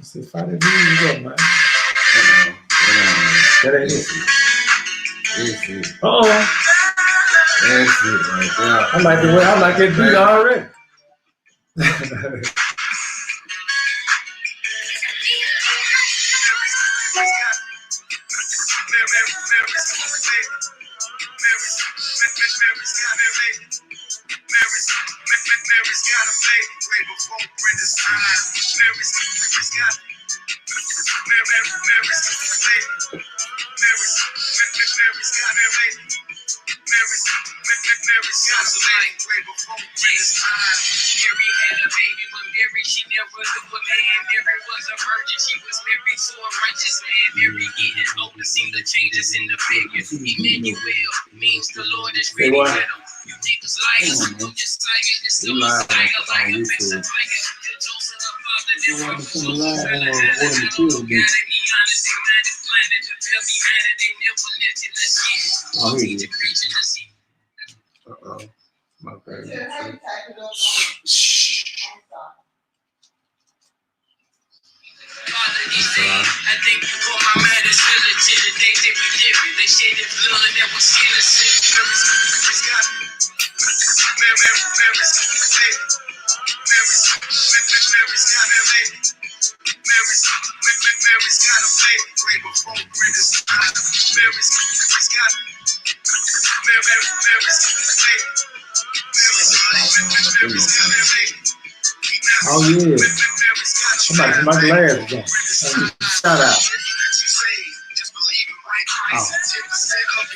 See, fight it, man. That ain't it. That's it. Uh-oh. That's it right there. I like the way I like it beat already. Mary had a baby, but Mary, she never knew a man. Mary was a virgin, she was married to a righteous man. Mary getting older, seen the changes in the figure. Emmanuel means the Lord is ready with him. You niggas liars, you just like it, it's still a style like a fix a tiger. Joseph, her father, this one, so gotta be honest, ignited, blinded, the bell behind it, they never lifted the shit. Teacher preaching the seat. Uh-oh. My bad. Father, he said, I thank you for my medicine to the day that we live it. They shedded blood that was innocent. Oh yeah. Somebody put my glasses on. Shout out. Oh.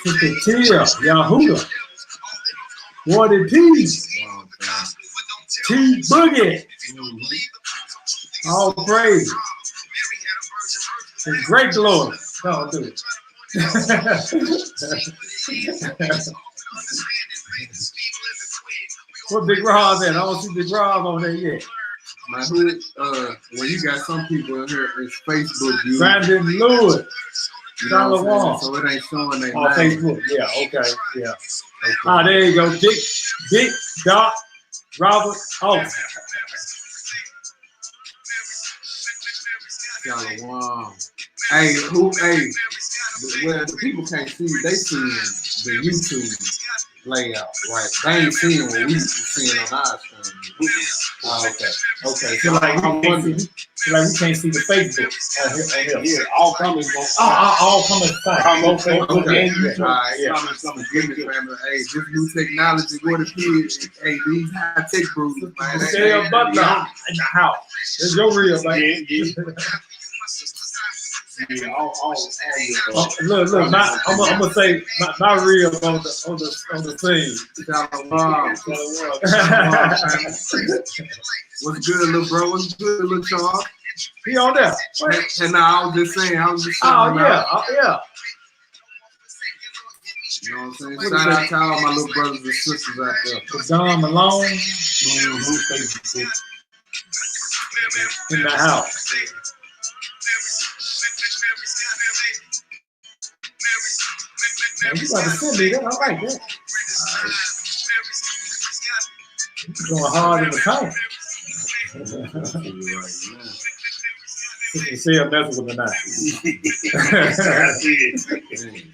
Sister Tia, YHWH. Wardy P. T Boogie. All praise. And great glory. No, do it. What Big Rob at? I don't see Big Rob on there yet. My hood, when you got some people in here, it's Facebook. Brandon Lewis. You know what I'm saying? So it ain't showing their on name. Facebook. Yeah, okay, yeah. Okay. Ah, there you go. Dick, Doc, Robert. Oh. Shalom. Hey, well, the people can't see, they seeing the YouTube layout, right? They ain't seeing what we seeing on our screen. Oh, okay. So like we can't see the Facebook on here. Yeah, all comments go. All comments fine. Both Facebook and YouTube. All right, yeah. Hey, this new technology, what it is? Hey, these high tech brews, man. Stay up Butler in the house. That's your real, man. Yeah, all look, I'm gonna say my real on the scene. What's good, little bro? What's good, little Charles? He on there. And now I was just saying. Yeah. You know what I'm saying? Shout out to all my little brothers and sisters out there. John Malone in the house. Man, you got to send me that. I like that. You're going hard in the paint. You see, I'm messing with the knife.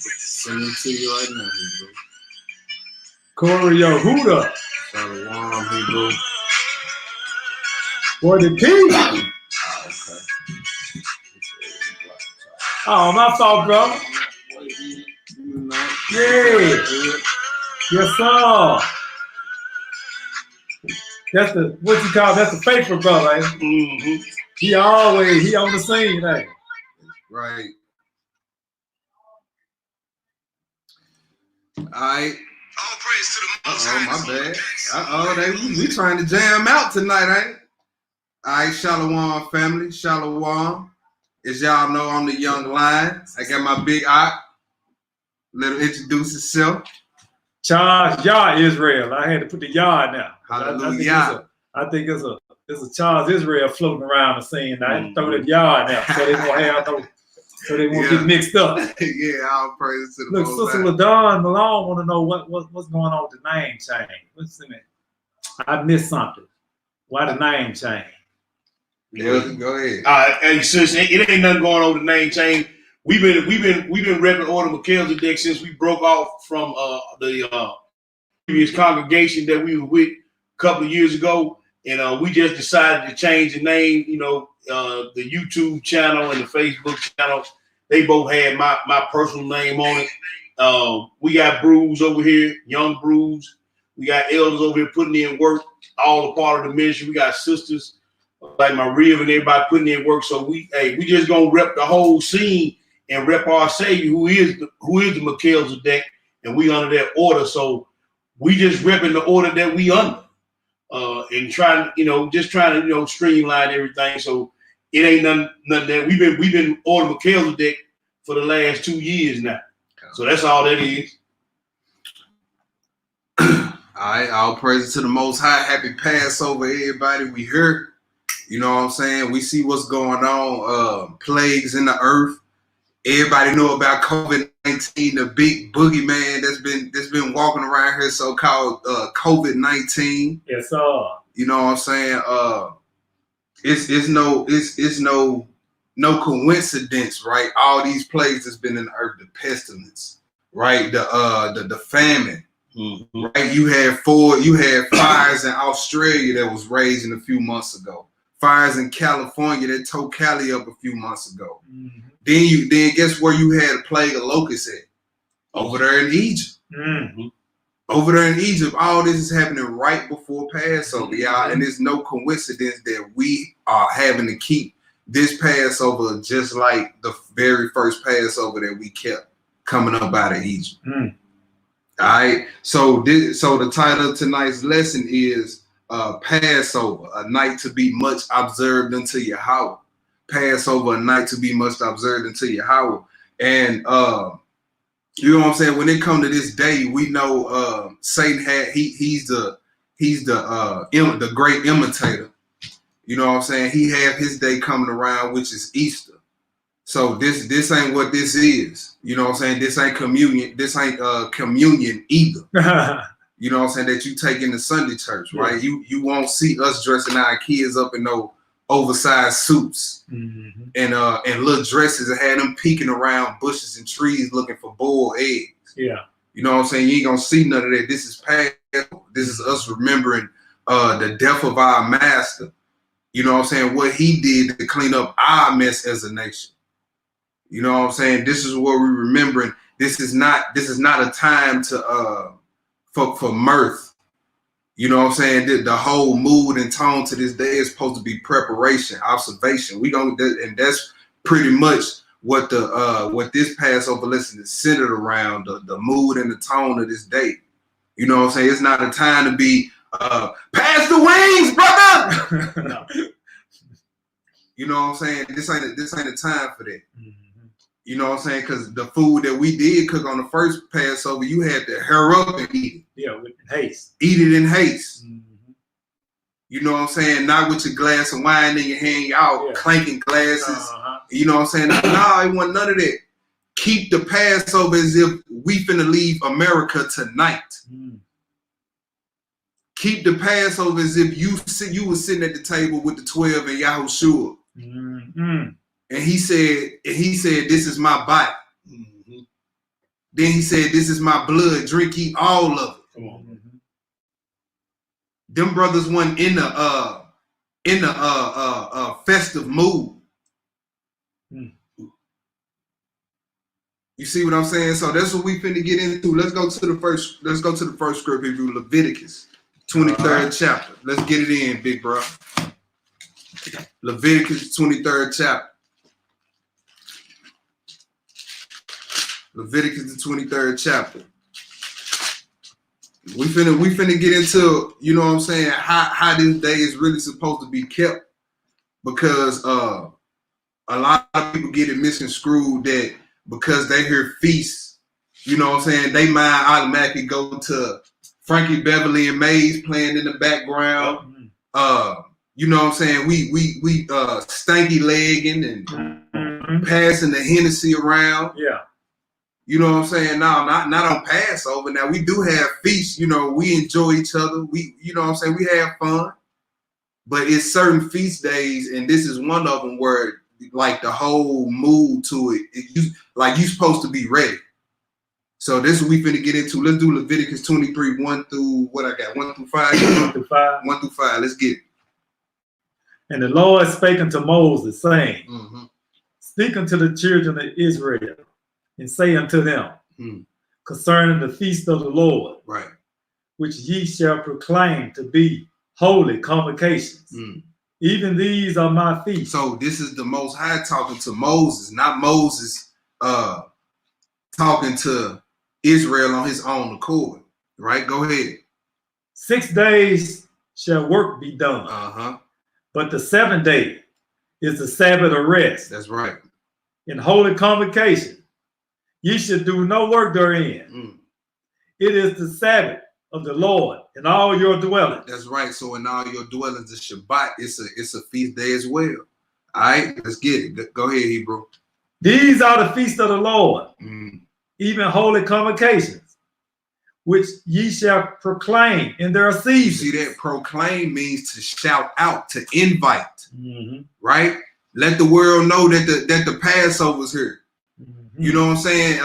Send it to you right now, bro. Corey YHWH. Shalom, bro. Wardy P. Oh, my fault, bro. Yeah. Yes, sir. That's the, what you call, that's the faithful brother, right? Mm-hmm. He on the scene, right? Right. All right. All praise to the Most High. My bad. We trying to jam out tonight, ain't it? All right, Shalom family, Shalom. As y'all know, I'm the young lion. I got my big eye. Let him introduce himself. Charles Yah Israel. I had to put the Yah now. Hallelujah. I think it's a Charles Israel floating around the scene. I had to throw the Yah now, so they won't have no, so they won't get mixed up. Yeah, all praise to the Look, Most Sister High. LaDon Malone want to know what's going on with the name change. What's in it? I missed something. Why the name change? Yeah, go ahead. And since it ain't nothing going on with the name change, we've been repping Order Melchizedek since we broke off from the previous congregation that we were with a couple of years ago, and we just decided to change the name. The YouTube channel and the Facebook channel, they both had my personal name on it. We got Brews over here, Young Brews. We got elders over here putting in work, all a part of the ministry. We got sisters like my Rev and everybody putting in work. So we just gonna rep the whole scene and rep our Savior, who is the Melchizedek, and we under that order. So we just repping the order that we under, and trying to streamline everything. So it ain't nothing that we've been Order Melchizedek for the last 2 years now. So that's all that is. All right, all praises to the Most High. Happy Passover, everybody. We here. You know what I'm saying? We see what's going on. Plagues in the earth. Everybody know about COVID-19, the big boogeyman that's been walking around here, so-called COVID-19. Yes, sir. You know what I'm saying? It's no coincidence, right? All these plagues that's been in the earth, the pestilence, right? The famine. Mm-hmm. Right, you had fires in Australia that was raging a few months ago. Fires in California that tore Cali up a few months ago. Mm-hmm. Then guess where you had a plague of locusts at? Over there in Egypt. Mm-hmm. Over there in Egypt, all this is happening right before Passover, y'all, and it's no coincidence that we are having to keep this Passover just like the very first Passover that we kept coming up out of Egypt. Mm. All right, so the title of tonight's lesson is Passover, a night to be much observed unto Yahweh. Passover, a night to be much observed unto Yahweh. And you know what I'm saying? When it comes to this day, we know Satan he's the great imitator. You know what I'm saying? He have his day coming around, which is Easter. So this ain't what this is. You know what I'm saying? This ain't communion. This ain't communion either. You know what I'm saying? That you take in the Sunday church, right? Yeah. You won't see us dressing our kids up in no oversized suits and little dresses and had them peeking around bushes and trees looking for boiled eggs. Yeah. You know what I'm saying? You ain't gonna see none of that. This is past. This is us remembering the death of our master. You know what I'm saying? What he did to clean up our mess as a nation. You know what I'm saying? This is what we're remembering. This is not a time to for mirth. You know what I'm saying? The whole mood and tone to this day is supposed to be preparation, observation. And that's pretty much what what this Passover lesson is centered around, the mood and the tone of this day. You know what I'm saying? It's not a time to be pass the wings, brother. No. You know what I'm saying? This ain't a time for that. Mm-hmm. You know what I'm saying? Because the food that we did cook on the first Passover, you had to hurry up and eat it. Yeah, with haste. Eat it in haste. Mm-hmm. You know what I'm saying? Not with your glass of wine in your hand, y'all clanking glasses. Uh-huh. You know what I'm saying? No, it wasn't none of that. Keep the Passover as if we finna leave America tonight. Mm. Keep the Passover as if you were sitting at the table with the 12 and Yahushua. Mm-hmm. And he said, this is my body. Mm-hmm. Then he said, this is my blood. Drink ye all of it. Come on. Mm-hmm. Them brothers weren't in the festive mood. Mm-hmm. You see what I'm saying? So that's what we finna get into. Let's go to the first script review, Leviticus, 23rd chapter. Let's get it in, big bro. Leviticus, 23rd chapter. Leviticus, the 23rd chapter. We finna get into, you know what I'm saying, how this day is really supposed to be kept, because a lot of people get it misconstrued that because they hear feasts, you know what I'm saying, they mind automatically go to Frankie Beverly and Mays playing in the background. You know what I'm saying, we stanky legging and passing the Hennessy around. Yeah. You know what I'm saying? No, not on Passover. Now we do have feasts, you know, we enjoy each other. We, you know what I'm saying, we have fun. But it's certain feast days, and this is one of them where like the whole mood to it, like you supposed to be ready. So this is what we finna get into. Let's do Leviticus 23, 1 through what I got, 1 through 5? 1 through 5. 1 through 5. Let's get it. And the Lord spake unto Moses, saying, Speak unto the children of Israel, and say unto them, concerning the feast of the Lord, right, which ye shall proclaim to be holy convocations. Even these are my feasts. So this is the Most High talking to Moses, not Moses talking to Israel on his own accord. Right? Go ahead. 6 days shall work be done. But the 7th day is the Sabbath of rest. That's right. In holy convocation, ye should do no work therein. It is the Sabbath of the Lord in all your dwellings. That's right. So in all your dwellings, the Shabbat, it's a feast day as well. All right, let's get it. Go ahead, Hebrew. These are the feasts of the Lord, even holy convocations, which ye shall proclaim in their season. See that? Proclaim means to shout out, to invite. Right? Let the world know that the Passover's here. You know what I'm saying?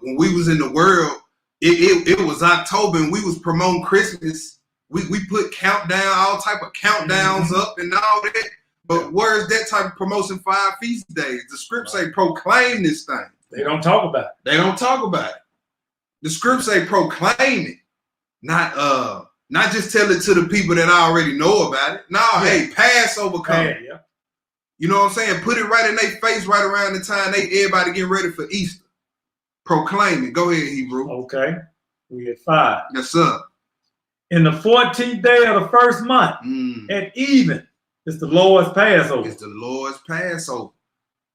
When we was in the world, it was October and we was promoting Christmas. We put countdown, all type of countdowns up and all that. But where's that type of promotion for our feast days? The scripts say proclaim this thing. They don't talk about it. They don't talk about it. The scripts say proclaim it. Not just tell it to the people that already know about it. No, hey, Passover coming. Yeah. You know what I'm saying? Put it right in their face right around the time everybody get ready for Easter. Proclaim it. Go ahead, Hebrew. Okay. We at 5. Yes, sir. In the 14th day of the first month, at even, it's the Lord's Passover. It's the Lord's Passover.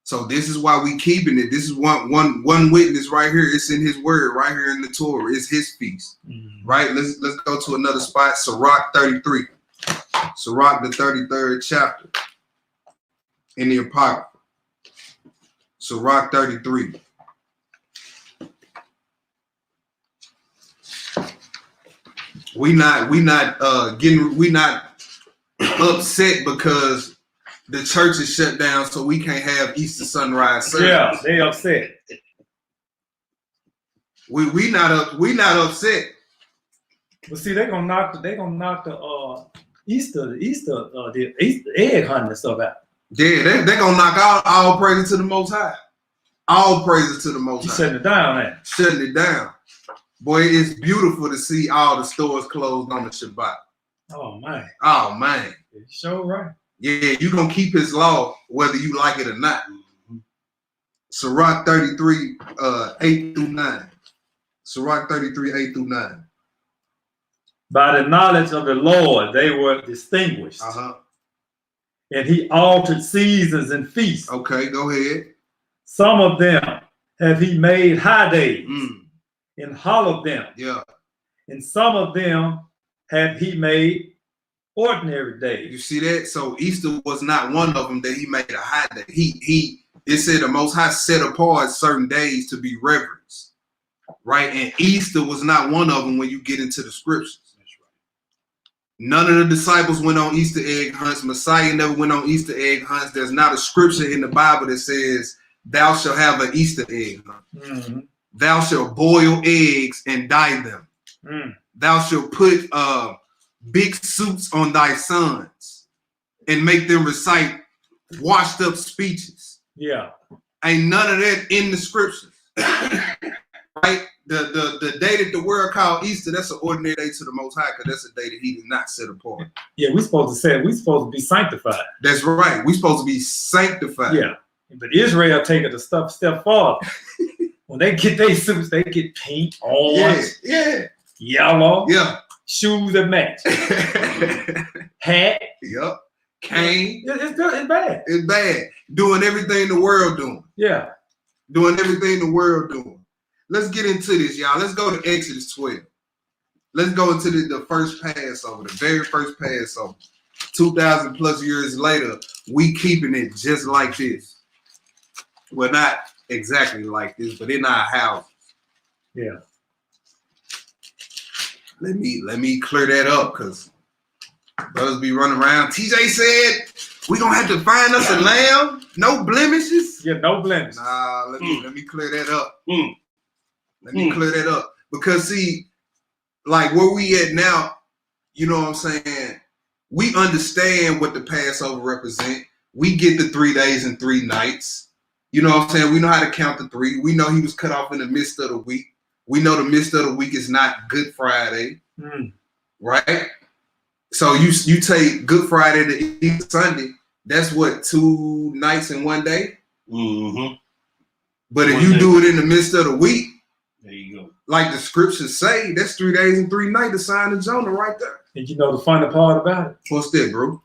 So this is why we keeping it. This is one witness right here. It's in his word right here in the Torah. It's his feast. Right? Let's go to another spot. Sirach 33. Sirach the 33rd chapter in the Apocrypha. Sirach 33. We not upset because the church is shut down, so we can't have Easter sunrise service. Yeah, they upset. We not upset. But see, they're gonna knock the Easter egg hunting and stuff out. Yeah, they're gonna knock all praises to the Most High. All praises to the Most High. Shutting it down, man. Shutting it down. Boy, it's beautiful to see all the stores closed on the Shabbat. Oh man. Oh man. You sure right. Yeah, you're gonna keep his law whether you like it or not. Sirach 33, 8 through 9. Sirach 33, 8 through 9. By the knowledge of the Lord, they were distinguished. And he altered seasons and feasts. Okay, go ahead. Some of them have he made high days and hollowed them. Yeah. And some of them have he made ordinary days. You see that? So Easter was not one of them that he made a high day. It said the Most High set apart certain days to be reverenced. Right? And Easter was not one of them when you get into the scriptures. None of the disciples went on Easter egg hunts. Messiah never went on Easter egg hunts. There's not a scripture in the Bible that says, thou shalt have an Easter egg hunt. Thou shalt boil eggs and dye them. Thou shalt put big suits on thy sons and make them recite washed up speeches. Yeah. Ain't none of that in the scriptures. Right? The day that the world called Easter, that's an ordinary day to the Most High, because that's a day that he did not set apart. Yeah, we're supposed to be sanctified. That's right. We're supposed to be sanctified. Yeah. But Israel take it a step farther. When they get their suits, they get pink, orange, yellow, shoes that match, hat, cane. It's bad. It's bad. Doing everything the world doing. Yeah. Doing everything the world doing. Let's get into this, y'all. Let's go to Exodus 12. Let's go into the first Passover, the very first Passover. 2,000 plus years later, we keeping it just like this. Well, not exactly like this, but in our houses. Yeah. Let me clear that up, because Brothers be running around. TJ said we gonna have to find us a lamb, no blemishes. Yeah, no blemishes. Nah, let me clear that up. Let me clear that up. Because see, like where we at now, you know what I'm saying? We understand what the Passover represent. We get the 3 days and 3 nights. You know what I'm saying? We know how to count the 3. We know he was cut off in the midst of the week. We know the midst of the week is not Good Friday, right? So you take Good Friday to Easter Sunday. That's what, 2 nights and 1 day. But if you do it in the midst of the week, there you go. Like the scriptures say, that's 3 days and 3 nights. The sign of Jonah right there. And you know the funny part about it? What's that, bro?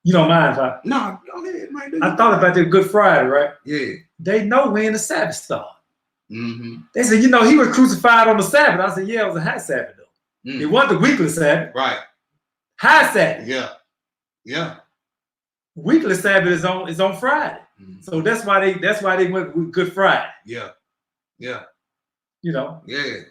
You don't mind if I? No, go ahead, man. I thought about that Good Friday, right? Yeah. They know when the Sabbath started. They said, you know, he was crucified on the Sabbath. I said, yeah, it was a high Sabbath though. It wasn't the weekly Sabbath. Right. High Sabbath. Yeah. Yeah. Weekly Sabbath is on Friday. So that's why they went with Good Friday. Yeah. Yeah. You know. Yeah.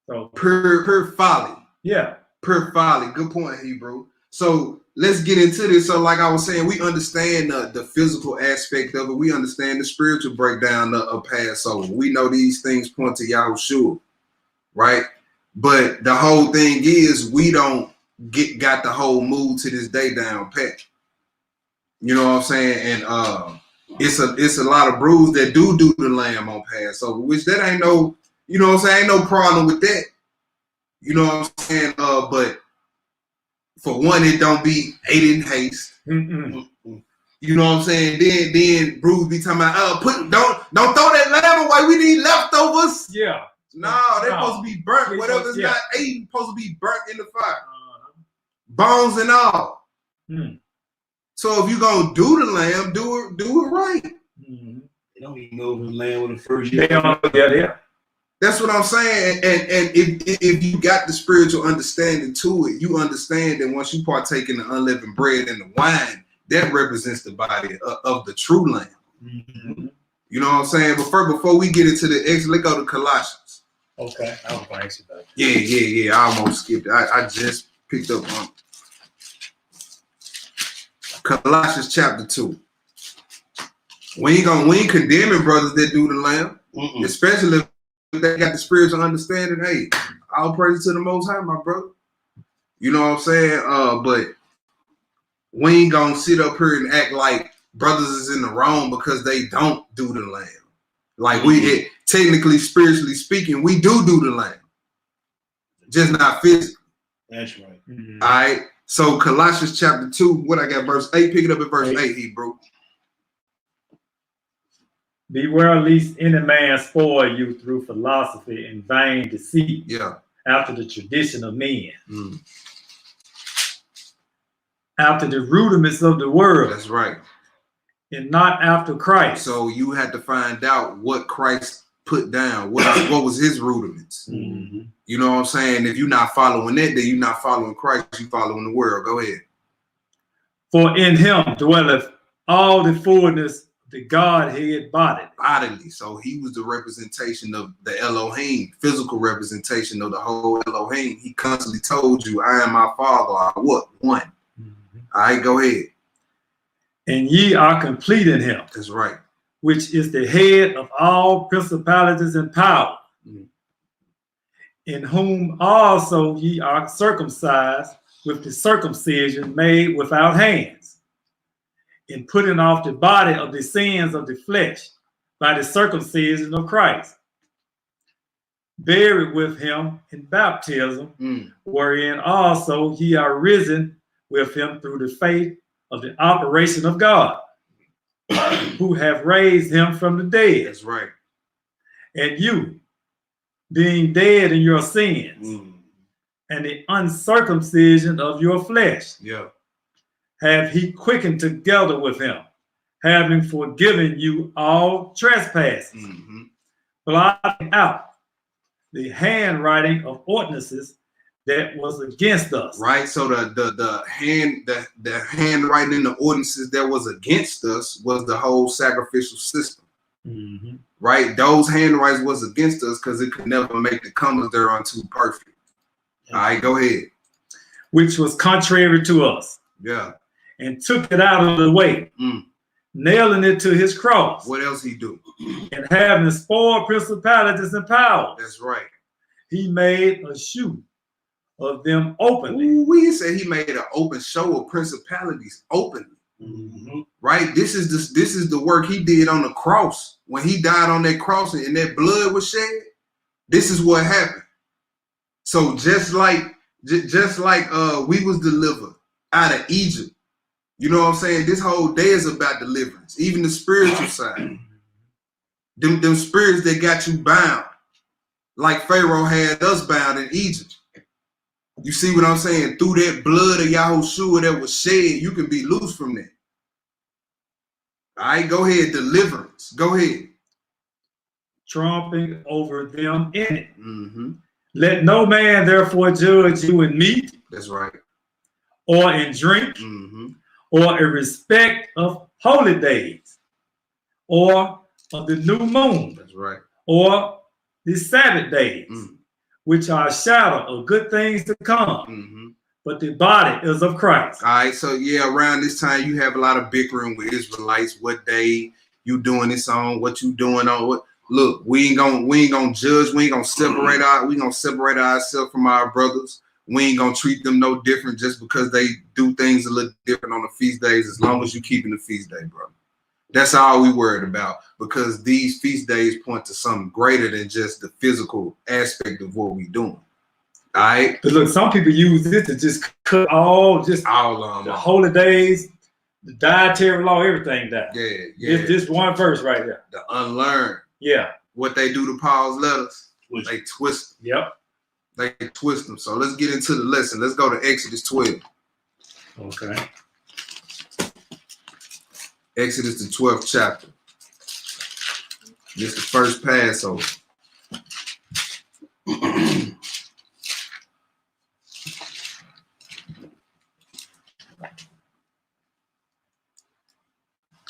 So per folly. Yeah. Per folly. Good point, Hebrew. So let's get into this. So like I was saying, we understand the physical aspect of it. We understand the spiritual breakdown of Passover. We know these things point to Yahushua, right? But the whole thing is we don't got the whole mood to this day down pat. You know what I'm saying? And it's a lot of brews that do the lamb on Passover, which that ain't no, you know what I'm saying, ain't no problem with that. You know what I'm saying? But for one, it don't be ate in haste. You know what I'm saying? Then brews be talking about don't throw that lamb away. We need leftovers. Yeah. No, they're supposed to be burnt. Whatever's not eaten supposed to be burnt in the fire. Bones and all. So if you gonna do the lamb, do it right. They don't even know if the lamb was the first year. Yeah. That's what I'm saying. And if you got the spiritual understanding to it, you understand that once you partake in the unleavened bread and the wine, that represents the body of the true lamb. You know what I'm saying? But first, before we get into the let's go to Colossians. Okay. I was gonna ask you about that. Yeah. I almost skipped it. I just picked up on Colossians chapter 2. We ain't condemning brothers that do the lamb, especially if they got the spiritual understanding. Hey, all praise to the Most High, my brother. You know what I'm saying? But we ain't gonna sit up here and act like brothers is in the wrong because they don't do the lamb. Like we technically, spiritually speaking, we do the lamb, just not physically. That's right. All right. So Colossians chapter 2, what I got, verse 8, pick it up at verse 8, Hebrew. Beware lest any man spoil you through philosophy and vain deceit, after the tradition of men, after the rudiments of the world. That's right. And not after Christ. So you had to find out what Christ put down. What was his rudiments? You know what I'm saying? If you're not following that, then you're not following Christ. You're following the world. Go ahead. For in him dwelleth all the fullness of the Godhead bodily. So he was the representation of the Elohim, physical representation of the whole Elohim. He constantly told you, I am my Father. What? One. All right, go ahead. And ye are complete in him. That's right. Which is the head of all principalities and power, in whom also ye are circumcised with the circumcision made without hands, in putting off the body of the sins of the flesh by the circumcision of Christ, buried with him in baptism, wherein also ye are risen with him through the faith of the operation of God, who have raised him from the dead. That's right. And you, being dead in your sins and the uncircumcision of your flesh, have he quickened together with him, having forgiven you all trespasses, blotting out the handwriting of ordinances that was against us. Right. So the handwriting in the ordinances that was against us was the whole sacrificial system. Right. Those handwritings was against us because it could never make the comers thereunto perfect. All right, go ahead. which was contrary to us. Yeah. And took it out of the way, nailing it to his cross. What else he do? And having spoiled principalities and powers. That's right. He made a show of them openly. Ooh, we said he made an open show of principalities openly. Right? This is the work he did on the cross. When he died on that cross and that blood was shed, this is what happened. So just like we was delivered out of Egypt, you know what I'm saying? This whole day is about deliverance, even the spiritual side. Them spirits that got you bound, like Pharaoh had us bound in Egypt. You see what I'm saying? Through that blood of Yahushua that was shed, you can be loose from that. All right, go ahead, deliverance. Go ahead. Trumping over them in it. Let no man therefore judge you in meat. That's right. Or in drink. Or in respect of holy days. Or of the new moon. That's right. Or the Sabbath days. Which are a shadow of good things to come. But the body is of Christ. All right, so yeah, around this time you have a lot of bickering with Israelites. What day you doing this on? What you doing on? What? Look, we ain't gonna judge. We ain't gonna separate ourselves from our brothers. We ain't gonna treat them no different just because they do things a little different on the feast days. As long as you keeping the feast day, bro. That's all we worried about, because these feast days point to something greater than just the physical aspect of what we doing. All right. But look, some people use this to just cut all the holy days, the dietary law, everything down. Yeah. This one verse right here. The unlearned. Yeah. What they do to Paul's letters, they twist them. Yep. They twist them. So let's get into the lesson. Let's go to Exodus 12. Okay. Exodus the 12th chapter. This is the first Passover.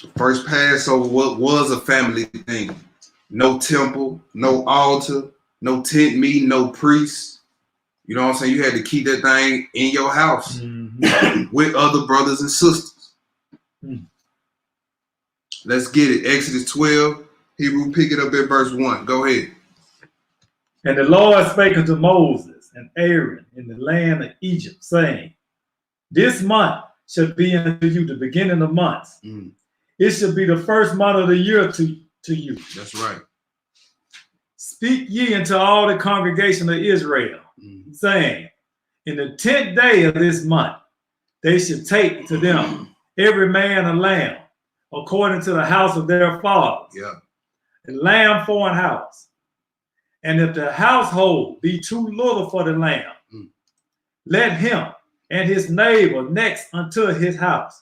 The first Passover was a family thing. No temple, no altar, no tent meeting, no priest. You know what I'm saying? You had to keep that thing in your house with other brothers and sisters. Let's get it. Exodus 12, Hebrew, pick it up at verse 1. Go ahead. And the Lord spake unto Moses and Aaron in the land of Egypt, saying, this month shall be unto you the beginning of months. It shall be the first month of the year to you. That's right. Speak ye unto all the congregation of Israel, saying, in the 10th day of this month, they shall take to them every man a lamb, according to the house of their fathers. Yeah. A lamb for an house. And if the household be too little for the lamb, let him and his neighbor next unto his house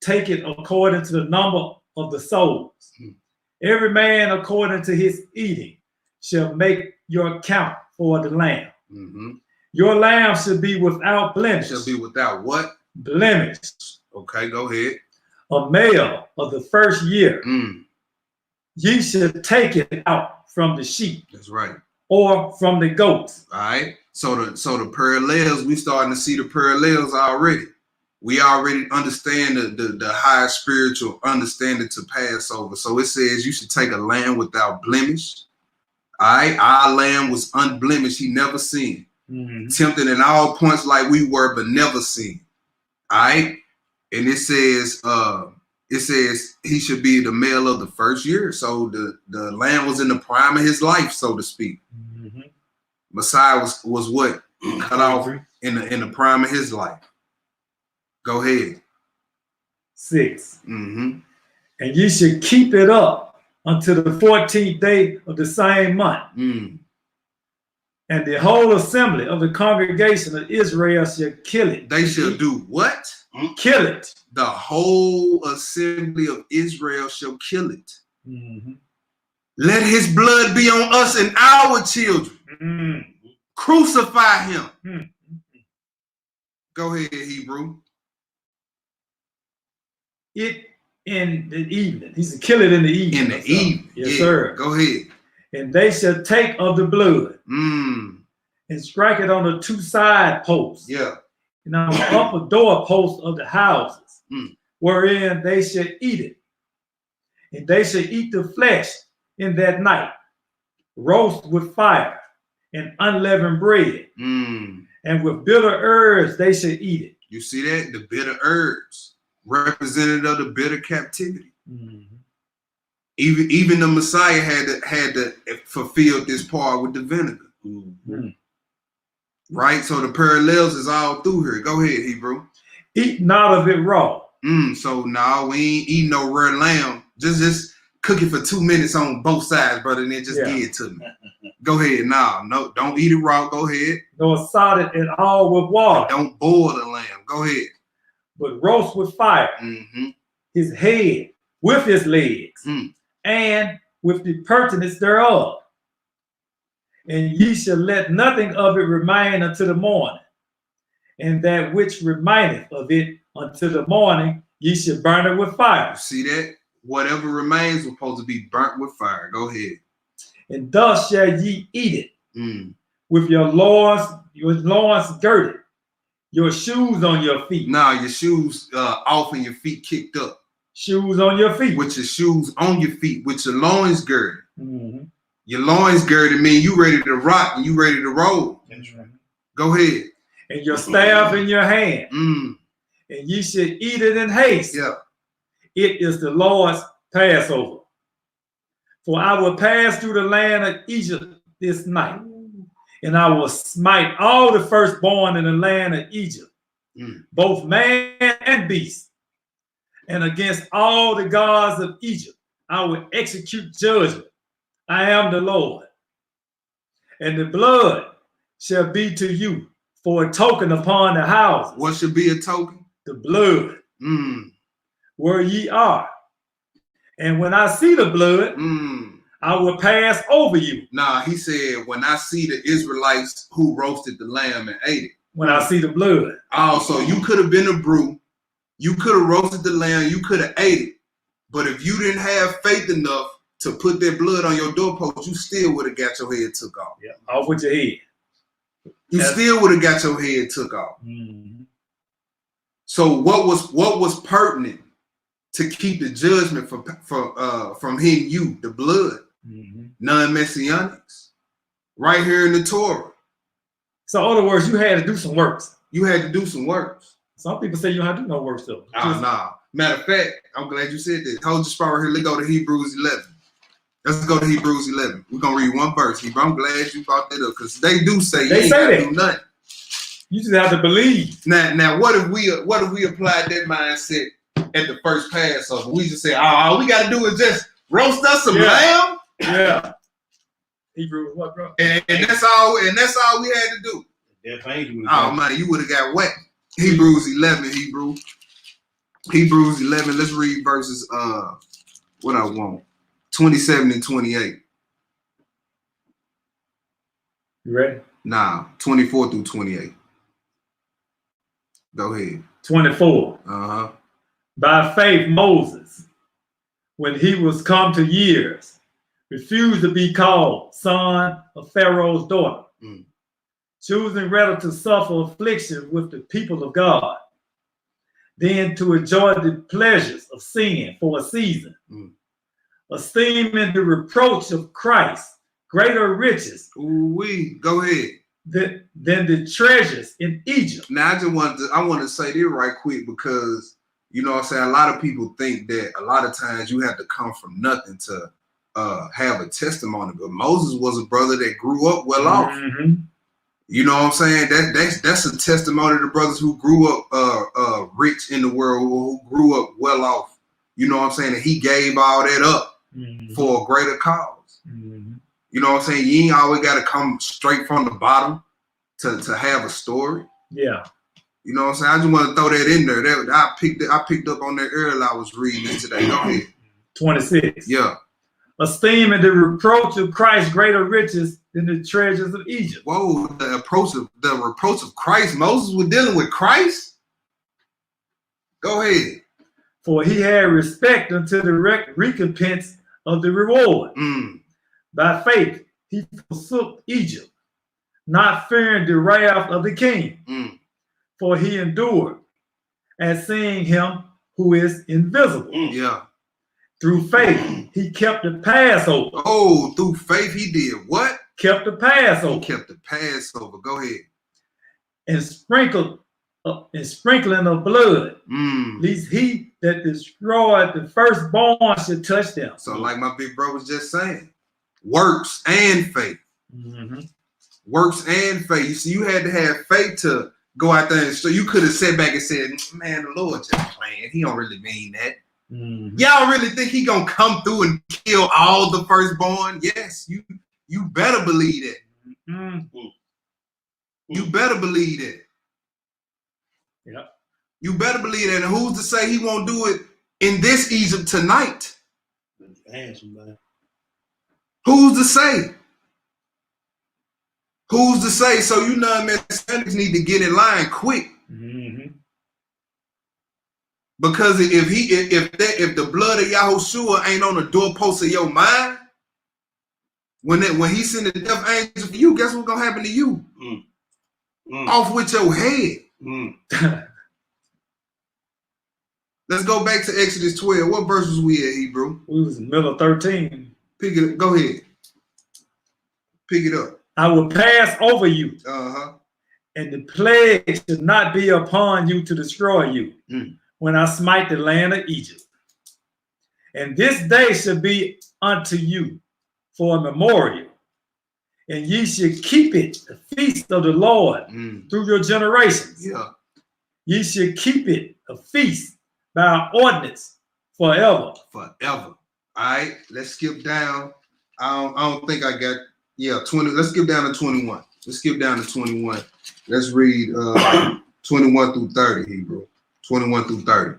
take it according to the number of the souls. Every man according to his eating shall make your count for the lamb. Your lamb should be without blemish. Shall be without what? Blemish. Okay, go ahead. A male of the first year. Ye should take it out from the sheep. That's right. Or from the goats. All right. So the parallels, we starting to see the parallels already. We already understand the higher spiritual understanding to Passover. So it says you should take a lamb without blemish. All right. Our lamb was unblemished. He never sinned. Tempted in all points like we were, but never sinned. All right. And it says he should be the male of the first year. So the lamb was in the prime of his life, so to speak. Messiah was what? Cut off in the prime of his life. Go ahead. 6. And ye should keep it up until the 14th day of the same month. And the whole assembly of the congregation of Israel shall kill it. They shall do what? Kill it. The whole assembly of Israel shall kill it. Let his blood be on us and our children. Crucify him. Go ahead, Hebrew. It in the evening. He said, kill it in the evening. In the evening. Yes, sir. Go ahead. And they shall take of the blood and strike it on the 2 side posts. Yeah. and on the upper doorposts of the houses, wherein they shall eat it. And they shall eat the flesh in that night, roast with fire and unleavened bread, and with bitter herbs they shall eat it. You see that? The bitter herbs, representative of the bitter captivity. Even the Messiah had to fulfill this part with the vinegar. Right? So the parallels is all through here. Go ahead, Hebrew. Eat not of it raw. So now we ain't eating no rare lamb. Just cook it for 2 minutes on both sides, brother, and then just give it to me. Go ahead. No, don't eat it raw. Go ahead. Nor salt it at all with water. Don't boil the lamb. Go ahead. But roast with fire his head with his legs and with the pertinence thereof. And ye shall let nothing of it remain until the morning. And that which remaineth of it until the morning, ye shall burn it with fire. You see that? Whatever remains was supposed to be burnt with fire. Go ahead. And thus shall ye eat it with your loins girded, your shoes on your feet. Nah, your shoes off and your feet kicked up. Shoes on your feet. With your shoes on your feet, with your loins girded. Your loins girded mean you ready to rock and you ready to roll. Go ahead. And your staff in your hand. And ye should eat it in haste. It is the Lord's Passover. For I will pass through the land of Egypt this night, and I will smite all the firstborn in the land of Egypt, both man and beast. And against all the gods of Egypt, I will execute judgment. I am the Lord. And the blood shall be to you for a token upon the houses. What should be a token? The blood. Where ye are. And when I see the blood, I will pass over you. Nah, he said, when I see the Israelites who roasted the lamb and ate it. When I see the blood. Oh, so you could have been a brew. You could have roasted the lamb. You could have ate it. But if you didn't have faith enough to put that blood on your doorpost, you still would have got your head took off. Off with your head. You still would have got your head took off. So what was pertinent to keep the judgment from hitting you? The blood. Non-messianics. Right here in the Torah. So in other words, you had to do some works. You had to do some works. Some people say you don't have to do no works though. Nah. Matter of fact, I'm glad you said this. Hold your spot right here. Let's go to Hebrews 11. Let's go to Hebrews 11. We're gonna read one verse. Hebrew. I'm glad you brought that up because they do say you ain't gotta do nothing. You just have to believe. Now, what if we applied that mindset at the first Passover? We just say, all we gotta do is just roast us some lamb. Hebrews what, bro? And that's all we had to do. Oh man, you would have got wet. Hebrews 11, Hebrews 11. Let's read verses what I want. 27 and 28. You ready? Nah, 24 through 28. Go ahead. 24. By faith, Moses, when he was come to years, refused to be called son of Pharaoh's daughter, choosing rather to suffer affliction with the people of God, than to enjoy the pleasures of sin for a season, esteeming the reproach of Christ greater riches. Go ahead. Than the treasures in Egypt. Now I want to say this right quick because you know what I'm saying, a lot of people think that a lot of times you have to come from nothing to have a testimony, but Moses was a brother that grew up well off. You know what I'm saying? That's a testimony to brothers who grew up rich in the world, who grew up well off. You know what I'm saying? And he gave all that up for a greater cause. You know what I'm saying? You ain't always got to come straight from the bottom to have a story. Yeah. You know what I'm saying? I just want to throw that in there. I picked up on that earlier. I was reading it today. Go ahead. 26. Yeah. Esteeming the reproach of Christ greater riches than the treasures of Egypt. Whoa, the reproach of Christ. Moses was dealing with Christ? Go ahead. For he had respect unto the recompense of the reward. By faith, he forsook Egypt, not fearing the wrath of the king, for he endured, as seeing him who is invisible. Yeah. Through faith, he kept the Passover. Oh, through faith he did what? Kept the Passover. He kept the Passover. Go ahead. And sprinkling of blood. Lest he that destroyed the firstborn should touch them. So like my big bro was just saying, works and faith. Works and faith. You see, you had to have faith to go out there. And so you could have sat back and said, man, the Lord just playing. He don't really mean that. Y'all really think he gonna come through and kill all the firstborn? Yes, you better believe that. You better believe that. Yep. You better believe that. And who's to say he won't do it in this Egypt tonight? Who's to say? Who's to say? So you non-Messianics need to get in line quick. Because if the blood of Yahushua ain't on the doorpost of your mind, when he send the death angel for you, guess what's gonna happen to you? Off with your head. Let's go back to Exodus 12. What verse was we at, Hebrew? We was in the middle of 13. Pick it up. Go ahead. Pick it up. I will pass over you. And the plague should not be upon you to destroy you when I smite the land of Egypt. And this day shall be unto you for a memorial. And ye should keep it, the feast of the Lord, through your generations. Yeah. Ye should keep it a feast by ordinance forever. Forever. All right, let's skip down. I don't think I got, 20. Let's skip down to 21. Let's skip down to 21. Let's read 21 through 30, Hebrew. 21 through 30.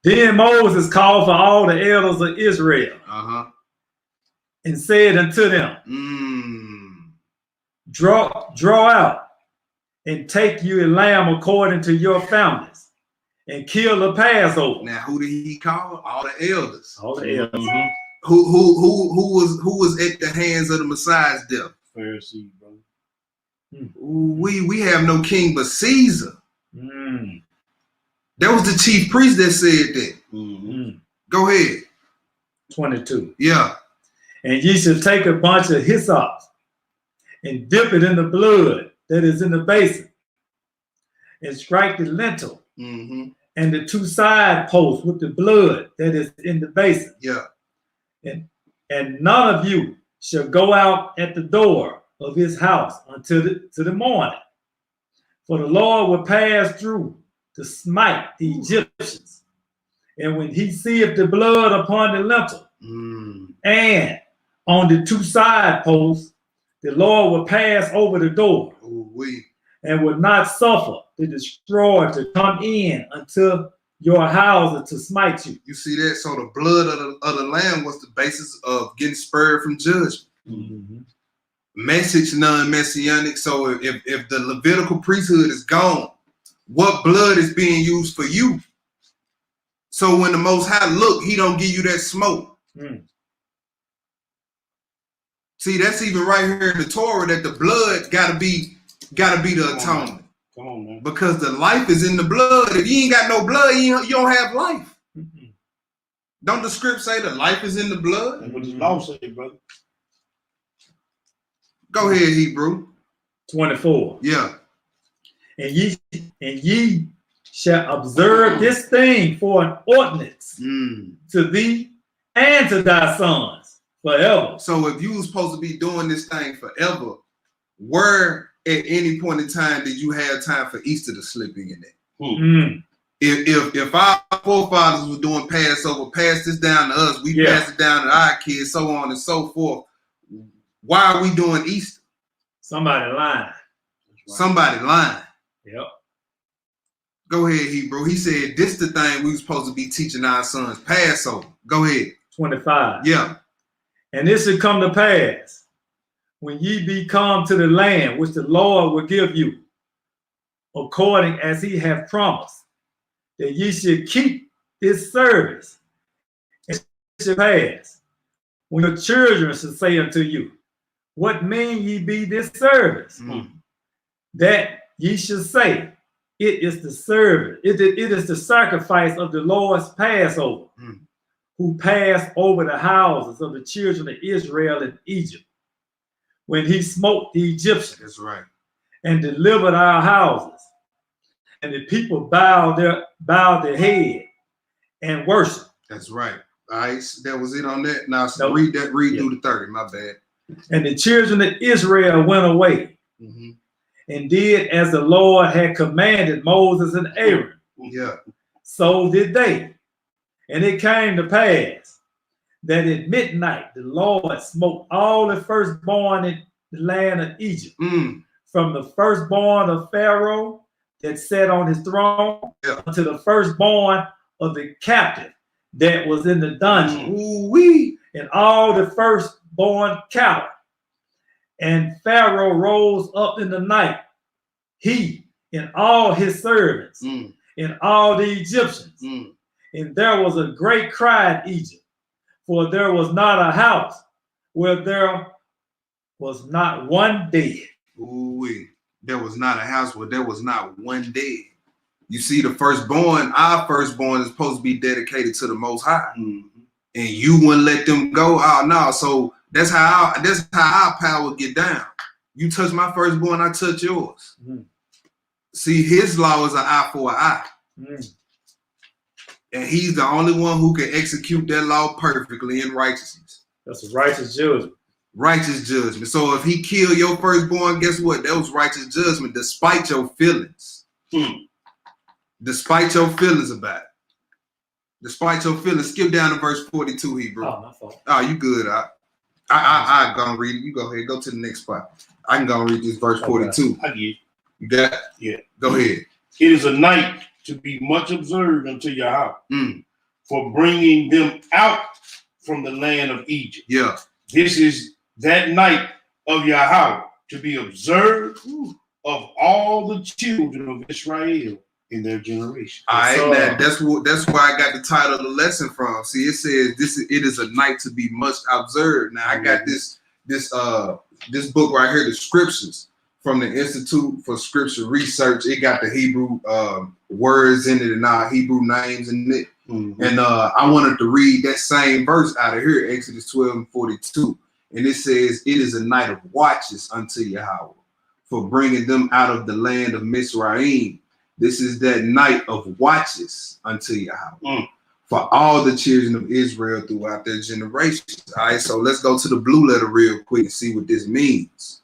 Then Moses called for all the elders of Israel and said unto them, draw out and take you a lamb according to your families and kill the Passover. Now, who did he call? All the elders. All the elders. Who was at the hands of the Messiah's death? Pharisees, bro. We have no king but Caesar. That was the chief priest that said that. Go ahead. 22. Yeah. And ye shall take a bunch of hyssop and dip it in the blood that is in the basin and strike the lintel and the two side posts with the blood that is in the basin. Yeah. And none of you shall go out at the door of his house until the morning. For the Lord will pass through to smite the Egyptians. And when he seeth the blood upon the lintel and on the two side posts, the Lord will pass over the door and will not suffer the destroyer to come in until your houses to smite you. You see that? So the blood of the lamb was the basis of getting spurred from judgment. Message non-messianic. So if the Levitical priesthood is gone, what blood is being used for you? So when the Most High look, he don't give you that smoke. See, that's even right here in the Torah that the blood gotta be the atonement. Come on, man. Because the life is in the blood. If you ain't got no blood, you don't have life. Don't the script say the life is in the blood? That's what the law say, brother. Go ahead, Hebrew. 24. Yeah. And ye shall observe this thing for an ordinance to thee and to thy sons forever. So if you was supposed to be doing this thing forever, where at any point in time did you have time for Easter to slip in there? If our forefathers were doing Passover, pass this down to us, we pass it down to our kids, so on and so forth. Why are we doing Easter? Somebody lying. Somebody lying. Yep. Go ahead, Hebrew. He said this the thing we were supposed to be teaching our sons. Passover. Go ahead. 25. Yeah. And this should come to pass when ye be come to the land which the Lord will give you, according as he hath promised, that ye should keep this service. And it shall pass when your children shall say unto you, what mean ye be this service? That ye shall say, it is the servant, it is the sacrifice of the Lord's Passover, who passed over the houses of the children of Israel in Egypt, when he smote the Egyptians. That's right. And delivered our houses. And the people bowed their head and worship. That's right. All right, that was it on that. Now read through the 30. My bad. And the children of Israel went away and did as the Lord had commanded Moses and Aaron. Yeah. So did they. And it came to pass that at midnight the Lord smote all the firstborn in the land of Egypt, from the firstborn of Pharaoh that sat on his throne unto the firstborn of the captive that was in the dungeon. And all the firstborn cattle. And Pharaoh rose up in the night, he and all his servants, and all the Egyptians. And there was a great cry in Egypt, for there was not a house where there was not one dead. There was not a house where there was not one dead. You see, the firstborn, our firstborn, is supposed to be dedicated to the Most High, and you wouldn't let them go. Oh no! So that's how our power get down. You touch my firstborn, I touch yours. See, His law is an eye for an eye, and He's the only one who can execute that law perfectly in righteousness. That's a righteous judgment. Righteous judgment. So if He killed your firstborn, guess what? That was righteous judgment, despite your feelings. Despite your feelings about it. Despite your feelings. Skip down to verse 42, Hebrew. Oh, my fault. Oh, you good. I gonna read it. You go ahead. Go to the next spot. I can go read this verse 42. I get it. You got it? Yeah. Go ahead. It is a night to be much observed unto Yahweh for bringing them out from the land of Egypt. Yeah. This is that night of Yahweh to be observed of all the children of Israel in their generation. All right, that's why I got the title of the lesson from. See, it says it is a night to be much observed. Now I got this book right here, the scriptures from the Institute for Scripture Research. It got the Hebrew words in it and our Hebrew names in it. And I wanted to read that same verse out of here, Exodus 12:42. And it says, it is a night of watches unto Yahweh for bringing them out of the land of Mizraim. This is that night of watches unto Yahweh for all the children of Israel throughout their generations. All right, so let's go to the blue letter real quick and see what this means.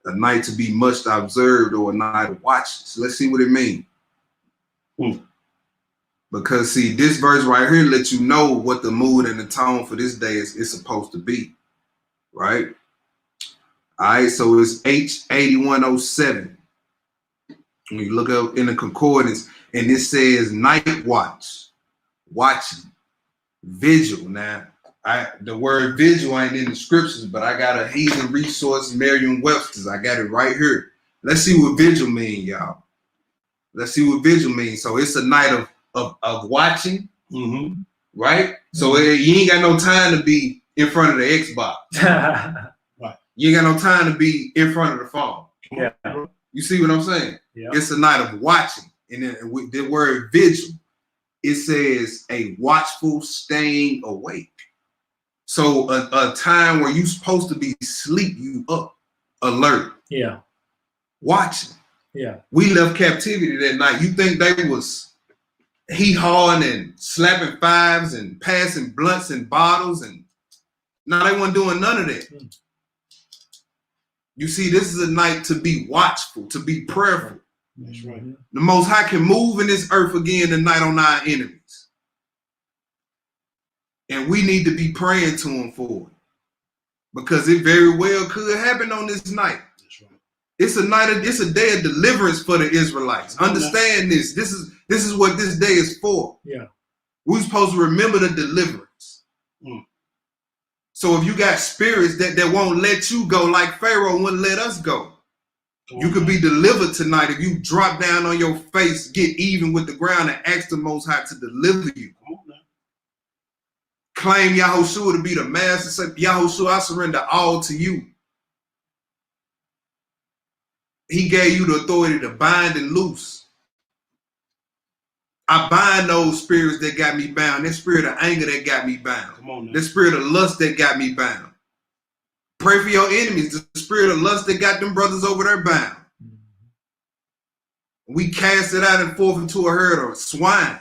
A night to be much observed, or a night of watches. Let's see what it means. Because see, this verse right here lets you know what the mood and the tone for this day is supposed to be. Right? All right, so it's H8107. When you look up in the concordance, and it says night watch, watching, vigil. Now, the word vigil ain't in the scriptures, but I got a heathen resource, Merriam-Webster's. I got it right here. Let's see what vigil means, y'all. Let's see what vigil means. So it's a night of watching, right? So you ain't got no time to be in front of the Xbox. Right. You ain't got no time to be in front of the phone. Yeah. You see what I'm saying? Yeah. It's a night of watching. And then with the word vigil, it says a watchful staying awake. So a time where you're supposed to be asleep, you up, alert. Yeah. Watching. Yeah. We left captivity that night. You think they was hee-hawing and slapping fives and passing blunts and bottles, and no, they weren't doing none of that. You see, this is a night to be watchful, to be prayerful. That's right. The Most High can move in this earth again tonight on our enemies. And we need to be praying to Him for it. Because it very well could happen on this night. That's right. It's a day of deliverance for the Israelites. Understand this. This is what this day is for. Yeah. We're supposed to remember the deliverance. So if you got spirits that won't let you go, like Pharaoh wouldn't let us go, you could be delivered tonight if you drop down on your face, get even with the ground, and ask the Most High to deliver you. Claim Yahushua to be the master. Say, Yahushua, I surrender all to you. He gave you the authority to bind and loose. I bind those spirits that got me bound. That spirit of anger that got me bound. Come on now. The spirit of lust that got me bound. Pray for your enemies. The spirit of lust that got them brothers over there bound. We cast it out and forth into a herd of swine.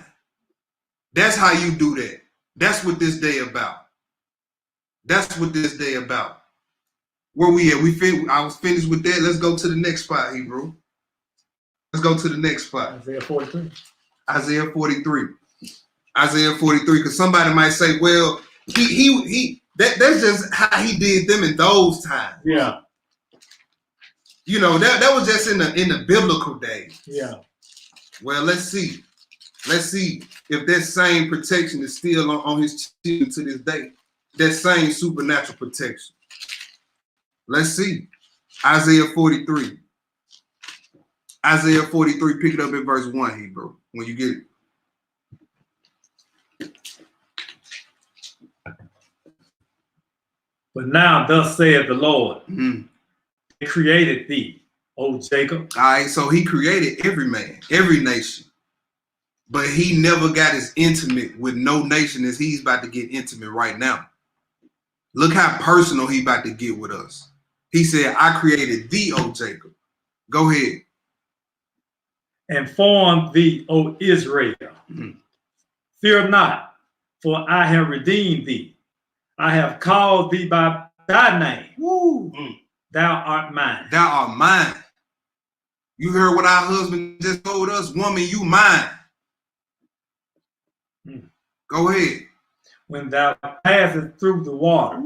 That's how you do that. That's what this day about. That's what this day about. Where we at? I was finished with that. Let's go to the next spot, Hebrew. Let's go to the next spot. Isaiah 43. Isaiah 43. Isaiah 43. Because somebody might say, well, that's just how he did them in those times. Yeah. You know, that was just in the biblical days. Yeah. Well, let's see. Let's see if that same protection is still on his children to this day. That same supernatural protection. Let's see. Isaiah 43. Isaiah 43, pick it up in verse 1, Hebrew, when you get it. But now thus saith the Lord, He created thee, O Jacob. All right, so he created every man, every nation. But he never got as intimate with no nation as he's about to get intimate right now. Look how personal he about to get with us. He said, I created thee, O Jacob. Go ahead. And formed thee, O Israel. Fear not, for I have redeemed thee. I have called thee by thy name. Woo. Thou art mine. Thou art mine. You heard what our husband just told us? Woman, you mine. Go ahead. When thou passest through the waters,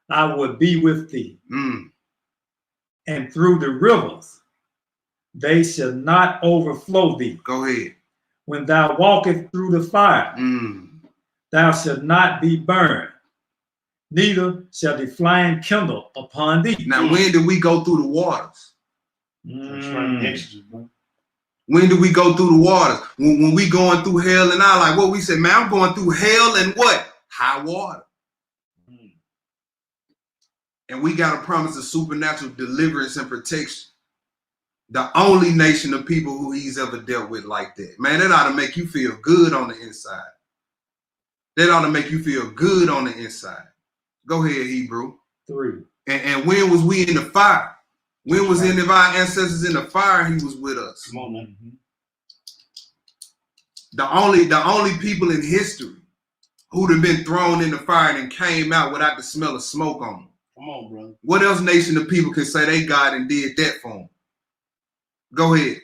I will be with thee. And through the rivers, they shall not overflow thee. Go ahead. When thou walkest through the fire, thou shalt not be burned, neither shall the flame kindle upon thee. Now, when did we go through the waters? When do we go through the waters? When we going through hell and I like what we said, man, I'm going through hell and what? High water. And we got to promise a supernatural deliverance and protection. The only nation of people who he's ever dealt with like that. Man, that ought to make you feel good on the inside. That ought to make you feel good on the inside. Go ahead, Hebrew. 3. And when was we in the fire? When was any of our ancestors in the fire? He was with us. Come on, man. The only people in history who'd have been thrown in the fire and came out without the smell of smoke on them. Come on, brother. What else nation of people can say they got and did that for them? Go ahead.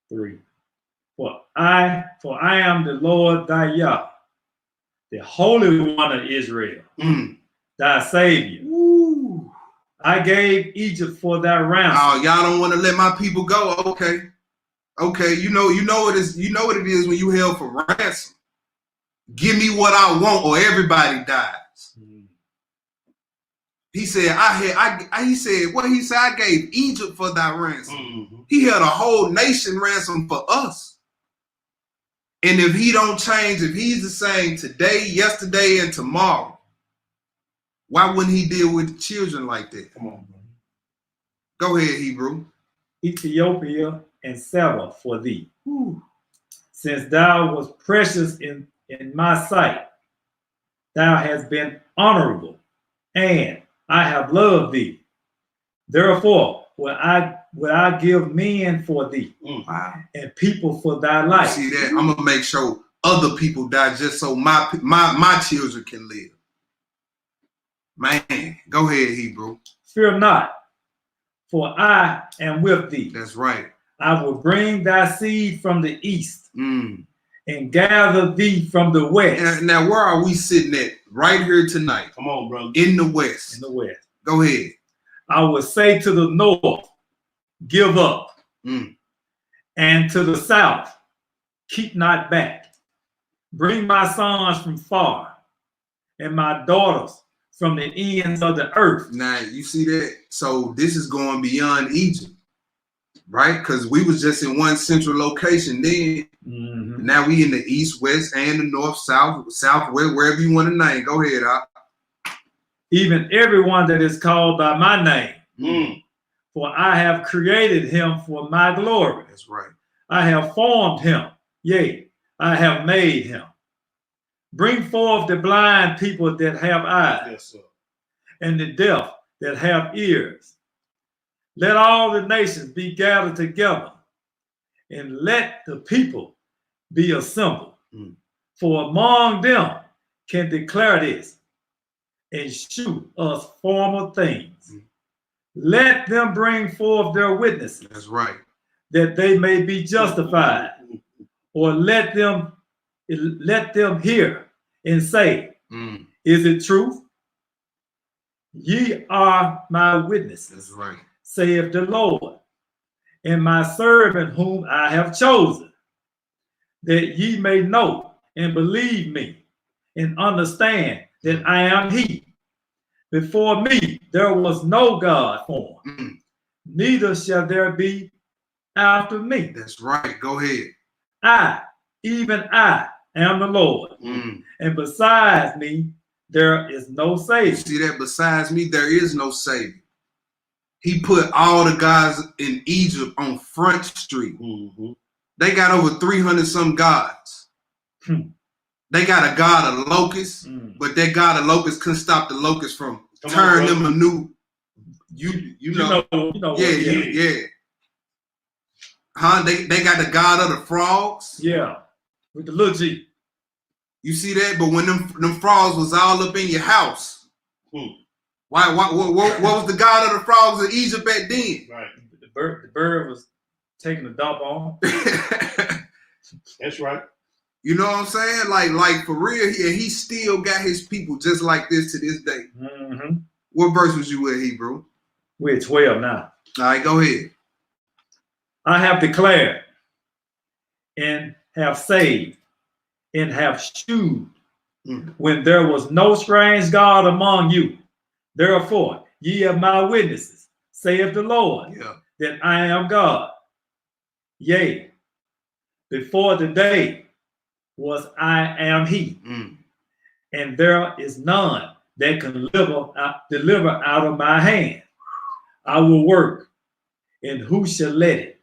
3. For I am the Lord thy Yah, the Holy One of Israel, thy Savior. Ooh. I gave Egypt for thy ransom. Oh, y'all don't want to let my people go. Okay. Okay, you know what it is when you held for ransom. Give me what I want or everybody dies. He said, I gave Egypt for thy ransom. He held a whole nation ransom for us. And if he don't change, if he's the same today, yesterday, and tomorrow, why wouldn't he deal with children like that? Come on, bro. Go ahead, Hebrew. Ethiopia and Seba for thee. Since thou was precious in my sight, thou hast been honorable, and I have loved thee. Therefore will I give men for thee, and people for thy life. See that? I'm gonna make sure other people die just so my children can live. Man, go ahead, Hebrew. Fear not, for I am with thee. That's right. I will bring thy seed from the east and gather thee from the west. Now, where are we sitting at? Right here tonight. Come on, bro. In the west. In the west. Go ahead. I will say to the north, give up. And to the south, keep not back. Bring my sons from far and my daughters from the ends of the earth. Now, you see that? So this is going beyond Egypt, right? Because we was just in one central location then. Now we in the east, west, and the north, south, southwest, wherever you want to name. Go ahead, Op. Even everyone that is called by my name. For I have created him for my glory. That's right. I have formed him. Yea, I have made him. Bring forth the blind people that have eyes, Yes, sir. and the deaf that have ears. Let all the nations be gathered together, and let the people be assembled. For among them can declare this, and shew us former things. Let them bring forth their witnesses. That's right. That they may be justified. Or let them hear and say, is it truth? Ye are my witnesses. That's right. Saith the Lord, and my servant whom I have chosen, that ye may know and believe me, and understand that I am he. Before me there was no God formed, neither shall there be after me. That's right. Go ahead. I, even I, am the Lord, and besides me there is no Savior. See that? Besides me there is no Savior. He put all the guys in Egypt on Front Street. They got over 300 some gods. They got a god of locusts, but that god of locusts couldn't stop the locusts from turning them a new. You know. Yeah. Huh? They got the god of the frogs. Yeah, with the little G. You see that? But when them frogs was all up in your house, what was the god of the frogs in Egypt back then? Right. The bird was taking a dump on. That's right. You know what I'm saying? Like for real, he still got his people just like this to this day. What verse was you with, Hebrew? We're 12 now. All right, go ahead. I have declared and have saved and have shewed when there was no strange God among you. Therefore, ye are my witnesses, saith the Lord, that I am God. Yea, before the day was I am he, and there is none that can deliver out of my hand. I will work, and who shall let it?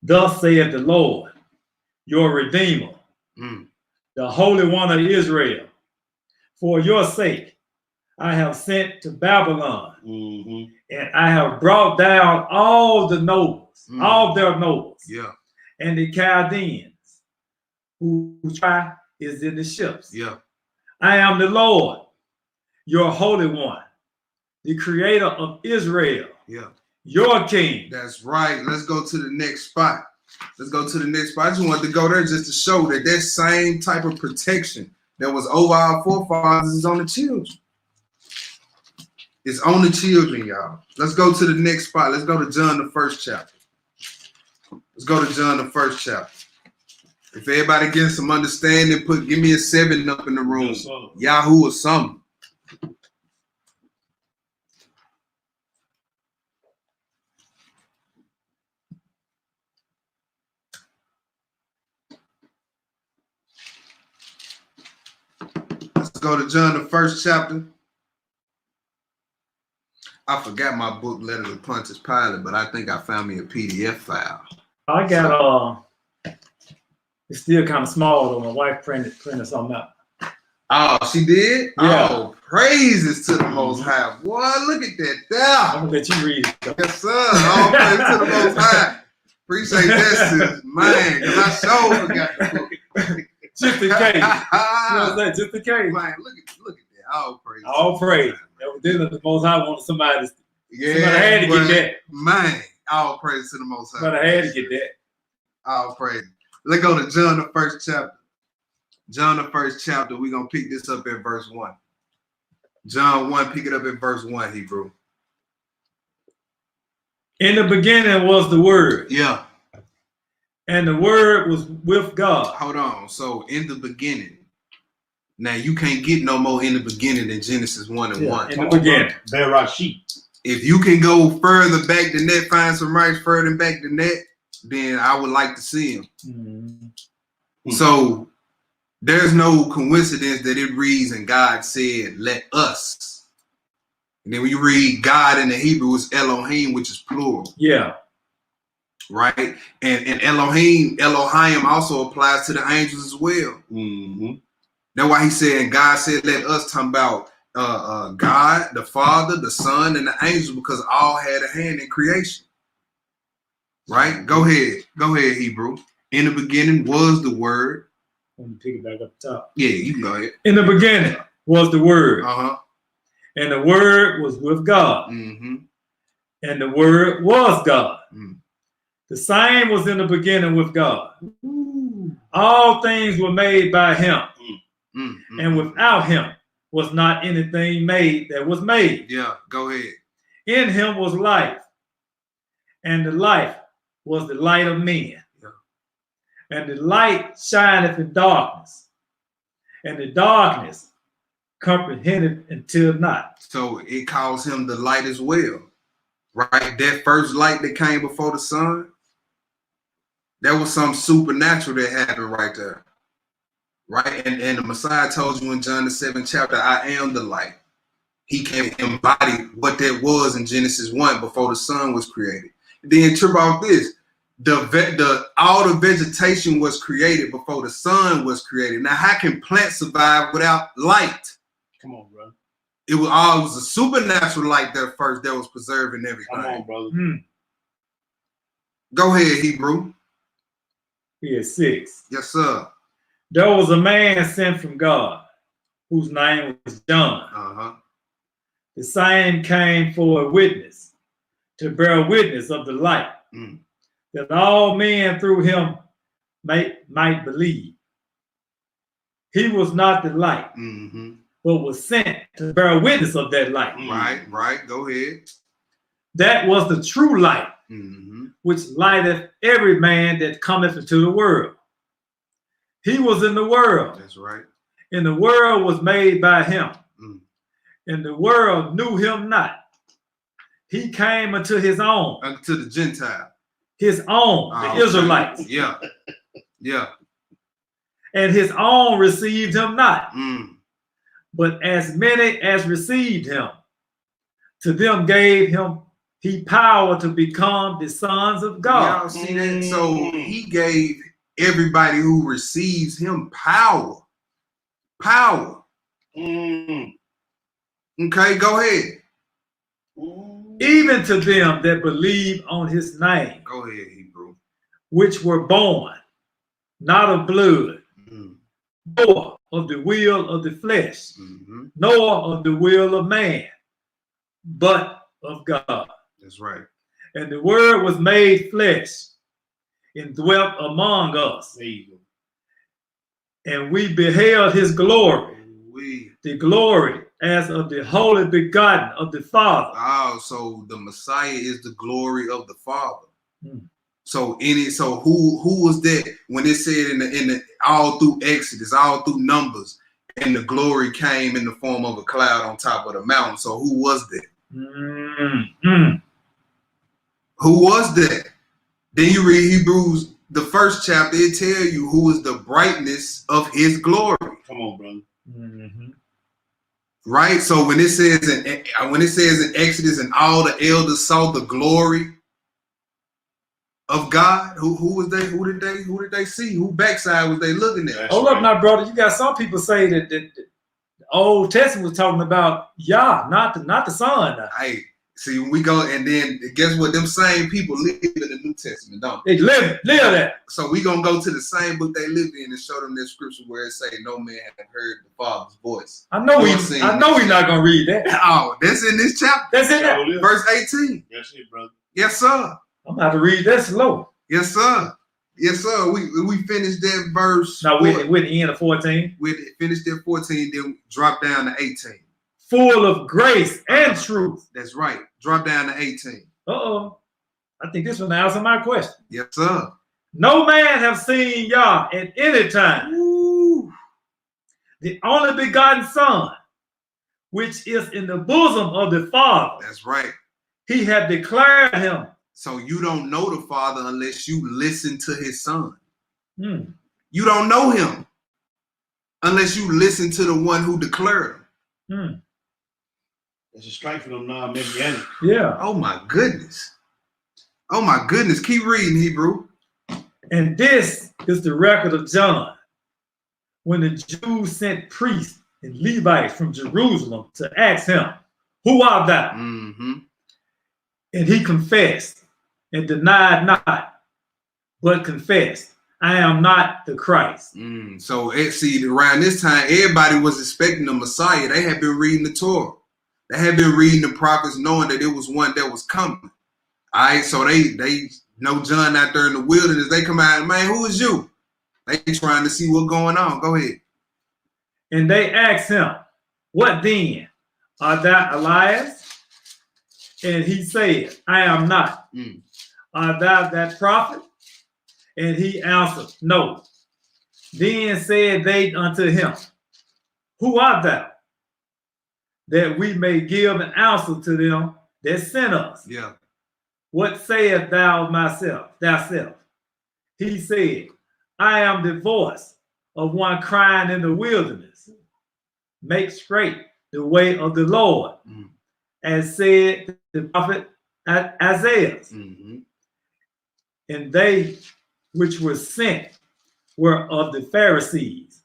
Thus saith the Lord, your Redeemer, the Holy One of Israel. For your sake, I have sent to Babylon, and I have brought down all the nobles, all their nobles, and the Chaldeans, whose tribe is in the ships. I am the Lord, your Holy One, the Creator of Israel, your King. That's right. Let's go to the next spot. I just wanted to go there just to show that same type of protection that was over our forefathers is on the children. It's on the children, y'all. Let's go to the next spot. Let's go to John, the 1st chapter. If everybody gets some understanding, give me a 7 up in the room. Yahoo or something. Let's go to John, the 1st chapter. I forgot my book, Letter to Pontius Pilate, but I think I found me a PDF file. I got it's still kind of small though. My wife printed something out. Oh, she did? Yeah. Oh, praises to the Most High. Boy, look at that there. I'm gonna let you read it. Yes, sir. All praise to the Most High. Appreciate that, sis. Man, because I sure forgot the book. Just in case. You know what I'm saying? Just in case. Man, look at that. All praise. All praise. Evidently, the Most High wanted somebody had to get that. Man, all praise to the Most High. Somebody had to get that. All praise. Let's go to John, the 1st chapter. John, the 1st chapter. We're going to pick this up at verse 1. John 1, pick it up at verse 1, Hebrew. In the beginning was the Word. Yeah. And the Word was with God. Hold on. So, in the beginning. Now, you can't get no more in the beginning than Genesis 1 and 1. In the beginning. Bereshit. If you can go further back than that, find some rights further back than that, then I would like to see them. So, there's no coincidence that it reads and God said, let us. And then when you read God in the Hebrew, it's Elohim, which is plural. Yeah. Right? And Elohim also applies to the angels as well. Mm-hmm. That's why he said, and God said, let us talk about God, the Father, the Son, and the angels, because all had a hand in creation. Right? Go ahead. Go ahead, Hebrew. In the beginning was the Word. Let me pick it back up top. Yeah, you can go ahead. In the beginning was the Word. Uh-huh. And the Word was with God. Mm-hmm. And the Word was God. Mm. The same was in the beginning with God. Ooh. All things were made by him. Mm-hmm. And without him was not anything made that was made. Yeah, go ahead. In him was life. And the life was the light of men. Yeah. And the light shineth in darkness. And the darkness comprehended until not. So it calls him the light as well. Right? That first light that came before the sun, that was some supernatural that happened right there. Right? And the Messiah told you in John the 7th chapter, I am the light. He came embody what that was in Genesis 1 before the sun was created. Then trip off this. All the vegetation was created before the sun was created. Now, how can plants survive without light? Come on, bro. It was a supernatural light there first that was preserving everything. Come on, brother. Go ahead, Hebrew. Here, 6. Yes, sir. There was a man sent from God, whose name was John. Uh-huh. The same came for a witness, to bear witness of the light, that all men through him might believe. He was not the light, but was sent to bear witness of that light. Right. Go ahead. That was the true light, which lighteth every man that cometh into the world. He was in the world. That's right. And the world was made by him. And the world knew him not. He came unto his own. Unto the Gentile. His own, the Israelites. Yeah. Yeah. And his own received him not. But as many as received him, to them gave him he power to become the sons of God. Y'all see that? So he gave everybody who receives him power. Power. Okay, go ahead. Even to them that believe on his name. Go ahead, Hebrew. Which were born, not of blood, nor of the will of the flesh, nor of the will of man, but of God. That's right. And the word was made flesh and dwelt among us. There you go. And we beheld his glory, the glory as of the holy begotten of the Father. Oh, so the Messiah is the glory of the Father. So who was that when it said in the all through Exodus, all through Numbers, and the glory came in the form of a cloud on top of the mountain? So who was that? Who was that? Then you read Hebrews, the first chapter, it tell you who is the brightness of his glory. Come on, brother. Right. So when it says in Exodus, and all the elders saw the glory of God, who was they? Who did they see? Who backside was they looking at? Hold up now, brother. You got some people say that the Old Testament was talking about Yah, not the Son. Hey, see, when we go, and then guess what? Them same people live in the New Testament, don't they? They live that. So we gonna go to the same book they live in and show them that scripture where it say, "No man hath heard the Father's voice." I know we're not gonna read that. Oh, that's in this chapter. That's in there. Verse 18. That's it, brother. Yes, sir. I'm about to read that slow. Yes, sir. Yes, sir. We finished that verse. Now we're the end of 14. We finished that 14, then drop down to 18. Full of grace and truth. That's right. Drop down to 18. I think this will answer my question. Yes, sir. No man have seen Yah at any time. Ooh. The only begotten Son, which is in the bosom of the Father. That's right. He hath declared him. So you don't know the Father unless you listen to his Son. You don't know him unless you listen to the one who declared him. It's a strike for them non-Messianic. Yeah. Oh my goodness. Oh my goodness. Keep reading, Hebrew. And this is the record of John, when the Jews sent priests and Levites from Jerusalem to ask him, "Who art thou?" Mm-hmm. And he confessed and denied not, but confessed, "I am not the Christ." So see, around this time, everybody was expecting the Messiah. They had been reading the Torah. They had been reading the prophets, knowing that it was one that was coming. All right, so they know John out there in the wilderness. They come out, man, who is you? They trying to see what's going on. Go ahead. And they asked him, "What then? Art thou Elias?" And he said, "I am not." "Art thou that prophet?" And he answered, "No." Then said they unto him, "Who art thou? That we may give an answer to them that sent us. Yeah. What sayest thou thyself? He said, "I am the voice of one crying in the wilderness, make straight the way of the Lord, as said the prophet Isaiah." And they which were sent were of the Pharisees.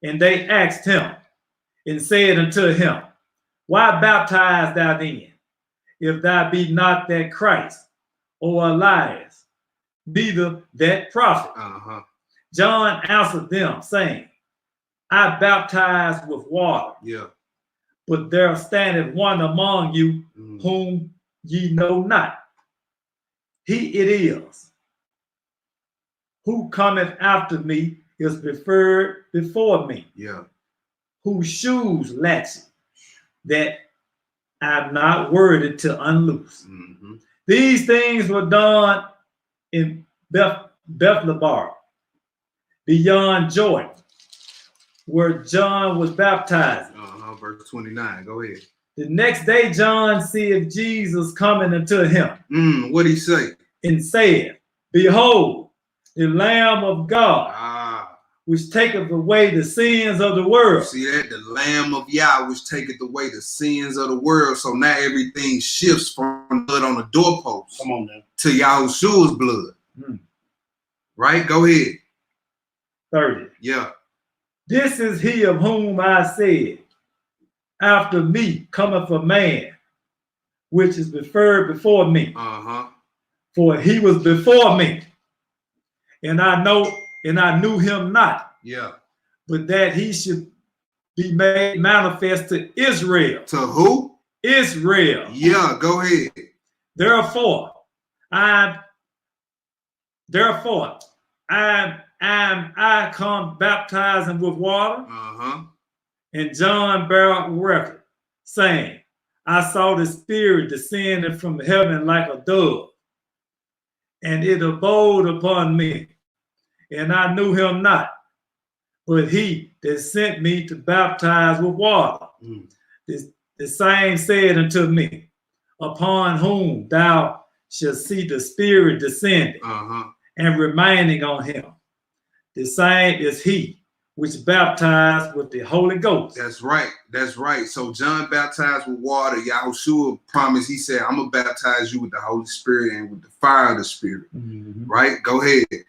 And they asked him and said unto him, "Why baptize thou then, if thou be not that Christ, or Elias, neither that prophet?" John answered them, saying, "I baptize with water. But there standeth one among you whom ye know not. He it is who cometh after me is preferred before me, whose shoes latchet, that I'm not worthy to unloose." These things were done in Bethlehem, beyond Jordan, where John was baptizing. Verse 29. Go ahead. The next day, John seeth Jesus coming unto him. What'd he say? And said, "Behold, the Lamb of God, which taketh away the sins of the world." See that? The Lamb of Yah, which taketh away the sins of the world. So now everything shifts from blood on the doorpost to Yahushua's blood. Right? Go ahead. 30. Yeah. "This is he of whom I said, after me cometh a man, which is preferred before me. For he was before me, and I knew him not. But that he should be made manifest to Israel." To who? Israel. Yeah, go ahead. Therefore, I come baptizing with water. And John bare record, saying, "I saw the Spirit descending from heaven like a dove, and it abode upon me. And I knew him not, but he that sent me to baptize with water. The same said unto me, Upon whom thou shalt see the Spirit descending and remaining on him. The same is he which baptized with the Holy Ghost." That's right. That's right. So John baptized with water. Yahushua promised, he said, "I'm going to baptize you with the Holy Spirit and with the fire of the Spirit." Right? Go ahead.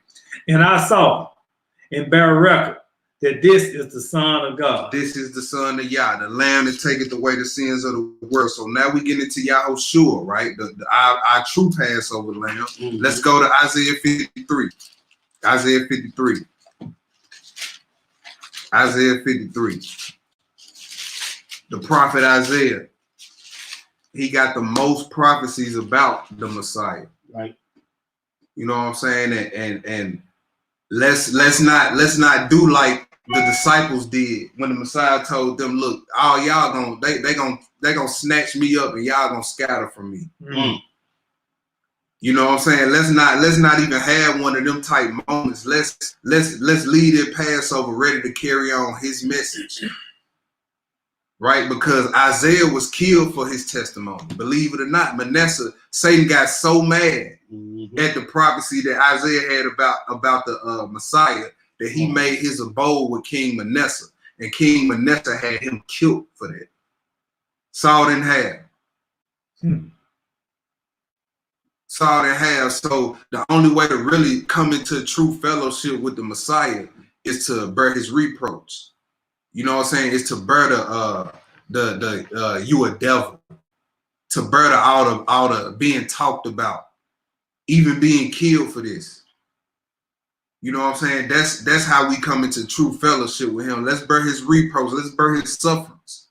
"And I saw and bear record that this is the Son of God." This is the Son of Yah, the Lamb that taketh away the sins of the world. So now we get into Yahushua, right? Our true Passover lamb. Let's go to Isaiah 53. Isaiah 53. Isaiah 53. The prophet Isaiah, he got the most prophecies about the Messiah. Right. You know what I'm saying? And let's not do like the disciples did when the Messiah told them, "Look, all y'all they gonna snatch me up and y'all gonna scatter from me." You know what I'm saying? Let's not even have one of them type moments. Let's lead it Passover ready to carry on his message. Right? Because Isaiah was killed for his testimony. Believe it or not, Satan got so mad at the prophecy that Isaiah had about the Messiah that he made his abode with King Manasseh. And King Manasseh had him killed for that. Sawed in half. Sawed in half. So the only way to really come into true fellowship with the Messiah is to bear his reproach. You know what I'm saying? It's to bear the you a devil. To bear the out of being talked about, even being killed for this. You know what I'm saying? That's how we come into true fellowship with him. Let's bear his reproach. Let's bear his sufferings.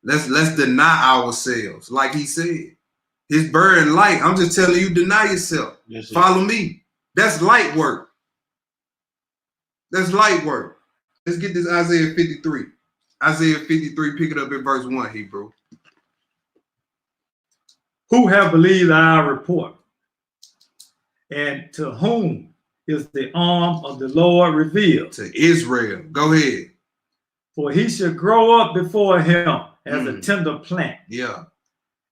Let's deny ourselves, like he said. His burden light. I'm just telling you, deny yourself. Yes, follow me. That's light work. That's light work. Let's get this Isaiah 53. Isaiah 53, pick it up in verse 1, Hebrew. Who have believed our report? And to whom is the arm of the Lord revealed? To Israel. Go ahead. For he shall grow up before him as a tender plant. Yeah.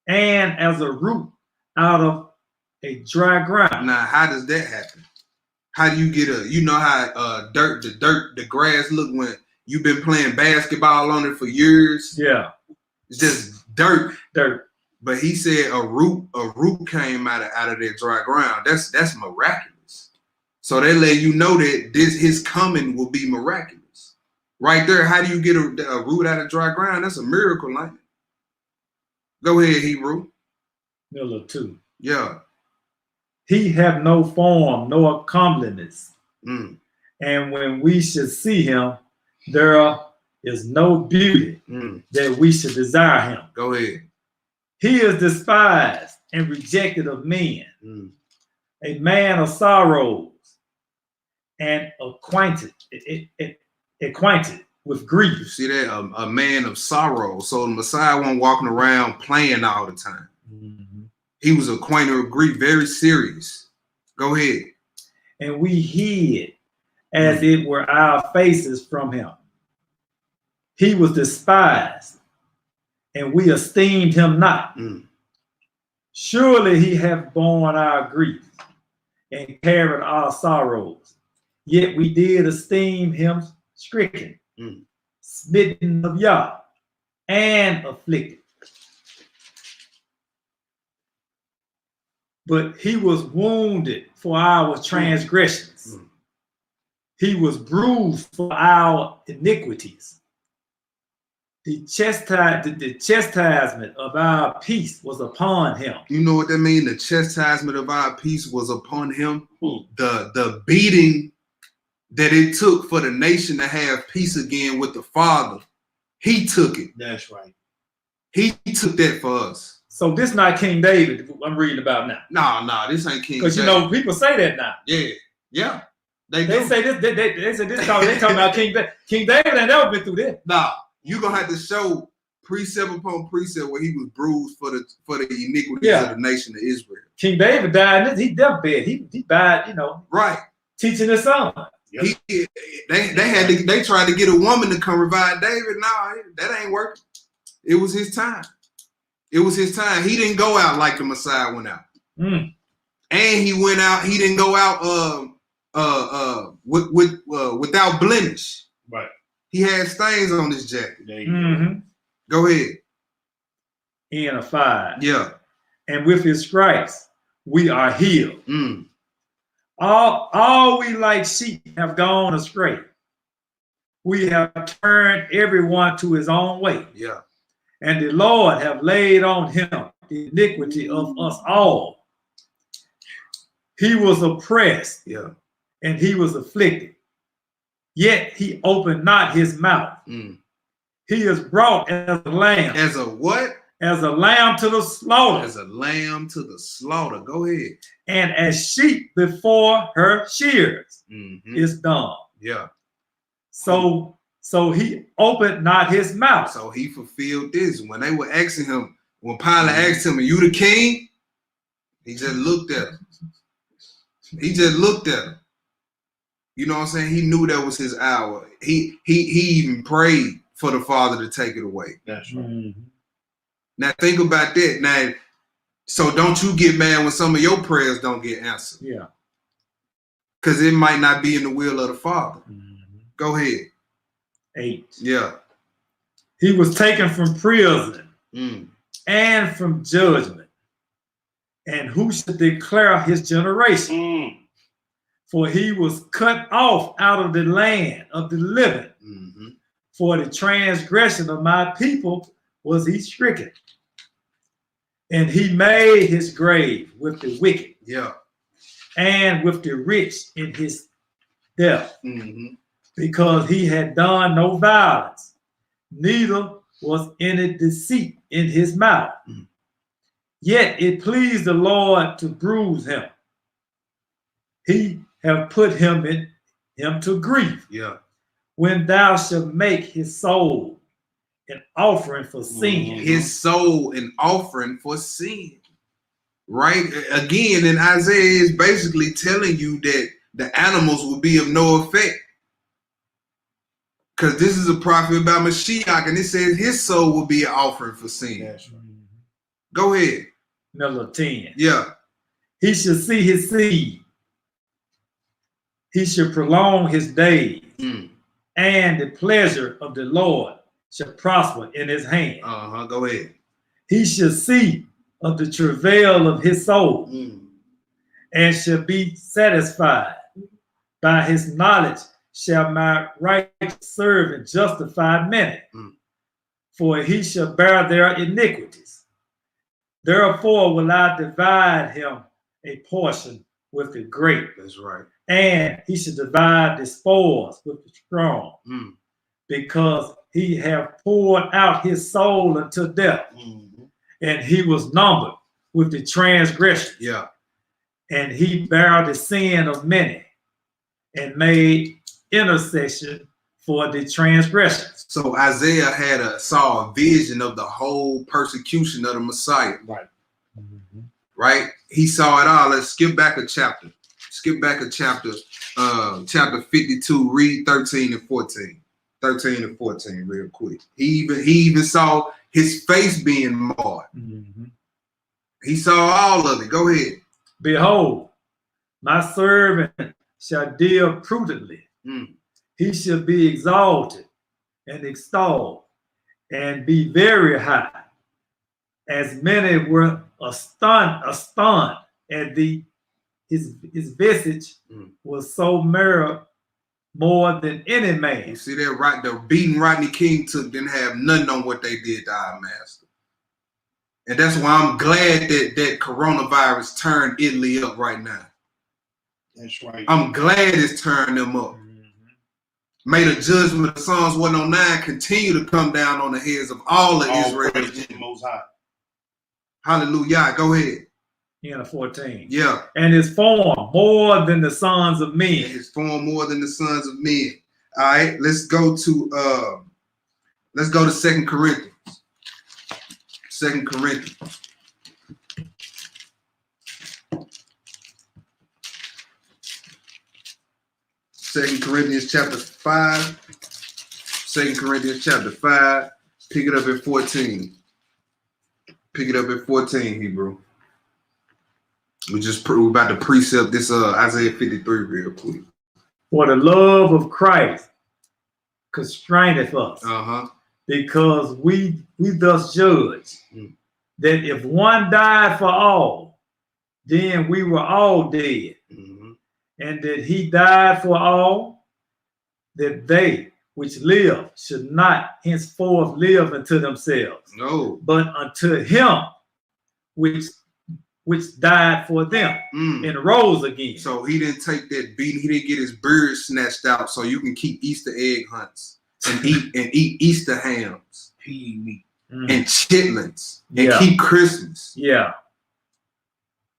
And as a root out of a dry ground. Now, how does that happen? How do you get you know how the grass look when you've been playing basketball on it for years? Yeah. It's just dirt. Dirt. But he said a root came out of that dry ground. That's miraculous. So they let you know that his coming will be miraculous. Right there, how do you get a root out of dry ground? That's a miracle, like it. Go ahead, Hebrew. Miller 2. Yeah. He have no form, no comeliness. And when we should see him, there is no beauty that we should desire him. Go ahead. He is despised and rejected of men, a man of sorrows and acquainted with grief. You see that? A man of sorrow. So the Messiah wasn't walking around playing all the time. He was acquainted with grief, very serious. Go ahead. And we hid as it were our faces from him. He was despised, and we esteemed him not. Surely he hath borne our grief and carried our sorrows. Yet we did esteem him stricken, smitten of Yah, and afflicted. But he was wounded for our transgressions. He was bruised for our iniquities. The chastisement of our peace was upon him. You know what that means? The chastisement of our peace was upon him. The beating that it took for the nation to have peace again with the Father, he took it. That's right. He took that for us. So this not King David I'm reading about now. No, this ain't King David. Because you know people say that now. Yeah. They say this. They say this. They talking about King David. King David ain't never been through this. Nah, you gonna have to show precept upon precept where he was bruised for the iniquities of the nation of Israel. King David died. He deathbed. He died. Right. Teaching his son. Yep. They tried to get a woman to come revive David. No, that ain't working. It was his time. It was his time. He didn't go out like the Messiah went out. And he went out. He didn't go out without blemish. Right. He had stains on his jacket. Go ahead. In a 5. Yeah. And with his stripes we are healed. All we like sheep have gone astray. We have turned everyone to his own way. Yeah. And the Lord have laid on him the iniquity of us all. He was oppressed, and he was afflicted. Yet he opened not his mouth. He is brought as a lamb. As a what? As a lamb to the slaughter. As a lamb to the slaughter. Go ahead. And as sheep before her shears is dumb. Yeah. So he opened not his mouth. So he fulfilled this. When they were asking him, when Pilate asked him, "Are you the king?" He just looked at him. He just looked at him. You know what I'm saying? He knew that was his hour. He even prayed for the Father to take it away. That's right. Now think about that. Now, so don't you get mad when some of your prayers don't get answered. Yeah. Because it might not be in the will of the Father. Go ahead. 8. Yeah. He was taken from prison and from judgment. And who shall declare his generation? For he was cut off out of the land of the living. For the transgression of my people was he stricken. And he made his grave with the wicked. And with the rich in his death. Because he had done no violence, neither was any deceit in his mouth. Yet it pleased the Lord to bruise him. He have put him to grief. When thou shalt make his soul an offering for sin. His soul an offering for sin. Right? Again, in Isaiah is basically telling you that the animals will be of no effect. Because this is a prophet about Mashiach, and it says his soul will be an offering for sin. That's right. Go ahead. Number 10. Yeah. He shall see his seed. He shall prolong his days. And the pleasure of the Lord shall prosper in his hand. Go ahead. He shall see of the travail of his soul and shall be satisfied. By his knowledge shall my righteous servant justify many, for he shall bear their iniquities. Therefore will I divide him a portion with the great. That's right. And he shall divide the spoils with the strong, because he have poured out his soul unto death, and he was numbered with the transgression. And he bare the sin of many, and made intercession for the transgressions. So Isaiah saw a vision of the whole persecution of the Messiah. Right. Right? He saw it all. Let's skip back a chapter. Skip back a chapter, chapter 52, read 13 and 14. 13 and 14 real quick. He even saw his face being marred. He saw all of it. Go ahead. Behold, my servant shall deal prudently. He shall be exalted and extolled and be very high. As many were astonished at his visage was so more than any man. You see that, right? The beating Rodney King took didn't have nothing on what they did to our master. And that's why I'm glad that coronavirus turned Italy up right now. That's right. I'm glad it's turned them up. May the judgment of Psalms 109 continue to come down on the heads of all of Israel. The Most High. Hallelujah. Go ahead. In 14. Yeah. And his form more than the sons of men. And his form more than the sons of men. All right. Let's go to 2 Corinthians. 2 Corinthians. Second Corinthians chapter 5. 2 Corinthians chapter 5. Pick it up at 14. Pick it up at 14, Hebrew. We're about to precept this Isaiah 53 real quick. For the love of Christ constraineth us, because we thus judge that if one died for all, then we were all dead. And that he died for all, that they which live should not henceforth live unto themselves, no, but unto him which died for them and rose again. So he didn't take that beating. He didn't get his beard snatched out so you can keep Easter egg hunts and eat Easter hams and chitlins and keep Christmas.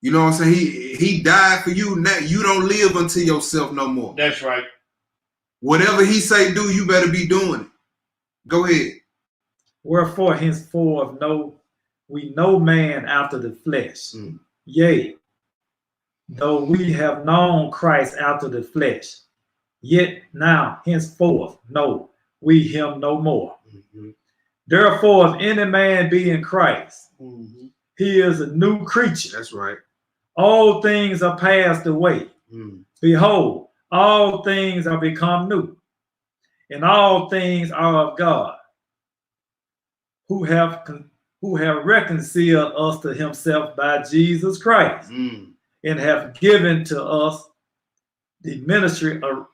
You know what I'm saying? He died for you. Now you don't live unto yourself no more. That's right. Whatever he say do, you better be doing it. Go ahead. Wherefore henceforth we no man after the flesh. Yea, though we have known Christ after the flesh, yet now henceforth know we him no more. Therefore, if any man be in Christ, he is a new creature. That's right. All things are passed away. Behold, all things are become new, and all things are of God, who have who have reconciled us to himself by Jesus Christ, and have given to us the ministry of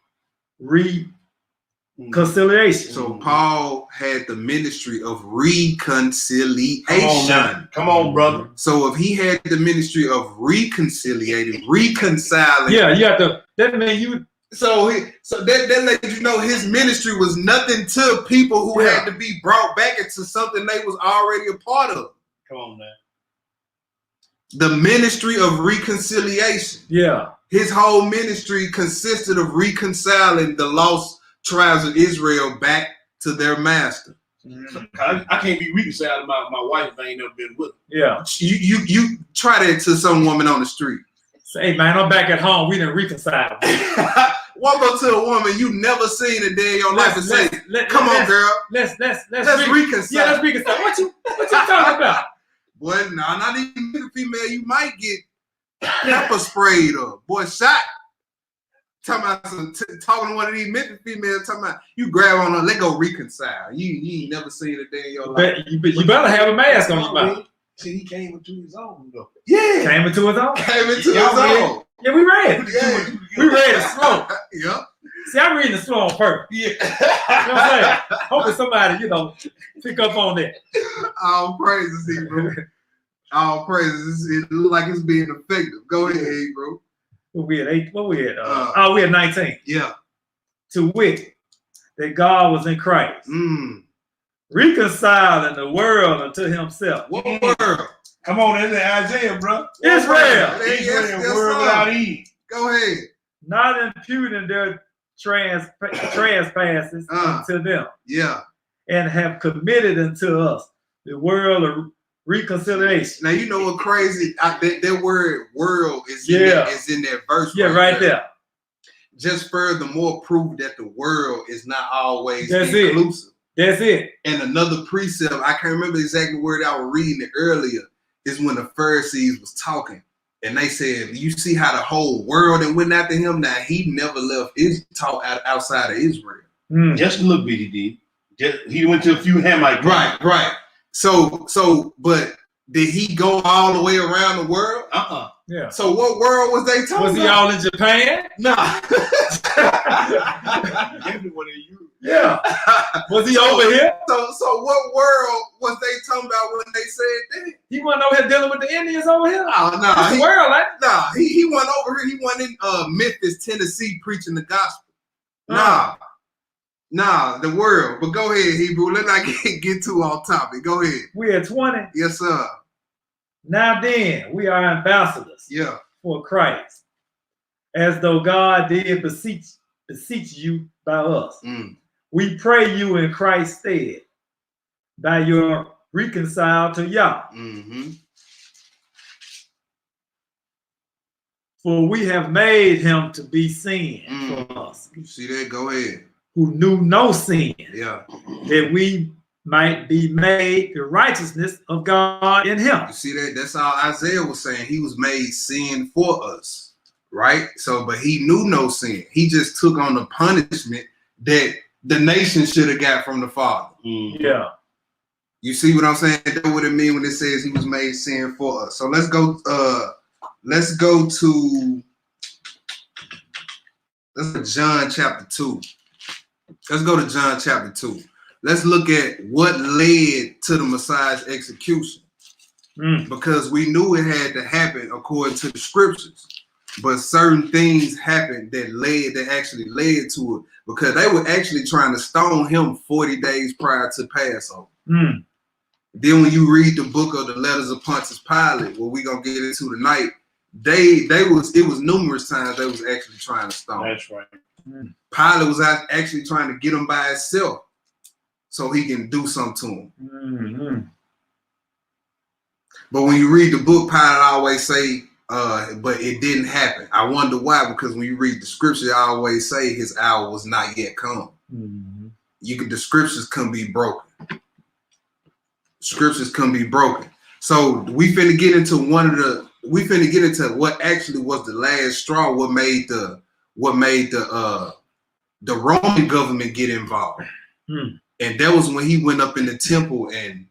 reconciliation. So Paul had the ministry of reconciliation. Come on, brother. So if he had the ministry of reconciliating, reconciling. Yeah, you have to. That means you. So that lets you know his ministry was nothing to people who had to be brought back into something they was already a part of. Come on, man. The ministry of reconciliation. Yeah. His whole ministry consisted of reconciling the lost tribes of Israel back to their master. I can't be reconciled about my wife if I ain't never been with her. Yeah. You try that to some woman on the street. Say, hey man, I'm back at home. We didn't reconcile. Walk up to a woman you never seen a day in your life and say, "Come on, girl, let's reconcile." Yeah, let's reconcile. What you talking about? Boy, nah, not even a female. You might get pepper sprayed or boy shot. Talking about talking to one of these Memphis females. Talking about you grab on her, let go reconcile. You ain't never seen a day in your life. You better have a mask on your mouth. See, he came into his own though. Yeah, came into his own. Yeah, we read. Yeah. We read it slow. Yeah. See, I'm reading it slow on purpose. Yeah. You know what I'm saying? Hoping somebody, pick up on that. All praises, Hebrew. All praises. It look like it's being effective. Go ahead, Hebrew. What we had 19. Yeah. To wit, that God was in Christ, reconciling the world unto himself. What world? Come on, that's Isaiah, bro. Israel. Yes, world without Eve. Go ahead. Not imputing their trespasses unto them. Yeah. And have committed unto us the world of reconciliation. Now you know what crazy? That word "world" is in that verse. Yeah, right there. Just furthermore, prove that the world is not always inclusive. That's it. And another precept, I can't remember exactly where I was reading it earlier, is when the Pharisees was talking. And they said, you see how the whole world that went after him? Now, he never left his talk outside of Israel. Just a little bit he did. He went to a few Hamites. Right. So, but did he go all the way around the world? Yeah. So what world was they talking about? Was he all in Japan? Nah. Everyone in Europe. Yeah. Was he over here? So what world was they talking about when they said that? He wasn't over here dealing with the Indians over here? Oh, no. That's the world, right? Nah, he went over here. He went in Memphis, Tennessee, preaching the gospel. Nah, the world. But go ahead, Hebrew. Let's not get too off topic. Go ahead. We at 20? Yes, sir. Now then, we are ambassadors for Christ, as though God did beseech you by us. We pray you in Christ's stead, by your reconciled to Yah. For we have made him to be sin for us. You see that? Go ahead. Who knew no sin. Yeah. That we might be made the righteousness of God in him. You see that? That's all Isaiah was saying. He was made sin for us, right? So, but he knew no sin. He just took on the punishment that the nation should have got from the Father. Yeah. You see what I'm saying? That's what it means when it says he was made sin for us. So let's go to John chapter 2. Let's go to John chapter 2. Let's look at what led to the Messiah's execution. Because we knew it had to happen according to the scriptures. But certain things happened that actually led to it. Because they were actually trying to stone him 40 days prior to Passover. Then when you read the book of the letters of Pontius Pilate, what we're gonna get into tonight, it was numerous times they was actually trying to stone. That's right. Pilate was actually trying to get him by himself so he can do something to him. But when you read the book, Pilate always say, but it didn't happen. I wonder why, because when you read the scripture, I always say his hour was not yet come. The scriptures can be broken. Scriptures can be broken. So we finna get into what actually was the last straw, what made the Roman government get involved. And that was when he went up in the temple and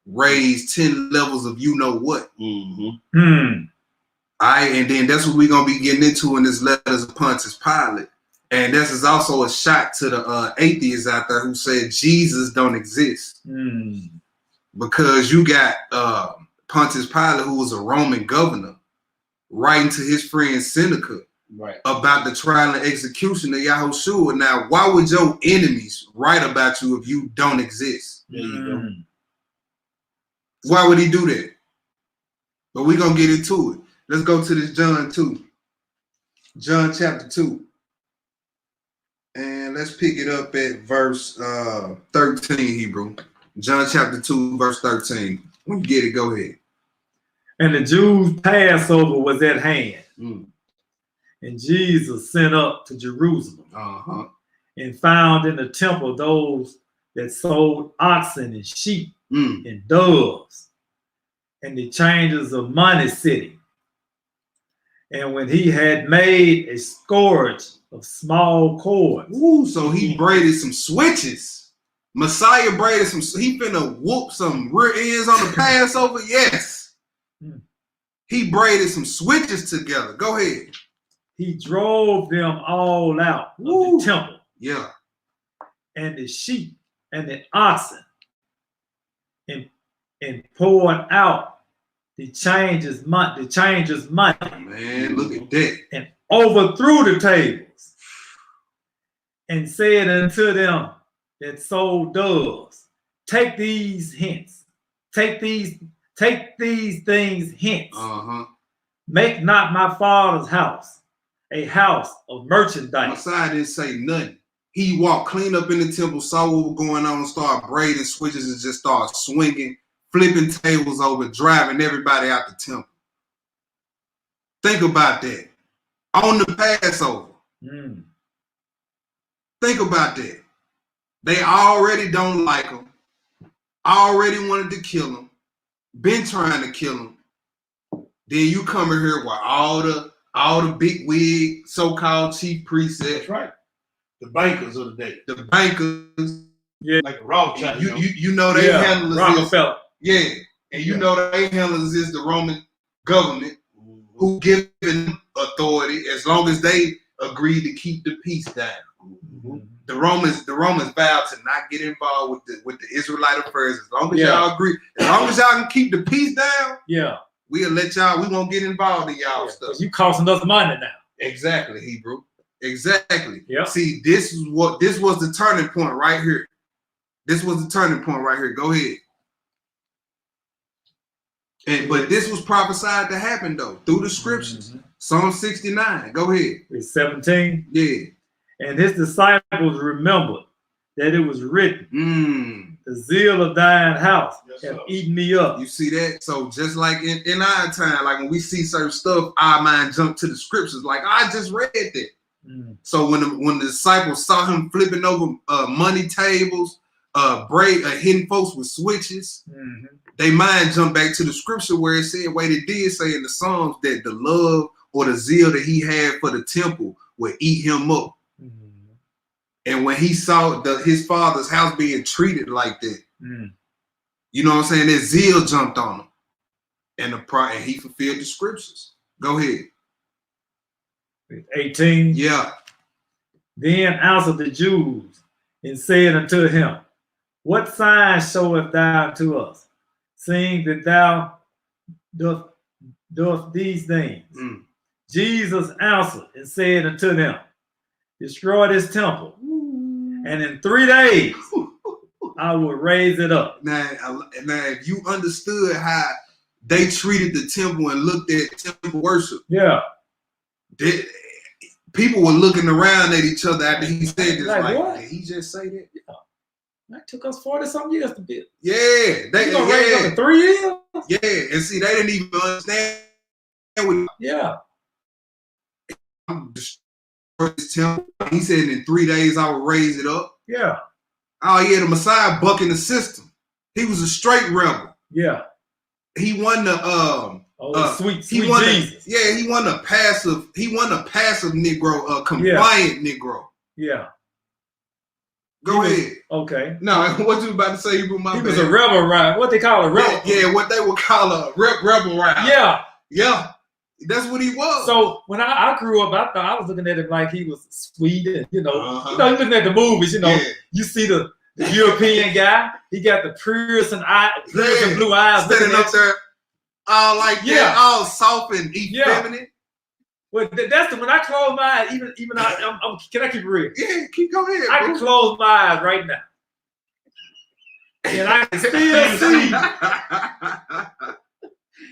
raise 10 levels of you know what. Mm-hmm. And then that's what we're gonna be getting into in this letters of Pontius Pilate. And this is also a shot to the atheists out there who said Jesus don't exist. Because you got Pontius Pilate, who was a Roman governor, writing to his friend Seneca about the trial and execution of YHWH. Now, why would your enemies write about you if you don't exist? There you go. Why would he do that? But we're going to get into it. Let's go to this John 2. John chapter 2. And let's pick it up at verse 13, Hebrew. John chapter 2, verse 13. When you get it, go ahead. And the Jews' Passover was at hand. And Jesus sent up to Jerusalem and found in the temple those that sold oxen and sheep and doves and the changers of money sitting. And when he had made a scourge of small cords. So he braided some switches. Messiah braided some, he finna whoop some rear ends on the Passover. Yes. He braided some switches together. Go ahead. He drove them all out of the temple. Yeah. And the sheep and the oxen and poured out the changers' money. Man, look at that. And overthrew the tables and said unto them that sold doves, take these hence. Take these things hence. Make not my Father's house a house of merchandise. Messiah didn't say nothing. He walked clean up in the temple, saw what was going on, started braiding switches and just started swinging, flipping tables over, driving everybody out the temple. Think about that. On the Passover. Think about that. They already don't like him. Already wanted to kill him. Been trying to kill him. Then you come in here with all the big wig, so-called chief priests. That's right. The bankers of the day. The bankers. Yeah. Like the Rothschild. You know they handle Rockefeller. Yeah. And you know they handle is the Roman government who give them authority as long as they agree to keep the peace down. The Romans vowed to not get involved with the Israelite affairs. As long as y'all agree, as long as y'all can keep the peace down, we'll let y'all, we won't get involved in y'all stuff. You costing us money now. Exactly, Hebrew. Exactly. Yeah. See, this was the turning point right here. This was the turning point right here. Go ahead. But this was prophesied to happen though through the scriptures. Psalm 69. Go ahead. It's 17. Yeah. And his disciples remembered that it was written, the zeal of thine house have eaten me up. You see that? So just like in our time, like when we see certain stuff, our mind jump to the scriptures. Like, I just read that. So when the disciples saw him flipping over money tables, hitting folks with switches, they mind jumped back to the scripture where it said, wait, it did say in the Psalms that the love or the zeal that he had for the temple would eat him up. And when he saw his father's house being treated like that, you know what I'm saying? That zeal jumped on him. And he fulfilled the scriptures. Go ahead. 18. Yeah. Then answered the Jews and said unto him, what sign showeth thou to us, seeing that thou dost these things? Jesus answered and said unto them, destroy this temple, and in 3 days I will raise it up. Now, if you understood how they treated the temple and looked at temple worship, people were looking around at each other after he said this. Like, did he just say that? Yeah. That took us 40-something years to build. Yeah, they gonna raise up in 3 years. Yeah, and see, they didn't even understand. This temple. He said in 3 days I will raise it up. Yeah. Oh yeah, the Messiah bucking the system. He was a straight rebel. Yeah. He won the sweet he won Jesus. He won a passive Negro, compliant Negro. Yeah. Go ahead. Okay. No, what you about to say? He was a rebel rider. What they call a rebel? Yeah, what they would call a rebel rider. Yeah. Yeah. That's what he was. So when I grew up, I thought I was looking at him like he was sweet, and you know, you looking at the movies, you know, you see the European guy, he got the piercing blue eyes, standing up there, all like that, all soft and effeminate. Well, that's when I close my eyes. Even can I keep it real? Yeah, go ahead. I can close my eyes right now, and I can still see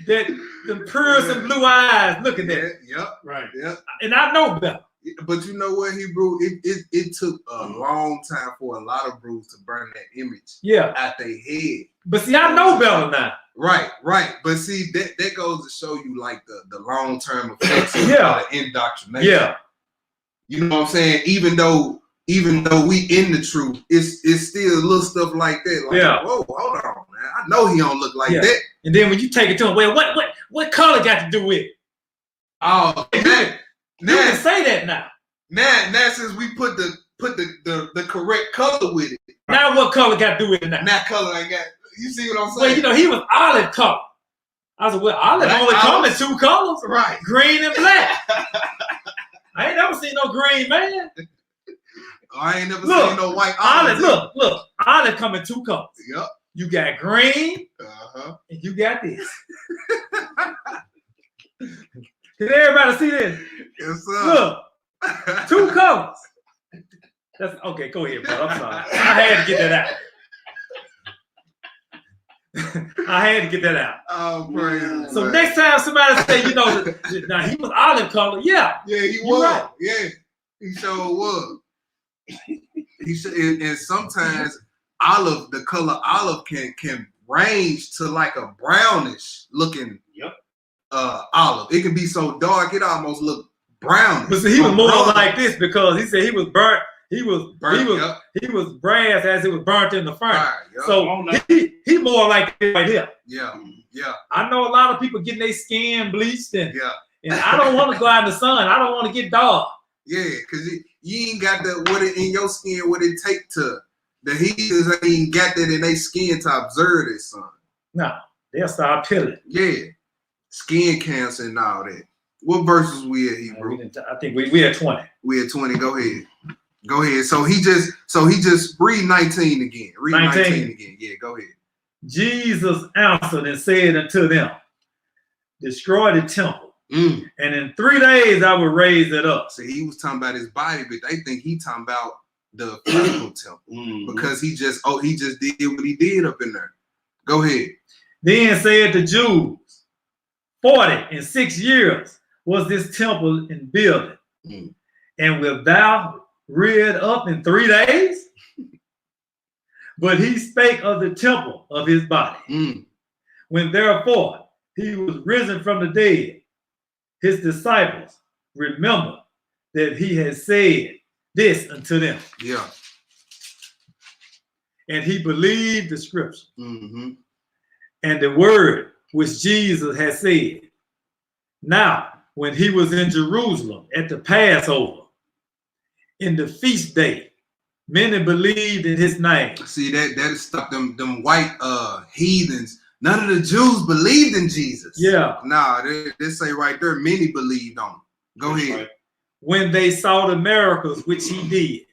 that the piercing blue eyes looking at it. Yep. Right. Yep. And I know better. But you know what, Hebrew? It took a long time for a lot of brews to burn that image out their head. But see, I know better now. Right. But see, that goes to show you like the long-term effects of the indoctrination. Yeah. You know what I'm saying? Even though we in the truth, it's still little stuff like that. Like, whoa, hold on, man. I know he don't look like that. And then when you take it to him, well, what color got to do with it? Oh, you can say that now. Now since we put the correct color with it. Now what color got to do with it now? Now color ain't got. You see what I'm saying? Well, you know, he was olive color. I said, well, olive only come in two colors. Right. Green and black. I ain't never seen no green, man. I ain't never seen no white olive. Look. Olive come in two colors. Yep. You got green, and you got this. Did everybody see this? Yes, sir. Look, two colors. That's okay. Go ahead, bro. I'm sorry. I had to get that out. Oh, praise. So next time somebody say, you know, now he was olive color. Yeah, he was. Right. Yeah, he sure was. And sometimes the color olive can range to like a brownish looking olive. It can be so dark it almost look brownish. But see, he was more like this because he said he was burnt. He was brass as it was burnt in the furnace. So he more like this right here. Yeah. I know a lot of people getting their skin bleached and I don't want to go out in the sun. I don't want to get dark. Yeah, because you ain't got what it in your skin, what it take to the heaters ain't got that in their skin to observe this sun. No, they'll start peeling. Yeah. Skin cancer and all that. What verses we at, Hebrew? I think we at 20. We at 20. Go ahead. So he just read 19 again. Read 19 again. Yeah, go ahead. Jesus answered and said unto them, destroy the temple, and in 3 days I will raise it up. See, he was talking about his body, but they think he talking about the physical temple because he just did what he did up in there. Go ahead. Then said the Jews, 46 years was this temple in building, and wilt thou reared up in 3 days? But he spake of the temple of his body. When therefore he was risen from the dead, his disciples remember that he had said this unto them. Yeah. And he believed the scripture and the word which Jesus had said. Now, when he was in Jerusalem at the Passover, in the feast day, many believed in his name. See, that stopped them white heathens. None of the Jews believed in Jesus. Yeah. Nah, they say right there, many believed on him. Go ahead. Right. When they saw the miracles which he did.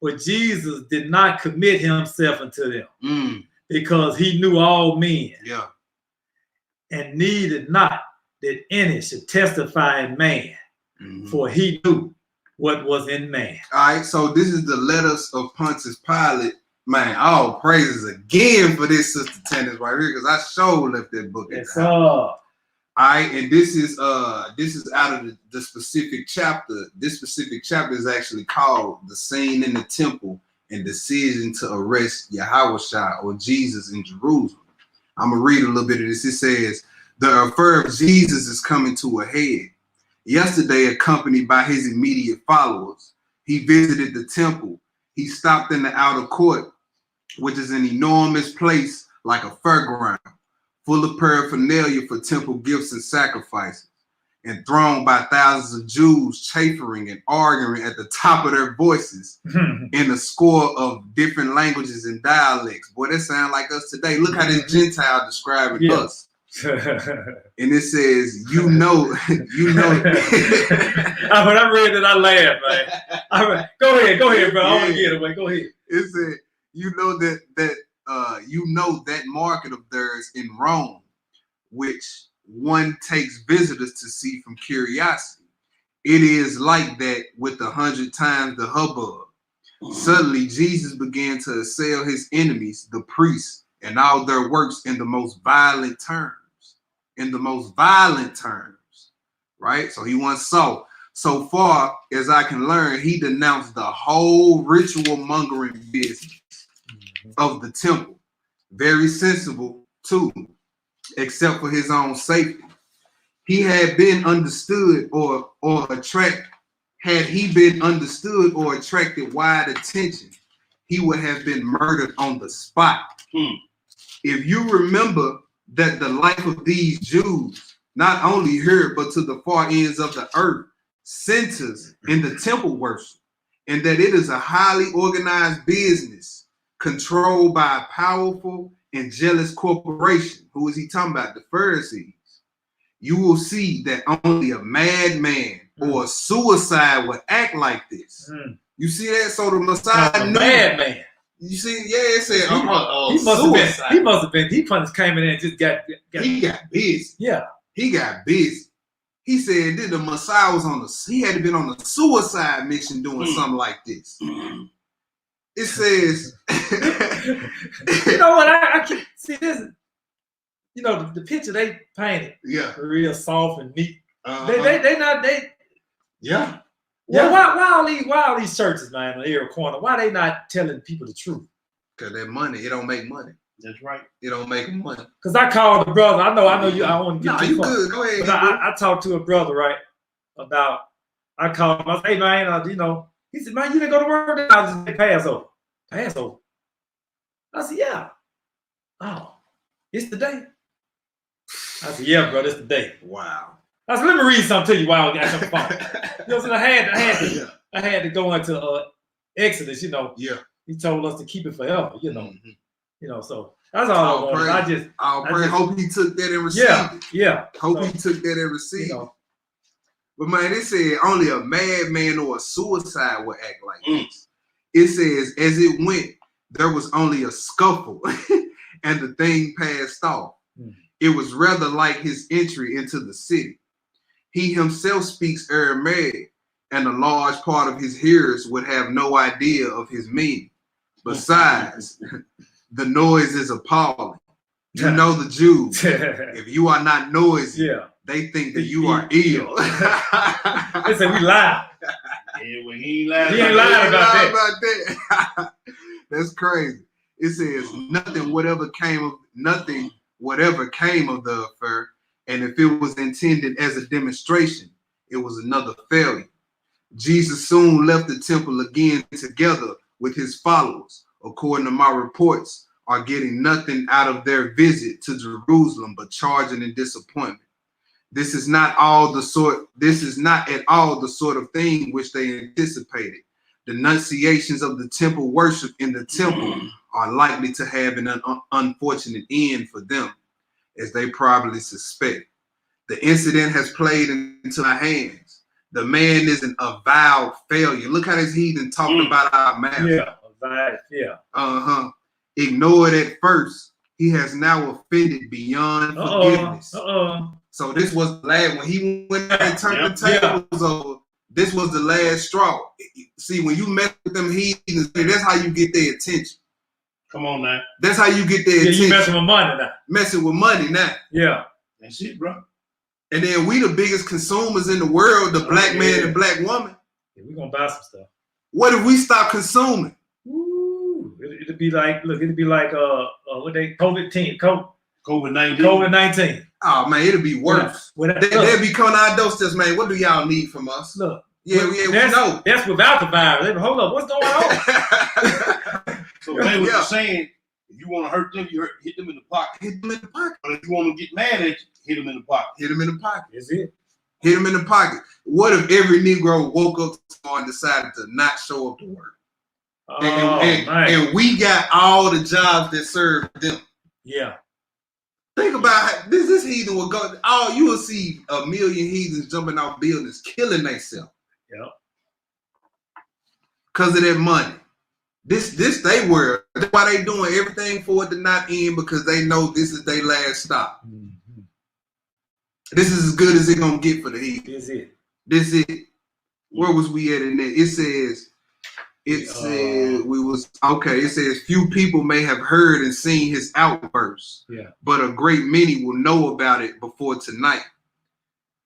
But Jesus did not commit himself unto them because he knew all men. Yeah. And needed not that any should testify in man, for he knew what was in man. All right, so this is the letters of Pontius Pilate. Man, all praises again for this, Sister Tennis, right here, because I sure left that book at the house. All right, and this is out of the specific chapter. This specific chapter is actually called "The Scene in the Temple and Decision to Arrest YHWH or Jesus in Jerusalem." I'm gonna read a little bit of this. It says, "The affair of Jesus is coming to a head. Yesterday, accompanied by his immediate followers, he visited the temple. He stopped in the outer court, which is an enormous place like a fairground, full of paraphernalia for temple gifts and sacrifices. and thronged by thousands of Jews chaffering and arguing at the top of their voices in a score of different languages and dialects. Boy, that sound like us today. Look how this Gentile describing us. And it says, you know. When I read it, I laughed, man. Go ahead, bro. I want to get away. Go ahead. It said, you know that market of theirs in Rome, which one takes visitors to see from curiosity. It is like that with 100 times the hubbub. Suddenly, Jesus began to assail his enemies, the priests, and all their works in the most violent terms. Right? So he once saw. So far as I can learn, he denounced the whole ritual mongering business of the temple. Very sensible, too, except for his own safety. He had been understood or attracted wide attention, he would have been murdered on the spot. If you remember that the life of these Jews, not only here, but to the far ends of the earth, centers in the temple worship, and that it is a highly organized business controlled by a powerful and jealous corporation. Who is he talking about? The Pharisees. You will see that only a madman or a suicide would act like this. You see that? So the Messiah knew. Madman. You see, yeah, it said he must have been. He probably came in and just got. He got busy. Yeah, he got busy. He said that the Messiah was he had to been on a suicide mission doing something like this. It says, you know what? I can see this. You know the picture they painted. Yeah, real soft and neat. They not. Yeah. Well, why all these churches, man, on every corner? Why they not telling people the truth? Because that money, it don't make money. That's right. It don't make money. Because I called the brother. I know you. I want to get you good. Go ahead. But I talked to a brother, right? I called him. I said, hey, man, he said, man, you didn't go to work. I just said, Passover. I said, yeah. Oh, it's the day. I said, yeah, bro, it's the day. Wow. I said, let me read something to you while I got some phone. You know, so I had to go into Exodus, Yeah. He told us to keep it forever, so that's all I wanted. I hope he took that and received it. Yeah. Hope he took that and received it. But man, it said only a madman or a suicide would act like this. It says, as it went, there was only a scuffle and the thing passed off. It was rather like his entry into the city. He himself speaks Aramaic, and a large part of his hearers would have no idea of his meaning. Besides, the noise is appalling. You know the Jews. If you are not noisy, they think that you are ill. They say we lie. Yeah, well, he ain't lying. He ain't lying about that. That's crazy. It says nothing whatever came of the affair, and if it was intended as a demonstration, it was another failure. Jesus soon left the temple again together with his followers, according to my reports, are getting nothing out of their visit to Jerusalem but charging and disappointment. This is not at all the sort of thing which they anticipated. Denunciations of the temple worship in the temple are likely to have an unfortunate end for them, as they probably suspect. The incident has played into my hands. The man is an avowed failure. Look how this heathen talked about our master. Yeah. Ignored at first, he has now offended beyond forgiveness. So this was the last, when he went and turned the tables over, this was the last straw. See, when you mess with them heathens, that's how you get their attention. Come on now. That's how you get their attention. You messing with money now. Messing with money now. Yeah. That's it, bro. And then we the biggest consumers in the world, the black man and black woman. Yeah, we're going to buy some stuff. What if we stop consuming? Ooh, it'd be like what they COVID-19. COVID-19. Oh man, it'll be worse. Yeah. They'll be coming our doorsteps, man. What do y'all need from us? Look. We know. That's without the virus. Hold up, what's going on? So they were saying, if you want to hurt them, you hit them in the pocket. Hit them in the pocket. But if you want to get mad at you, hit them in the pocket. Hit them in the pocket. That's it. Hit him in the pocket. What if every Negro woke up tomorrow and decided to not show up to work? And we got all the jobs that serve them. Yeah. Think about how this heathen will go. Oh, you will see a million heathens jumping off buildings, killing themselves. Yep. Because of that money. This they world. That's why they doing everything for it to not end, because they know this is their last stop. Mm-hmm. This is as good as it's gonna get for the heathen. This is it. Where was we at in that? It says it says few people may have heard and seen his outbursts, but a great many will know about it before tonight.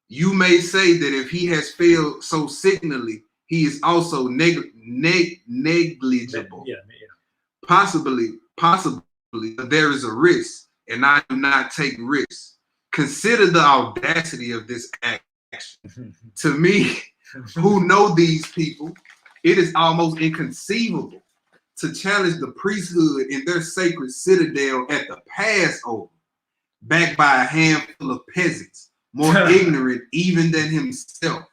You may say that if he has failed so signally, he is also negligible. Possibly, there is a risk, and I do not take risks. Consider the audacity of this action. To me, who know these people, it is almost inconceivable to challenge the priesthood in their sacred citadel at the Passover, backed by a handful of peasants, more ignorant even than himself.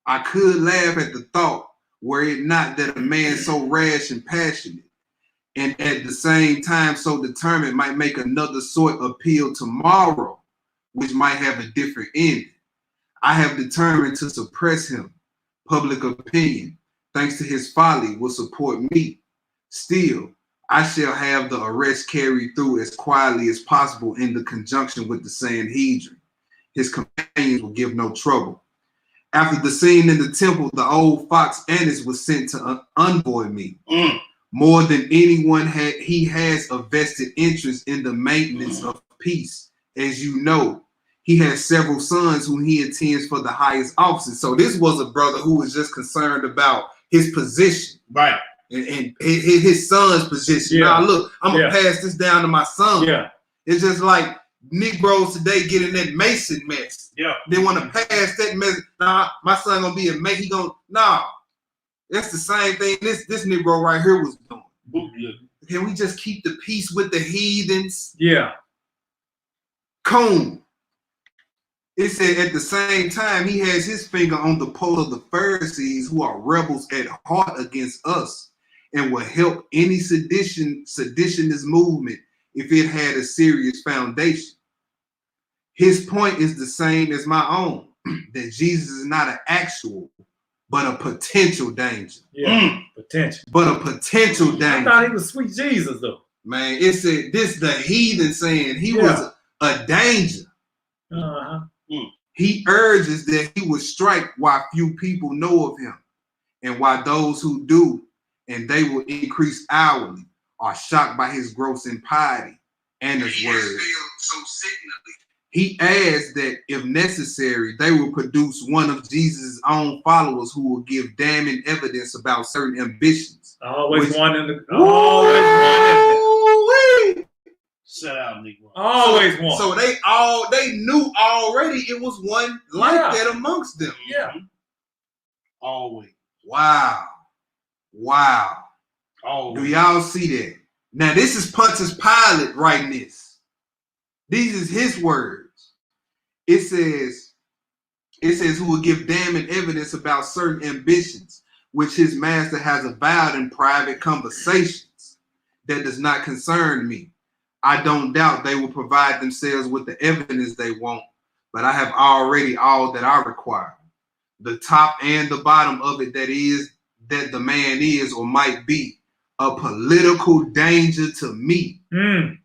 I could laugh at the thought, were it not that a man so rash and passionate, and at the same time so determined, might make another sort of appeal tomorrow, which might have a different ending. I have determined to suppress him. Public opinion, thanks to his folly, will support me. Still, I shall have the arrest carried through as quietly as possible in the conjunction with the Sanhedrin. His companions will give no trouble. After the scene in the temple, the old fox Annas was sent to envoy me. More than anyone, he has a vested interest in the maintenance of peace. As you know, he has several sons whom he attends for the highest offices. So this was a brother who was just concerned about his position. Right. And his son's position. Now, look, I'm going to pass this down to my son. Yeah. It's just like Negroes today getting that Mason mess. Yeah. They want to pass that mess. Nah, my son going to be a Mason. He going to, nah. That's the same thing this Negro right here was doing. Can we just keep the peace with the heathens? Yeah. Coon. It said at the same time, he has his finger on the pulse of the Pharisees, who are rebels at heart against us and will help any seditionist movement if it had a serious foundation. His point is the same as my own, that Jesus is not an actual, but a potential danger. Yeah, potential. But a potential danger. I thought he was sweet Jesus, though. Man, it said this the heathen saying he was a danger. Uh-huh. He urges that he would strike while few people know of him, and while those who do, and they will increase hourly, are shocked by his gross impiety and his words. He adds that if necessary, they will produce one of Jesus' own followers who will give damning evidence about certain ambitions. Always wanting to. Shut out, Negro. Always one. So they knew already it was one like that amongst them. Yeah. Always. Wow. Always. Do y'all see that? Now this is Pontius Pilate writing this. These is his words. It says who will give damning evidence about certain ambitions which his master has avowed in private conversations. That does not concern me. I don't doubt they will provide themselves with the evidence they want, but I have already all that I require. The top and the bottom of it, that is, that the man is or might be a political danger to me,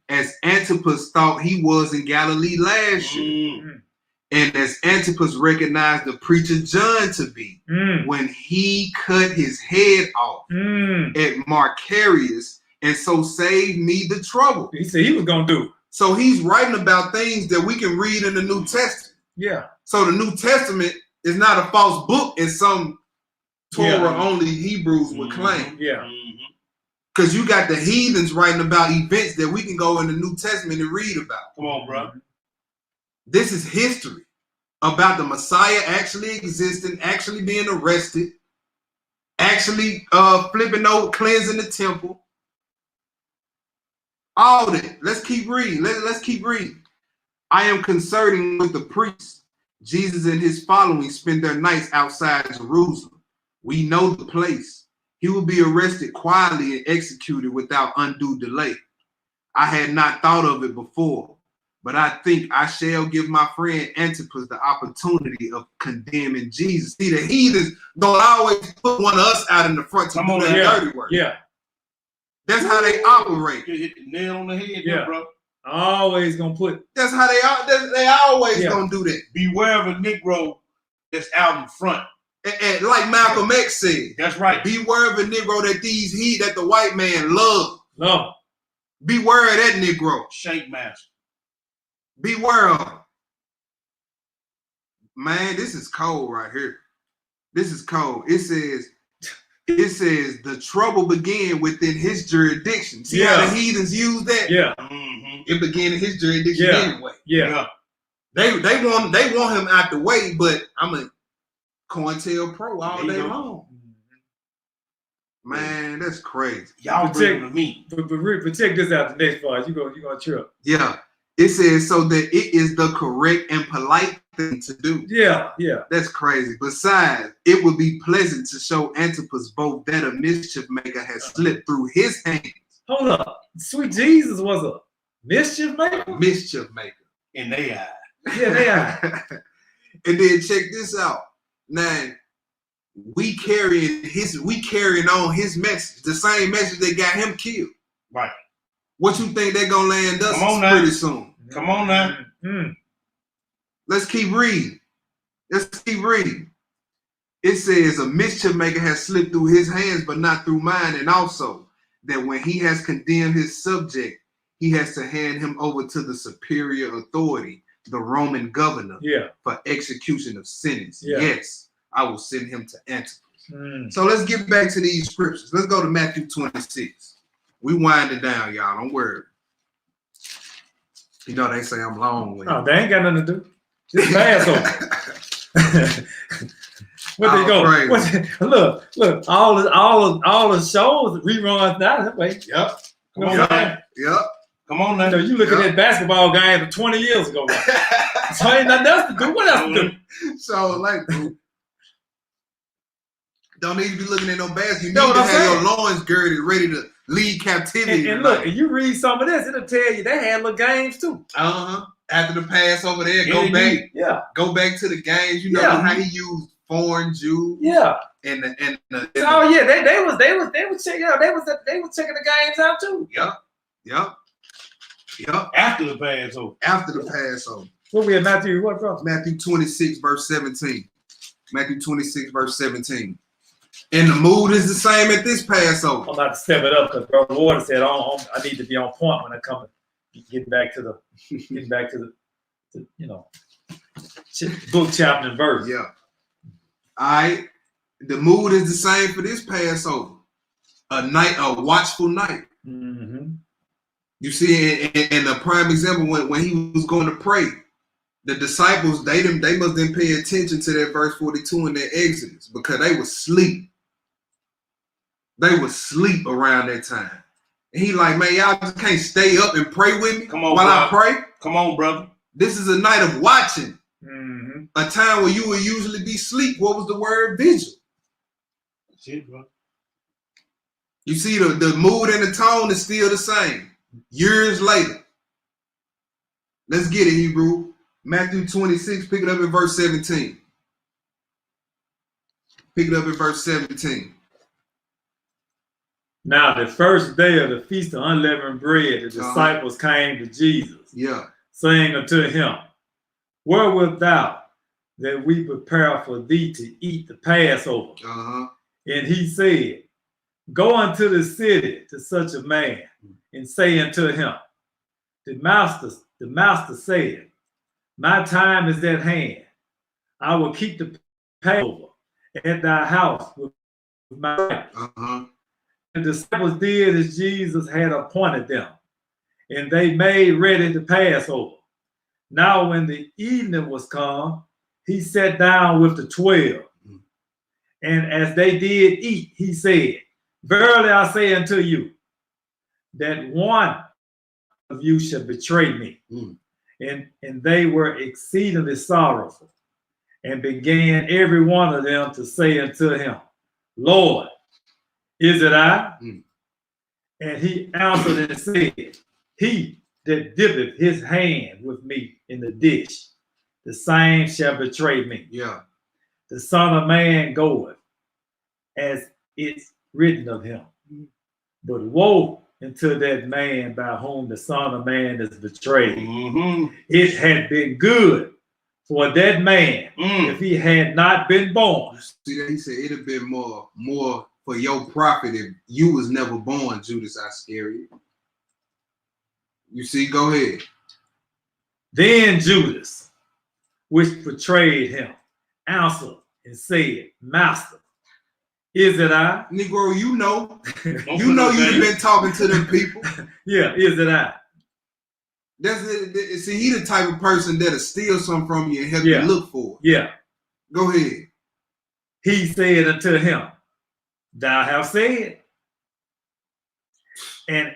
as Antipas thought he was in Galilee last year, and as Antipas recognized the preacher John to be when he cut his head off at Marcarius, and so saved me the trouble. He said he was going to do it. So he's writing about things that we can read in the New Testament. Yeah. So the New Testament is not a false book as some Torah-only Hebrews would claim. Yeah. Because you got the heathens writing about events that we can go in the New Testament and read about. Come on, bro. This is history about the Messiah actually existing, actually being arrested, actually flipping over, cleansing the temple. All that. Let's keep reading. Let's keep reading. I am concerning with the priests Jesus and his following spend their nights outside Jerusalem. We know the place. He will be arrested quietly and executed without undue delay. I had not thought of it before, but I think I shall give my friend Antipas the opportunity of condemning Jesus. See, the heathens don't always put one of us out in the front to do that dirty work. Yeah. That's how they operate. You hit the nail on the head, yeah, bro. Always gonna put. That's how they always gonna do that. Beware of a Negro that's out in front. And like Malcolm X said, that's right. Beware of a Negro that the white man love. No. Beware of that Negro. Shank master. Beware of him. Man, this is cold right here. This is cold. It says the trouble began within his jurisdiction. See how the heathens use that? Yeah. Mm-hmm. It began in his jurisdiction anyway. Yeah. They want him out the way, but I'm a COINTELPRO all day long. Man, that's crazy. Y'all bring to me. But check this out. The next part, you gonna trip. Yeah. It says so that it is the correct and polite thing to do. Yeah. That's crazy. Besides, it would be pleasant to show Antipas both that a mischief maker has slipped through his hands. Hold up. Sweet Jesus was a mischief maker? Mischief maker. In their eye. Yeah, they are. And then check this out. Now, we carrying on his message, the same message that got him killed. Right. What you think they're gonna land us pretty soon? Come on now. Mm-hmm. Let's keep reading. It says a mischief maker has slipped through his hands, but not through mine, and also that when he has condemned his subject, he has to hand him over to the superior authority, the Roman governor, for execution of sentence. Yeah. Yes, I will send him to Antipas. So let's get back to these scriptures. Let's go to Matthew 26. We wind it down, y'all. Don't worry. You know they say I'm long with it. No, they ain't got nothing to do. It's Passover. Where they go? Look. All the shows reruns now. That way. Yep. Come on, man. Yep. Come on now. You look at that basketball game from 20 years ago. Right? So ain't nothing else to do. What else to do? So like, don't need to be looking at no basketball. You need to have your loins girded, ready to lead captivity. And look, if you read some of this, it'll tell you they had little games too. After the Passover, there, go back. Yeah. Go back to the games. You know how he used foreign Jews. Yeah. They was checking out. They was checking the games out too. Yep. After the Passover. What we at Matthew? What from? Matthew 26, verse 17. Matthew 26, verse 17. And the mood is the same at this Passover. I'm about to step it up because Brother Ward said I need to be on point when I come getting back to the book, chapter, and verse. Yeah. All right. The mood is the same for this Passover. A watchful night. Mm-hmm. You see, in a prime example, when he was going to pray, the disciples, they must then pay attention to that verse 42 in their Exodus because they would sleep. They would sleep around that time. And he like, man, y'all just can't stay up and pray with me while I pray? Come on, brother. This is a night of watching. Mm-hmm. A time where you would usually be asleep. What was the word? Vigil. That's it, bro. You see, the mood and the tone is still the same. Years later. Let's get it, Hebrew. Matthew 26, pick it up in verse 17. Pick it up in verse 17. Now, the first day of the Feast of Unleavened Bread, the disciples came to Jesus, saying unto him, where wilt thou that we prepare for thee to eat the Passover? And he said, go unto the city to such a man, and say unto him, the master said, my time is at hand. I will keep the Passover at thy house with my wife. The disciples did as Jesus had appointed them, and they made ready the Passover. Now when the evening was come, he sat down with the 12. And as they did eat, he said, verily I say unto you, that one of you shall betray me. And they were exceedingly sorrowful. and began every one of them to say unto him, Lord, is it I? And he answered and said, He that dippeth his hand with me in the dish, the same shall betray me. Yeah. The Son of Man goeth, as it's written of him. But woe unto that man by whom the Son of Man is betrayed. It had been good for that man if he had not been born. See that? He said it'd have been more for your profit if you was never born, Judas Iscariot. You see, go ahead. Then Judas, which betrayed him, answered and said, Master, is it I? Negro, you know you've been talking to them people. Yeah, is it I? That's it. See, he the type of person that'll steal something from you and help you look for it. Yeah. Go ahead. He said unto him, Thou hast said. And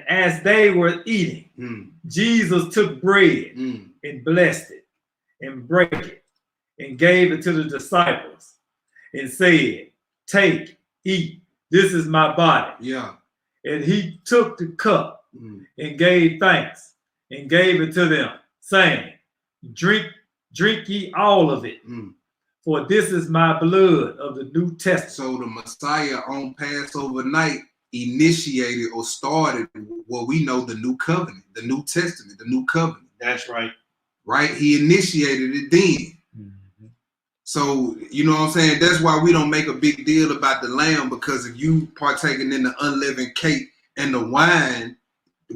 as they were eating, Jesus took bread and blessed it and brake it and gave it to the disciples and said, Take, eat, this is my body. Yeah. And he took the cup and gave thanks and gave it to them, saying, Drink ye all of it, for this is my blood of the New Testament. So the Messiah on Passover night initiated or started what we know the New Covenant, the New Testament, the New Covenant. That's right. Right? He initiated it then. So, you know what I'm saying? That's why we don't make a big deal about the lamb, because if you partaking in the unleavened cake and the wine,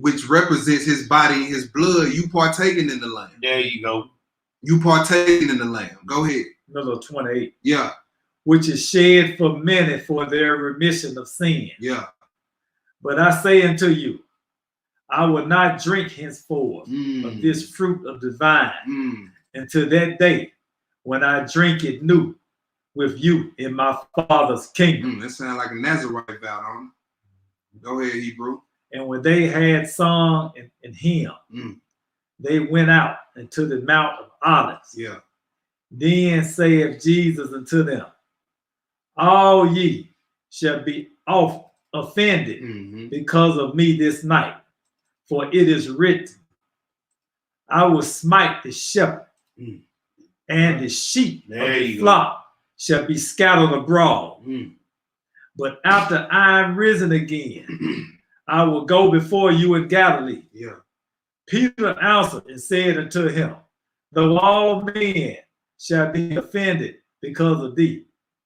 which represents his body and his blood, you partaking in the lamb. There you go. You partaking in the lamb. Go ahead. Number 28. Yeah. Which is shed for many for their remission of sin. Yeah. But I say unto you, I will not drink henceforth of this fruit of the vine until that day when I drink it new with you in my Father's kingdom. That sounds like a Nazarite vow, don't it? Go ahead, Hebrew. And when they had sung in hymn, they went out into the Mount of Olives. Yeah. Then saith Jesus unto them, All ye shall be offended because of me this night, for it is written, I will smite the shepherd, and the sheep of the flock shall be scattered abroad. But after I am risen again, I will go before you in Galilee. Yeah. Peter answered and said unto him, Though all men shall be offended because of thee,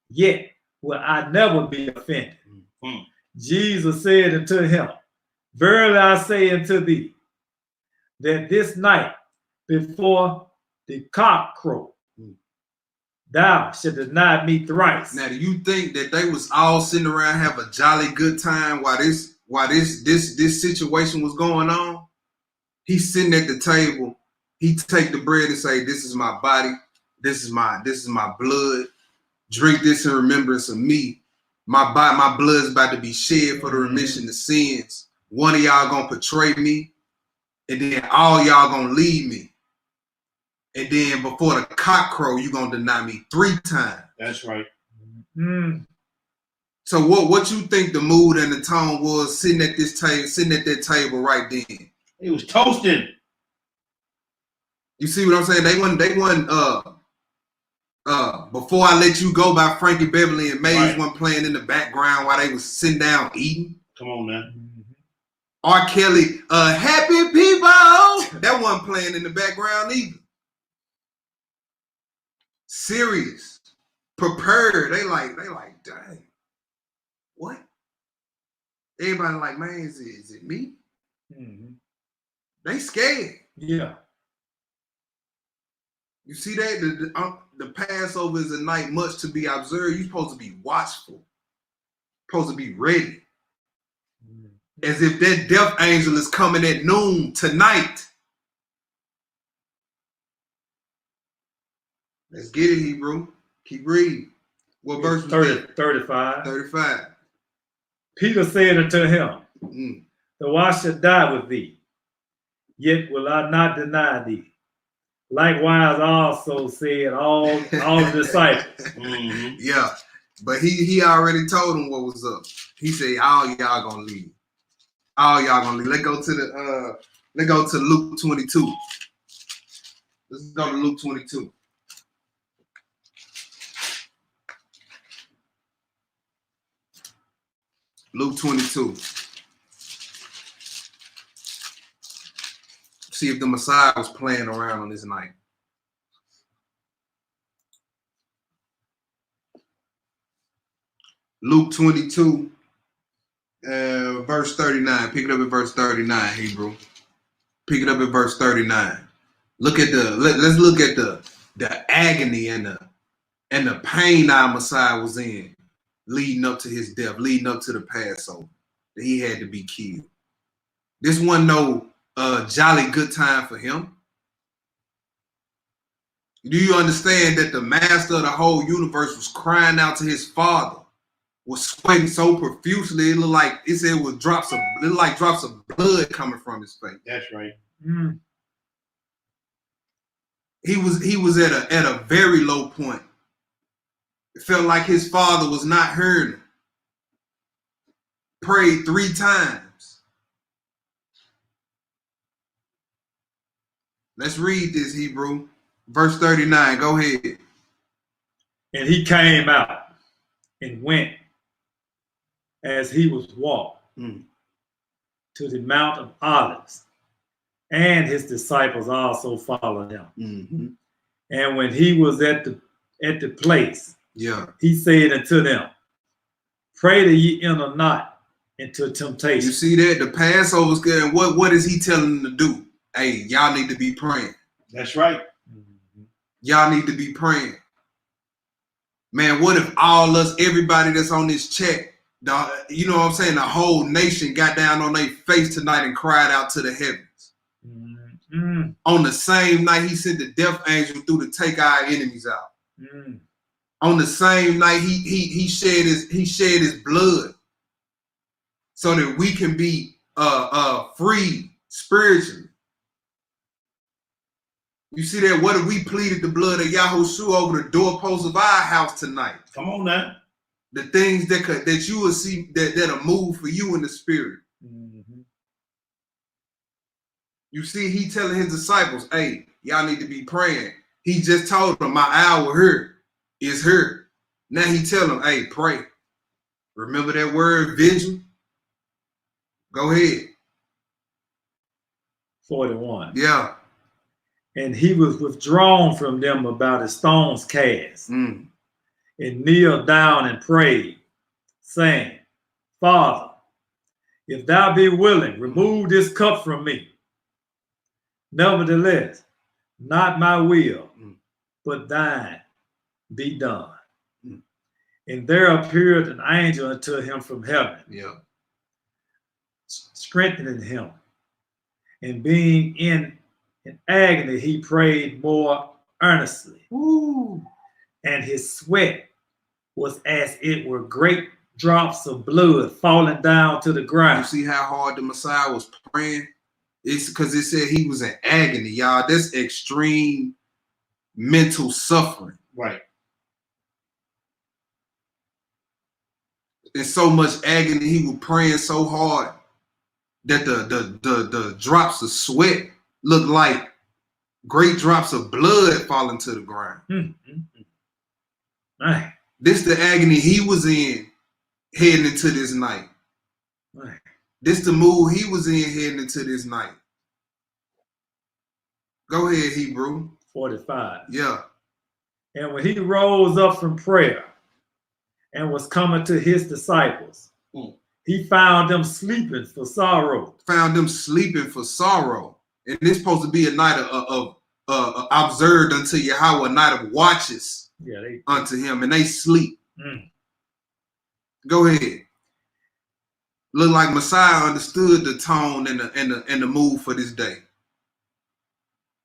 yet will I never be offended. Jesus said unto him, Verily I say unto thee, that this night before the cock crow, thou shalt deny me thrice. Now, do you think that they was all sitting around have a jolly good time while this situation was going on? He's sitting at the table. He take the bread and say, This is my body. This is my blood. Drink this in remembrance of me. My blood is about to be shed for the remission of sins. One of y'all gonna betray me, and then all y'all gonna leave me. And then before the cock crow, you gonna deny me 3 times. That's right. So what you think the mood and the tone was sitting at that table right then? It was toasting. You see what I'm saying? They wasn't Before I Let You Go by Frankie Beverly and Maze wasn't playing in the background while they was sitting down eating. Come on, man. R. Kelly, Happy People, that wasn't playing in the background either. Serious, prepared. They like, dang, what? Everybody like, man, is it me? They scared. Yeah. You see that the Passover is a night much to be observed. You're supposed to be watchful, supposed to be ready, as if that death angel is coming at noon tonight. Let's get it, Hebrew. Keep reading. What verse was that? 35. 35. Peter said unto him, Though I should die with thee, yet will I not deny thee. Likewise, also said all the disciples. Mm-hmm. Yeah, but he already told them what was up. He said, "All y'all gonna leave. All y'all gonna leave." Let's go to Luke 22. Let's go to Luke 22. Luke 22. See if the Messiah was playing around on this night. Luke 22, verse 39. Pick it up at verse 39, Hebrew. Pick it up at verse 39. Look at let's look at the agony and the pain our Messiah was in, leading up to his death, leading up to the Passover, that he had to be killed. This wasn't no jolly good time for him. Do you understand that the master of the whole universe was crying out to his father, was sweating so profusely it looked like it was drops of blood coming from his face. That's right. Mm. He was at a very low point. It felt like his father was not hearing him. Prayed 3 times. Let's read this, Hebrew. Verse 39. Go ahead. And he came out and went as he was walked to the Mount of Olives, and his disciples also followed him. Mm-hmm. And when he was at the place, he said unto them, "Pray that ye enter not into temptation." You see that? The Passover's good. And what is he telling them to do? Hey, y'all need to be praying. That's right. Y'all need to be praying. Man, what if everybody that's on this chat, you know what I'm saying, the whole nation got down on their face tonight and cried out to the heavens. Mm-hmm. On the same night he sent the death angel through to take our enemies out. Mm. On the same night he shed his blood so that we can be free spiritually. You see that? What if we pleaded the blood of Yahushua over the doorposts of our house tonight? Come on now. The things that you will see that'll move for you in the spirit. Mm-hmm. You see, he telling his disciples, hey, y'all need to be praying. He just told them my hour here is here. Now he tell them, hey, pray. Remember that word vigil? Go ahead. 41. Yeah. And he was withdrawn from them about a stone's cast, and kneeled down and prayed, saying, Father, if thou be willing, remove this cup from me. Nevertheless, not my will, but thine be done. And there appeared an angel unto him from heaven, strengthening him. And being in agony, he prayed more earnestly. Ooh. And his sweat was as it were great drops of blood falling down to the ground. You see how hard the Messiah was praying? It's because it said he was in agony, y'all. That's extreme mental suffering. Right. In so much agony, he was praying so hard that the drops of sweat looked like great drops of blood falling to the ground. Right. This the agony he was in heading into this night. Right. This the mood he was in heading into this night. Go ahead, Hebrew. 45. Yeah. And when he rose up from prayer and was coming to his disciples, he found them sleeping for sorrow. Found them sleeping for sorrow. And this supposed to be a night of observed unto Yahweh, a night of watches unto him, and they sleep. Go ahead. Look like Messiah understood the tone and the mood for this day.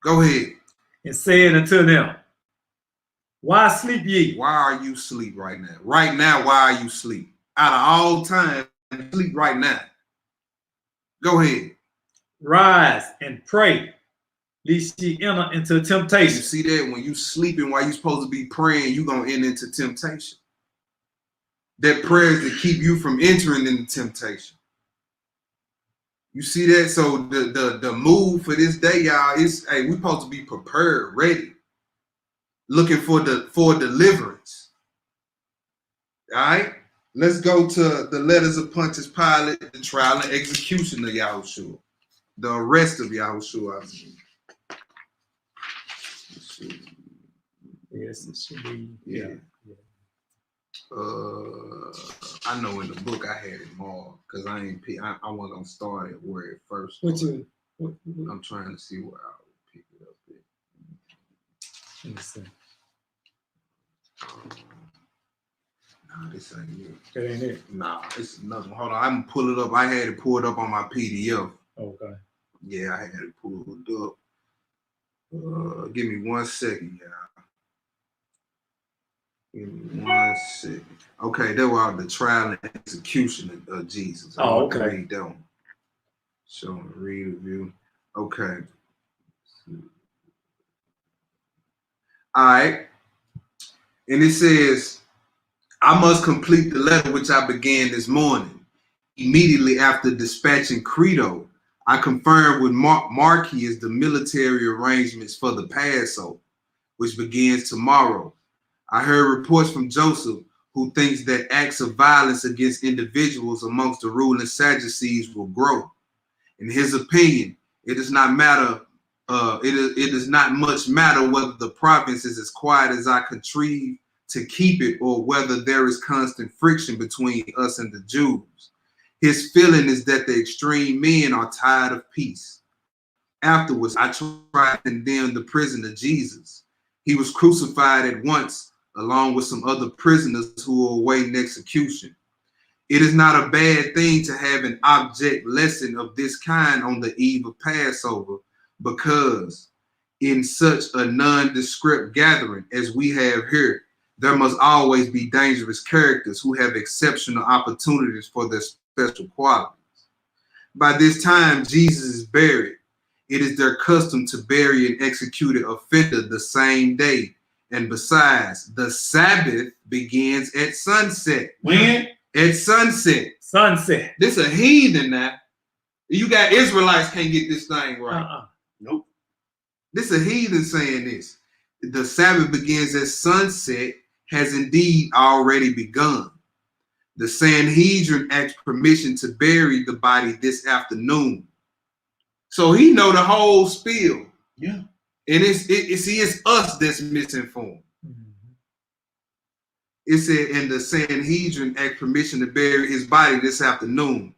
Go ahead. And said unto them, why sleep ye? Why are you asleep right now? Right now, why are you asleep? Out of all time, sleep right now. Go ahead. Rise and pray, lest ye enter into You temptation. see that? When you sleeping while you supposed to be praying, you going to enter into temptation. That prayer is to keep you from entering into temptation. You see that? So the move for this day, y'all, is hey, we supposed to be prepared, ready, looking for deliverance. All right, let's go to the letters of Pontius Pilate, the trial and execution of Yahushua, the arrest of Yahushua. Yes, it should be. Yeah. I know in the book I had it marked because I wasn't gonna start it where it first started. I'm trying to see where I would pick it up at. Let me see. Nah, this ain't it. That ain't it. Nah, it's another one. Hold on, I'm gonna pull it up. I had it pulled up on my PDF. Okay. Yeah, I had it pulled up. Give me 1 second, y'all. Give me 1 second. Okay, that was the trial and execution of Jesus. Oh, okay. Read that one. Show and read review. Okay. All right. And it says, I must complete the letter which I began this morning. Immediately after dispatching Credo, I confirmed with Marquis the military arrangements for the Passover, which begins tomorrow. I heard reports from Joseph, who thinks that acts of violence against individuals amongst the ruling Sadducees will grow. In his opinion, it does not matter. It does not much matter whether the province is as quiet as I contrive to keep it, or whether there is constant friction between us and the Jews. His feeling is that the extreme men are tired of peace. Afterwards, I tried to condemn the prisoner Jesus. He was crucified at once, along with some other prisoners who were awaiting execution. It is not a bad thing to have an object lesson of this kind on the eve of Passover, because in such a nondescript gathering as we have here, there must always be dangerous characters who have exceptional opportunities for their special qualities. By this time, Jesus is buried. It is their custom to bury an executed offender the same day. And besides, the Sabbath begins at sunset. When? At sunset. Sunset. This a heathen now. You got Israelites can't get this thing right. Nope. This a heathen saying this. The Sabbath begins at sunset, has indeed already begun. The Sanhedrin asked permission to bury the body this afternoon. So he know the whole spiel. Yeah. And it's us that's misinformed. Mm-hmm. It said, and the Sanhedrin asked permission to bury his body this afternoon.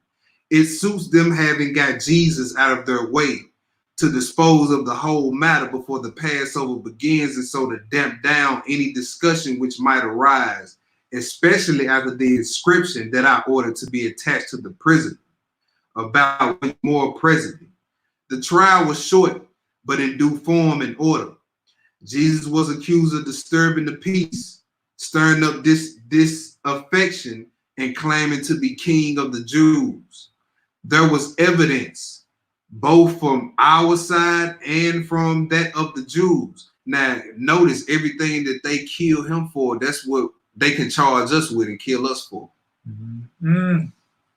It suits them, having got Jesus out of their way, to dispose of the whole matter before the Passover begins, and so to damp down any discussion which might arise, especially after the inscription that I ordered to be attached to the prisoner about more presently. The trial was short, but in due form and order. Jesus was accused of disturbing the peace, stirring up disaffection, and claiming to be king of the Jews. There was evidence both from our side and from that of the Jews. Now, notice everything that they kill him for, that's what they can charge us with and kill us for. Mm-hmm.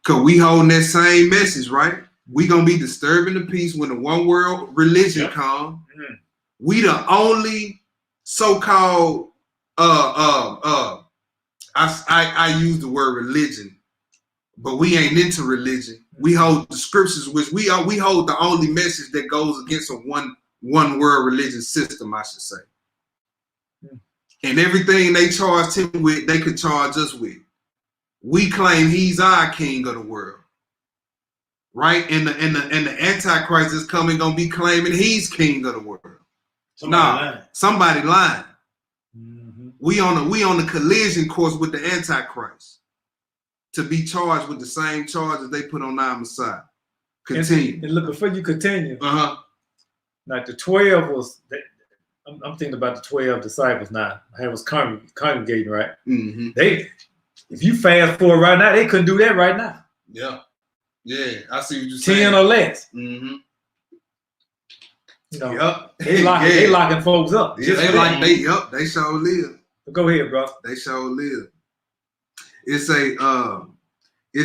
Because we holding that same message, right? We gonna be disturbing the peace when the one world religion comes. Mm-hmm. We the only so-called I use the word religion, but we ain't into religion. We hold the scriptures, which we hold the only message that goes against a one world religion system, I should say. Mm-hmm. And everything they charged him with, they could charge us with. We claim he's our king of the world. Right? And the Antichrist is coming, gonna be claiming he's king of the world. Somebody lying. Mm-hmm. We on the collision course with the Antichrist to be charged with the same charges they put on our Messiah. Continue. And look, before you continue, like the 12 was, I'm thinking about the 12 disciples now. I was congregating, right? Mm-hmm. If you fast forward right now, they couldn't do that right now. Yeah. Yeah, I see what you're saying. 10 or less. Mm-hmm. You know, Yep. they locking folks up. Yeah, they sure live. Go ahead, bro. They sure live. It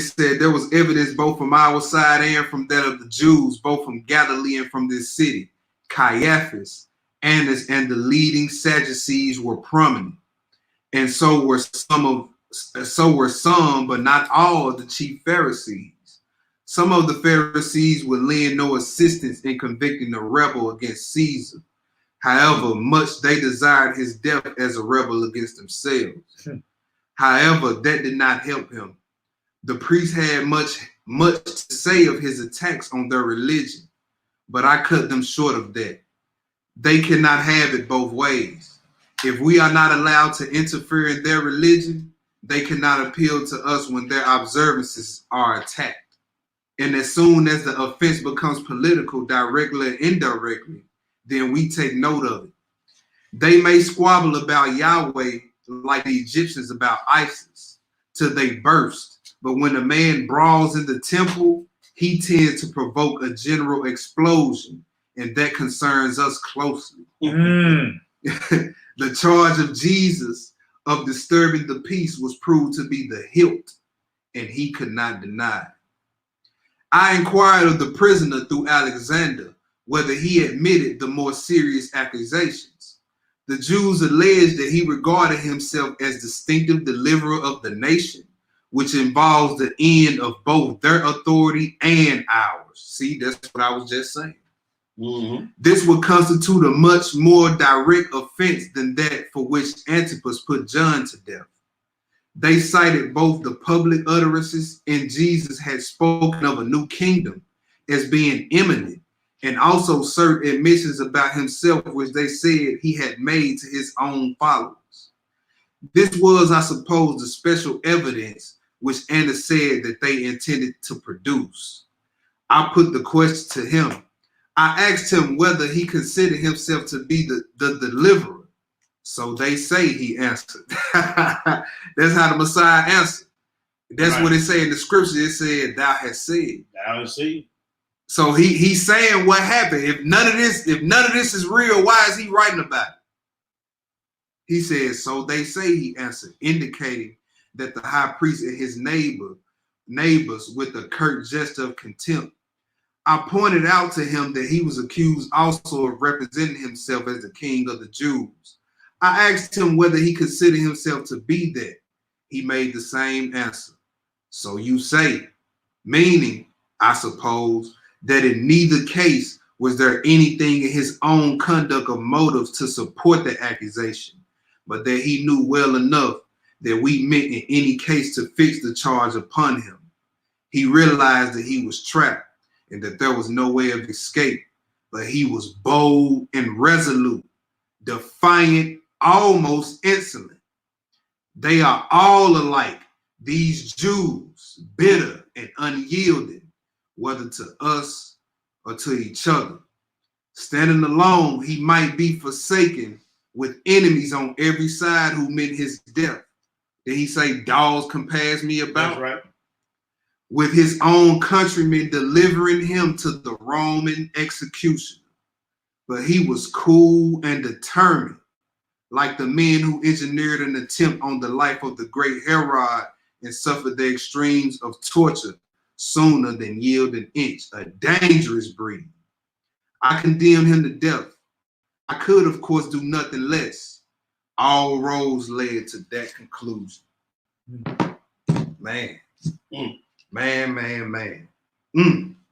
said there was evidence both from our side and from that of the Jews, both from Galilee and from this city. Caiaphas, Annas, and the leading Sadducees were prominent, and so were some, but not all, of the chief Pharisees. Some of the Pharisees would lend no assistance in convicting the rebel against Caesar. However, much they desired his death as a rebel against themselves. However, that did not help him. The priests had much to say of his attacks on their religion, but I cut them short of that. They cannot have it both ways. If we are not allowed to interfere in their religion, they cannot appeal to us when their observances are attacked. And as soon as the offense becomes political, directly or indirectly, then we take note of it. They may squabble about Yahweh like the Egyptians about Isis till they burst. But when a man brawls in the temple, he tends to provoke a general explosion, and that concerns us closely. The charge of Jesus of disturbing the peace was proved to be the hilt, and he could not deny it. I inquired of the prisoner through Alexander whether he admitted the more serious accusations. The Jews alleged that he regarded himself as distinctive deliverer of the nation, which involves the end of both their authority and ours. See, that's what I was just saying. Mm-hmm. This would constitute a much more direct offense than that for which Antipas put John to death. They cited both the public utterances and Jesus had spoken of a new kingdom as being imminent, and also certain admissions about himself which they said he had made to his own followers. This was, I suppose, the special evidence which Annas said that they intended to produce. I put the question to him. I asked him whether he considered himself to be the deliverer. So they say, he answered. That's how the Messiah answered. That's right. What it said in the scripture. It said, thou hast said. Thou hast said. So he's saying what happened. If none of this is real, why is he writing about it? He says, so they say, he answered, indicating that the high priest and his neighbors with a curt gesture of contempt. I pointed out to him that he was accused also of representing himself as the king of the Jews. I asked him whether he considered himself to be that. He made the same answer. So you say, meaning, I suppose, that in neither case was there anything in his own conduct or motives to support the accusation, but that he knew well enough that we meant in any case to fix the charge upon him. He realized that he was trapped and that there was no way of escape, but he was bold and resolute, defiant, almost insolent. They are all alike, these Jews, bitter and unyielding, whether to us or to each other. Standing alone, he might be forsaken with enemies on every side who meant his death. Did he say dogs compares me about? That's right. With his own countrymen delivering him to the Roman executioner. But he was cool and determined, like the men who engineered an attempt on the life of the great Herod and suffered the extremes of torture sooner than yield an inch, a dangerous breed. I condemned him to death. I could, of course, do nothing less. All roads led to that conclusion. Man. Man.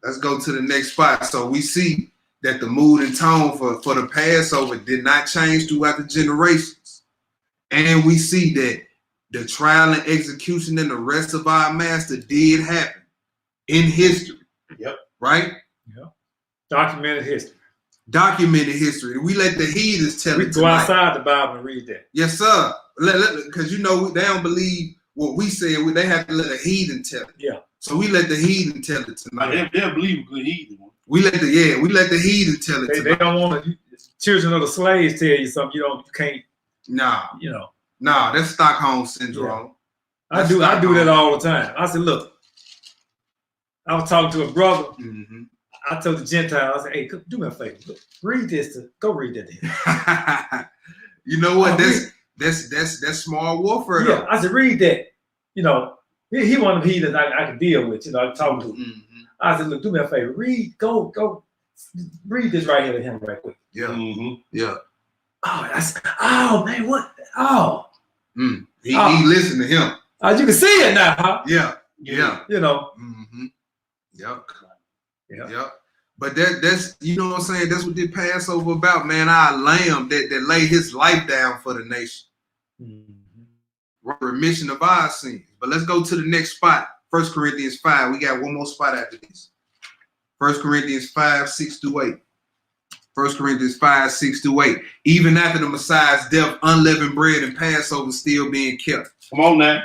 Let's go to the next spot. So we see that the mood and tone for the Passover did not change throughout the generations. And we see that the trial and execution and the rest of our master did happen in history. Yep. Right? Yep. Documented history. We let the heathens tell it. We go outside the Bible and read that. Yes, sir. Because you know they don't believe what we say. They have to let a heathen tell it. Yeah. So we let the heathen tell it tonight. They'll believe a good heathen. We let the heathen tell it tonight. They don't want to. Children of the slaves tell you something. You can't. Nah. Nah, that's Stockholm syndrome. Yeah. I do that all the time. I said, look, I was talking to a brother. Mm-hmm. I told the Gentiles, I said, hey, do me a favor. Read this. Go read that here. You know what? That's small warfare. Yeah, though. I said, read that. You know, he one of the heathens I could deal with. You know, I talk to him. Mm-hmm. I said, look, do me a favor. Go read this right here to him right quick. Yeah. Mm-hmm. Yeah. Oh, man, what? Oh. He listened to him. You can see it now, huh? Yeah. Yeah. You know. Mm-hmm. Yep. Yeah. Yep. But that's you know what I'm saying? That's what this Passover about, man. Our lamb that laid his life down for the nation. Mm-hmm. Remission of our sins. But let's go to the next spot. 1 Corinthians 5. We got one more spot after this. 1 Corinthians 5, 6-8. 1 Corinthians 5, 6-8. Even after the Messiah's death, unleavened bread and Passover still being kept. Come on now.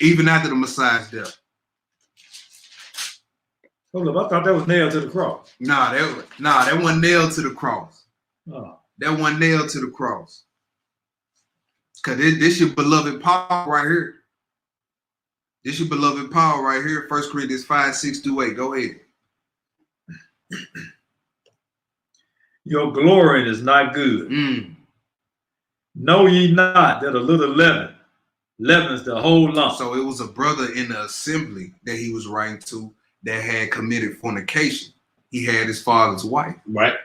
Even after the Messiah's death. Hold up, I thought that was nailed to the cross. Nah, that wasn't nailed to the cross. Oh. That wasn't nailed to the cross. Because this your beloved Paul right here. This your beloved Paul right here. 1 Corinthians 5, 6-8. Go ahead. Your glorying is not good. Know ye not that a little leaven leavens the whole lump? So it was a brother in the assembly that he was writing to that had committed fornication. He had his father's wife. Right.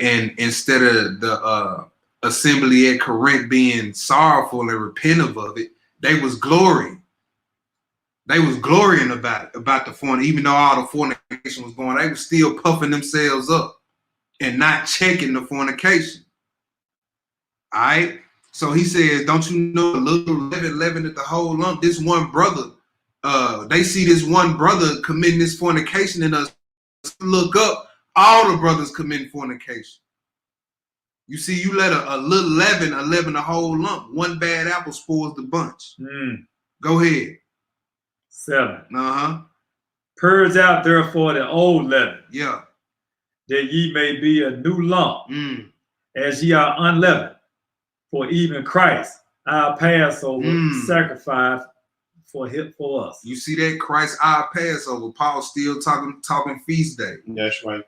And instead of the assembly at Corinth being sorrowful and repentant of it, they was glorying. They was glorying about the fornication. Even though all the fornication was going, they was still puffing themselves up and not checking the fornication. All right. So he says, don't you know a little leaven at the whole lump? This one brother, they see this one brother committing this fornication and us look up, all the brothers committing fornication. You see, you let a little leaven the whole lump. One bad apple spoils the bunch. Go ahead. 7. Uh-huh. Purge out therefore the old leaven. Yeah. That ye may be a new lump, as ye are unleavened. For even Christ, our Passover, sacrifice for us. You see that? Christ, our Passover. Paul still talking feast day. That's right.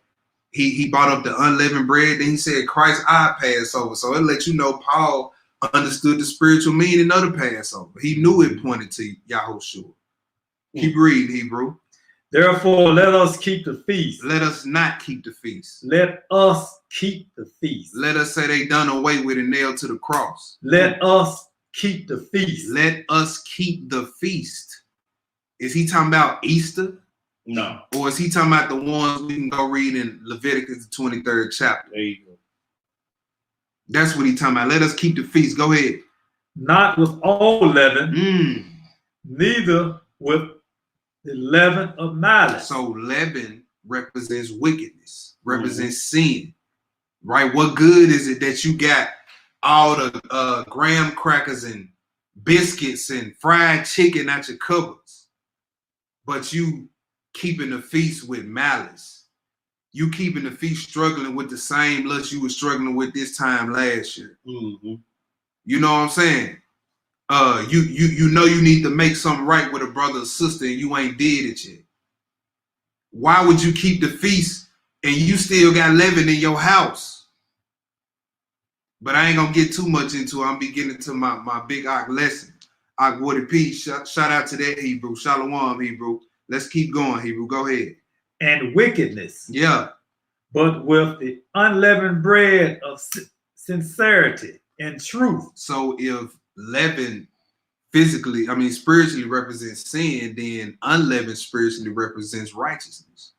He brought up the unleavened bread, then he said Christ, our Passover. So it let you know Paul understood the spiritual meaning of the Passover. He knew it pointed to YHWH. Keep reading, Hebrew. Therefore, let us keep the feast. Let us not keep the feast. Let us keep the feast. Let us say they done away with and nailed to the cross. Let us keep the feast. Let us keep the feast. Is he talking about Easter? No. Or is he talking about the ones we can go read in Leviticus, the 23rd chapter? There you go. That's what he's talking about. Let us keep the feast. Go ahead. Not with all leaven, neither with the leaven of malice. So leaven represents wickedness, represents sin, right? What good is it that you got all the graham crackers and biscuits and fried chicken at your cupboards, but you keeping the feast with malice? You keeping the feast struggling with the same lust you were struggling with this time last year. You know what I'm saying? You know you need to make something right with a brother or sister and you ain't did it yet. Why would you keep the feast and you still got leaven in your house? But I ain't gonna get too much into it. I'm beginning to my big Ak lesson. Ak Woody P. Shout out to that Hebrew. Shalom, Hebrew. Let's keep going, Hebrew. Go ahead. And wickedness. Yeah. But with the unleavened bread of sincerity and truth. So if leaven spiritually represents sin, then unleavened spiritually represents righteousness,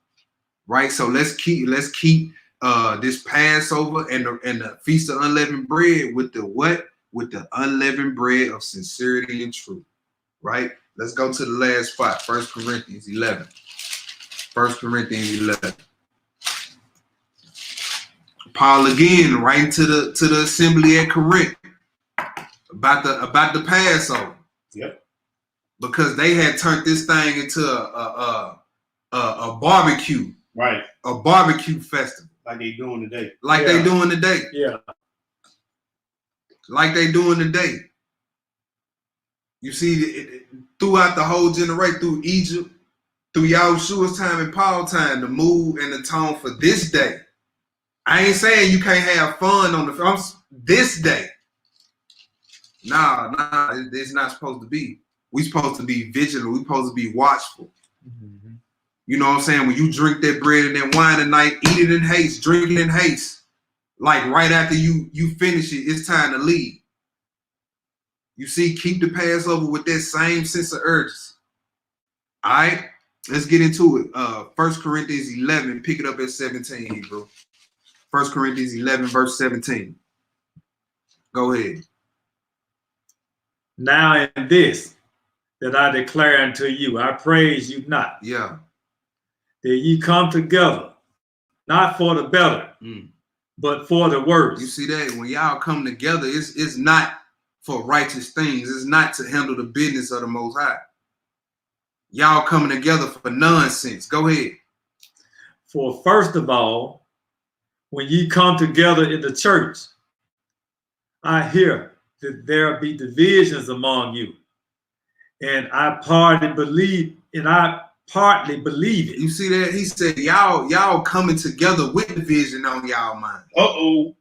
right? So let's keep this Passover and the Feast of Unleavened Bread with the what? With the unleavened bread of sincerity and truth, right? Let's go to the last spot, 1 Corinthians 11. 1 Corinthians 11. Paul again writing to the assembly at Corinth about the Passover. Yep. Because they had turned this thing into a barbecue. Right. A barbecue festival. Like they doing today. They doing today. Yeah. Like they doing today. You see, throughout the whole generation, through Egypt, through YHWH's time and Paul time, the mood and the tone for this day. I ain't saying you can't have fun on this day. Nah, it's not supposed to be. We supposed to be vigilant. We supposed to be watchful. Mm-hmm. You know what I'm saying? When you drink that bread and that wine at night, eat it in haste, drink it in haste. Like right after you finish it, it's time to leave. You see, keep the Passover with that same sense of urgency. All right, let's get into it. 1 Corinthians 11, pick it up at 17, bro. 1 Corinthians 11, verse 17. Go ahead. Now in this that I declare unto you, I praise you not. Yeah. That ye come together, not for the better, but for the worse. You see that? When y'all come together, it's not for righteous things. It's not to handle the business of the Most High. Y'all coming together for nonsense. Go ahead. For first of all, when ye come together in the church, I hear that there be divisions among you. And I partly believe it. You see that? He said, y'all coming together with division on y'all mind. Uh-oh.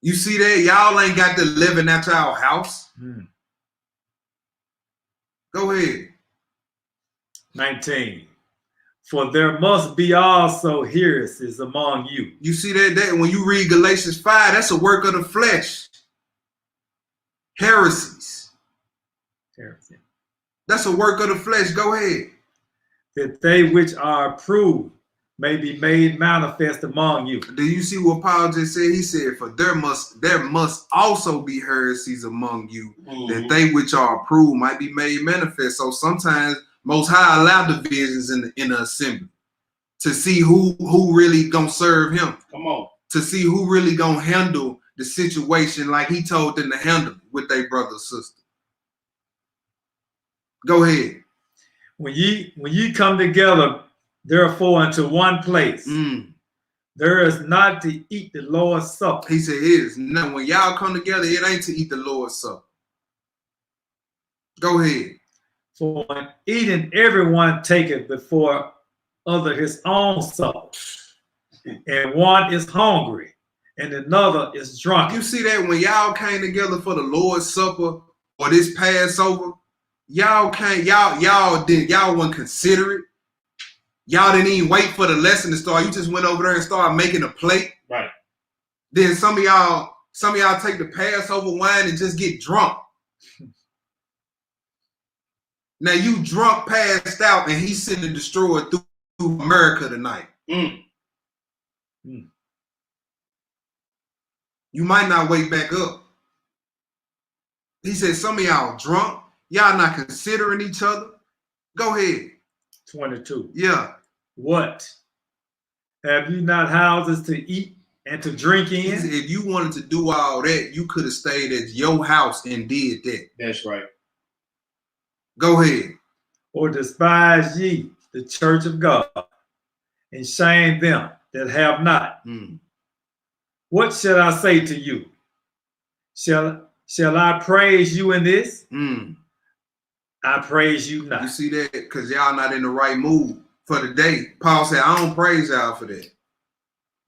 You see that? Y'all ain't got to living at y'all house. Go ahead. 19. For there must be also heresies among you. You see that when you read Galatians 5, that's a work of the flesh. Heresies. Heresy. That's a work of the flesh. Go ahead. That they which are approved may be made manifest among you. Do you see what Paul just said? He said, for there must also be heresies among you, that they which are approved might be made manifest. So sometimes Most High allow divisions in the assembly to see who really gonna serve him. Come on. To see who really gonna handle the situation like he told them to handle it with their brother or sister. Go ahead. When ye come together, therefore, into one place, there is not to eat the Lord's Supper. He said, it is. No, when y'all come together, it ain't to eat the Lord's Supper. Go ahead. For when eating, everyone taketh before other his own supper, and one is hungry, and another is drunk. You see that when y'all came together for the Lord's Supper or this Passover, y'all wasn't considerate. Y'all didn't even wait for the lesson to start. You just went over there and started making a plate. Right. Then some of y'all take the Passover wine and just get drunk. Now you drunk, passed out, and he's sitting destroyed through America tonight. You might not wake back up. He said some of y'all drunk. Y'all not considering each other. Go ahead. 22. Yeah. What? Have you not houses to eat and to drink in? He said, if you wanted to do all that, you could have stayed at your house and did that. That's right. Go ahead. Or despise ye the church of God, and shame them that have not. What shall I say to you? Shall I praise you in this? I praise you not. You see that? Because y'all not in the right mood for the day. Paul said, I don't praise y'all for that.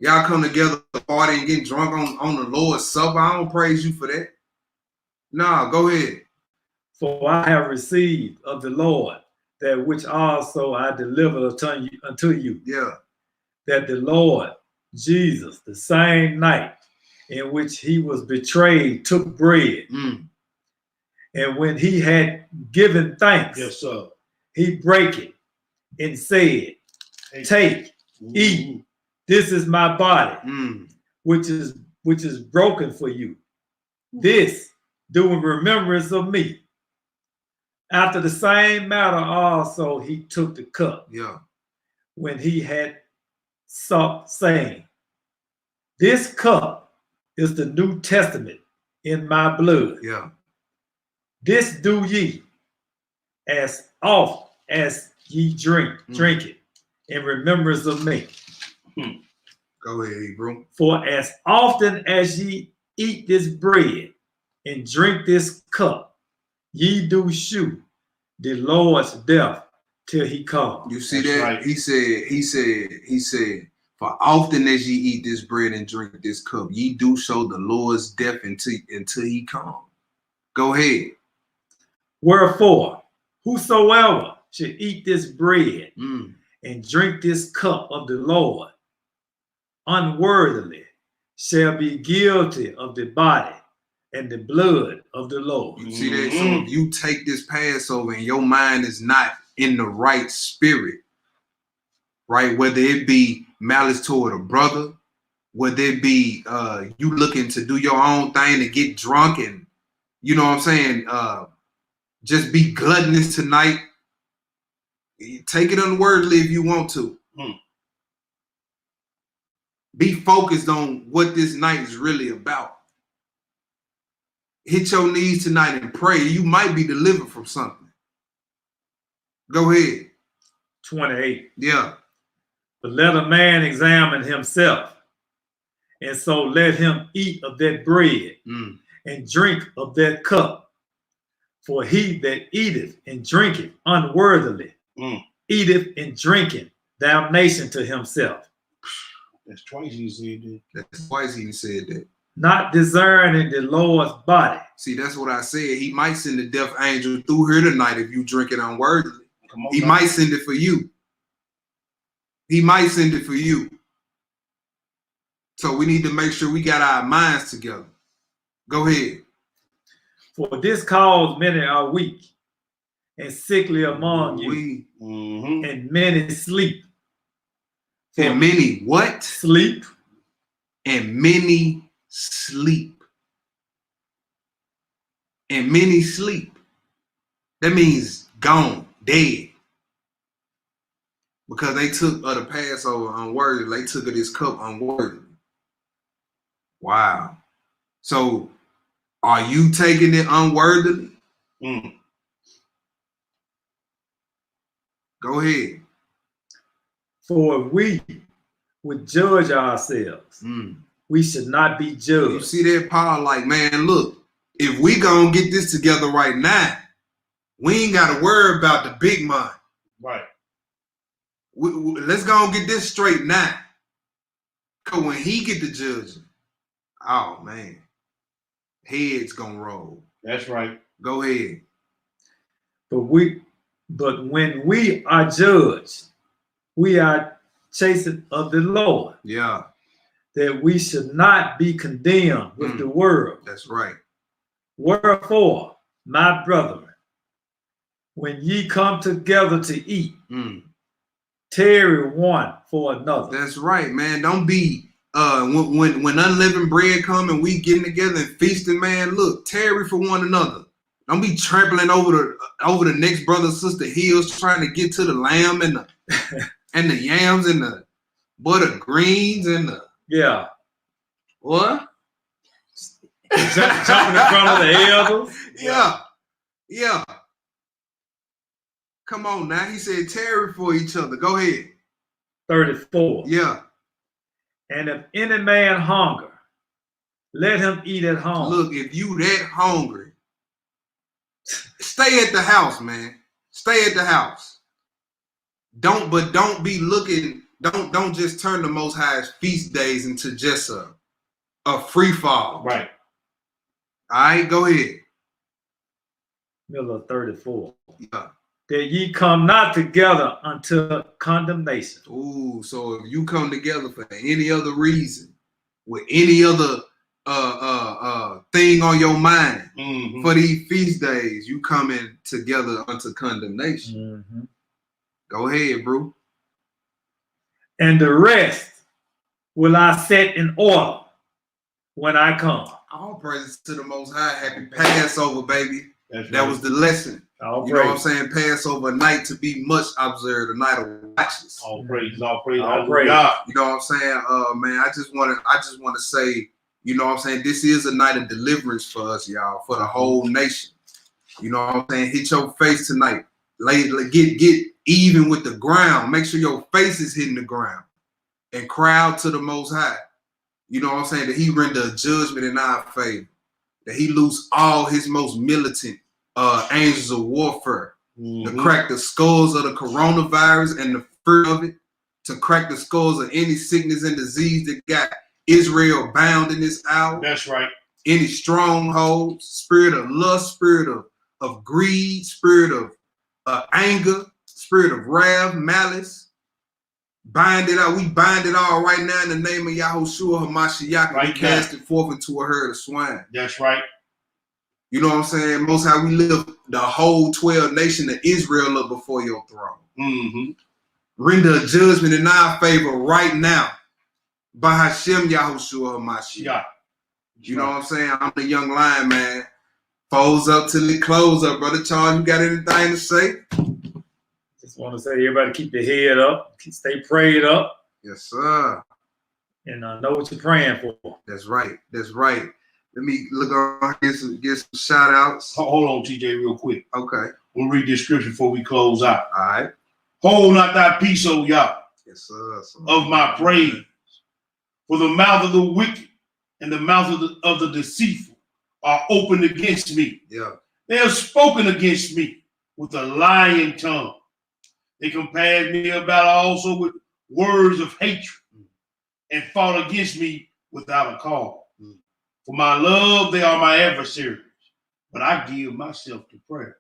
Y'all come together, party and get drunk on the Lord's Supper. I don't praise you for that. No, go ahead. For I have received of the Lord that which also I delivered unto you. Yeah. That the Lord Jesus, the same night in which he was betrayed, took bread. And when he had given thanks, yes, sir, he brake it and said, take, eat. This is my body, which is broken for you. This do in remembrance of me. After the same manner also he took the cup. Yeah. When he had supped, saying, this cup is the New Testament in my blood. Yeah. This do ye as oft as ye drink it in remembrance of me. Go ahead, bro. For as often as ye eat this bread and drink this cup, ye do shew the Lord's death till he come. You see that? Right. He said, for often as ye eat this bread and drink this cup, ye do show the Lord's death until he come. Go ahead. Wherefore, whosoever should eat this bread and drink this cup of the Lord unworthily shall be guilty of the body and the blood of the Lord. You see that? So if you take this Passover and your mind is not in the right spirit, right? Whether it be malice toward a brother, whether it be you looking to do your own thing and get drunk and, you know what I'm saying, just be gluttonous tonight. Take it unworthily if you want to. Be focused on what this night is really about. Hit your knees tonight and pray. You might be delivered from something. Go ahead. 28. Yeah. But let a man examine himself, and so let him eat of that bread and drink of that cup. For he that eateth and drinketh unworthily eateth and drinketh damnation to himself. That's twice he said that. That's twice he said that. Not discerning the Lord's body. See, that's what I said. He might send the death angel through here tonight if you drink it unworthily. He might send it for you. He might send it for you. So we need to make sure we got our minds together. Go ahead. For this cause many are weak and sickly among you, and many sleep. And many what? Sleep. And many sleep. And many sleep. That means gone, dead. Because they took of the Passover unworthily. They took of this cup unworthily. Wow. So are you taking it unworthily? Go ahead. For if we would judge ourselves, we should not be judged. You see that, Paul? Like, man, look, if we gonna get this together right now, we ain't got to worry about the big money. Right. Let's go and get this straight now. Because when he get to judging, oh, man, head's gonna roll. That's right. Go ahead. But when we are judged, we are chastened of the Lord. Yeah. That we should not be condemned with the world. That's right. Wherefore, my brethren, when ye come together to eat, tarry one for another. That's right, man. Don't be when unleavened bread come and we getting together and feasting, man. Look, tarry for one another. Don't be trampling over the next brother sister heels trying to get to the lamb and the and the yams and the butter greens and the what? Jumping in front of the elders. Yeah. Come on now. He said tarry for each other. Go ahead. 34. Yeah. And if any man hunger, let him eat at home. Look, if you that hungry, stay at the house, man. Stay at the house. Don't be looking, don't just turn the Most High's feast days into just a free fall. Right. All right, go ahead. Middle of 34. Yeah. That ye come not together unto condemnation. Ooh, so if you come together for any other reason, with any other thing on your mind for these feast days, you coming together unto condemnation. Go ahead, bro. And the rest will I set in order when I come. All praises to the Most High. Happy Passover, baby. That was the lesson. All you know what I'm saying? Passover night to be much observed, a night of watches. All praise, all praise, all praise. You know what I'm saying? Man, I just want to say, you know what I'm saying? This is a night of deliverance for us, y'all, for the whole nation. You know what I'm saying? Hit your face tonight. Get even with the ground. Make sure your face is hitting the ground. And cry out to the Most High. You know what I'm saying? That he render a judgment in our favor. That he loose all his most militant angels of warfare to crack the skulls of the coronavirus and the fear of it, to crack the skulls of any sickness and disease that got Israel bound in this hour. That's right. Any strongholds, spirit of lust, spirit of greed, spirit of anger, spirit of wrath, malice. Bind it out. We bind it all right now in the name of YHWH HaMashiach. Right, we cast it forth into a herd of swine. That's right. You know what I'm saying? Most High, we lift the whole 12 nation of Israel up before your throne. Render a judgment in our favor right now. By Hashem YHWH HaMashiach. Yeah. You know what I'm saying? I'm the young lion, man. Folds up till it close up. Brother Charles, you got anything to say? Just want to say, everybody keep your head up. Stay prayed up. Yes, sir. And know what you're praying for. That's right. That's right. Let me look on, get some shout outs. Hold on, TJ, real quick. Okay. We'll read this scripture before we close out. All right. Hold not thy peace, O Yah. Yes, sir. Of my praise. For the mouth of the wicked and the mouth of the deceitful are opened against me. Yeah. They have spoken against me with a lying tongue. They compared me about also with words of hatred and fought against me without a cause. For my love, they are my adversaries, but I give myself to prayer.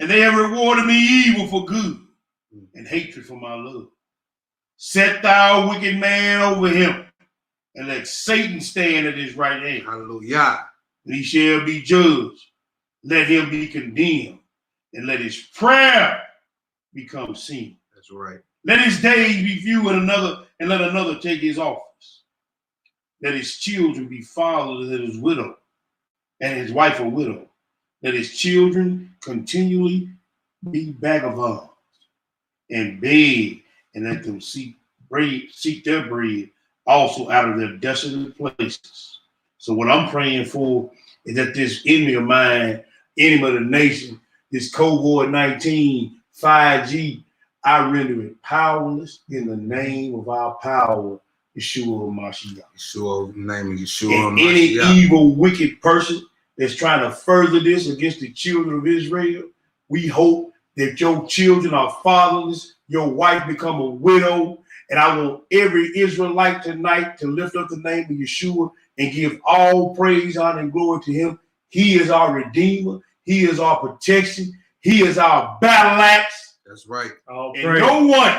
And they have rewarded me evil for good and hatred for my love. Set thou wicked man over him, and let Satan stand at his right hand. Hallelujah. And he shall be judged. Let him be condemned, and let his prayer become seen. That's right. Let his days be few and let another take his office. Let his children be fathered and his widow, and his wife a widow. Let his children continually be vagabonds and beg, and let them seek their bread also out of their desolate places. So what I'm praying for is that this enemy of mine, enemy of the nation, this COVID-19, 5G, I render it powerless in the name of our power, Yeshua HaMashiach. Yeshua, in the name of Yeshua And any evil, wicked person that's trying to further this against the children of Israel, we hope that your children are fatherless, your wife become a widow, and I want every Israelite tonight to lift up the name of Yeshua and give all praise, honor, and glory to him. He is our Redeemer. He is our protection. He is our battle axe. That's right. And no one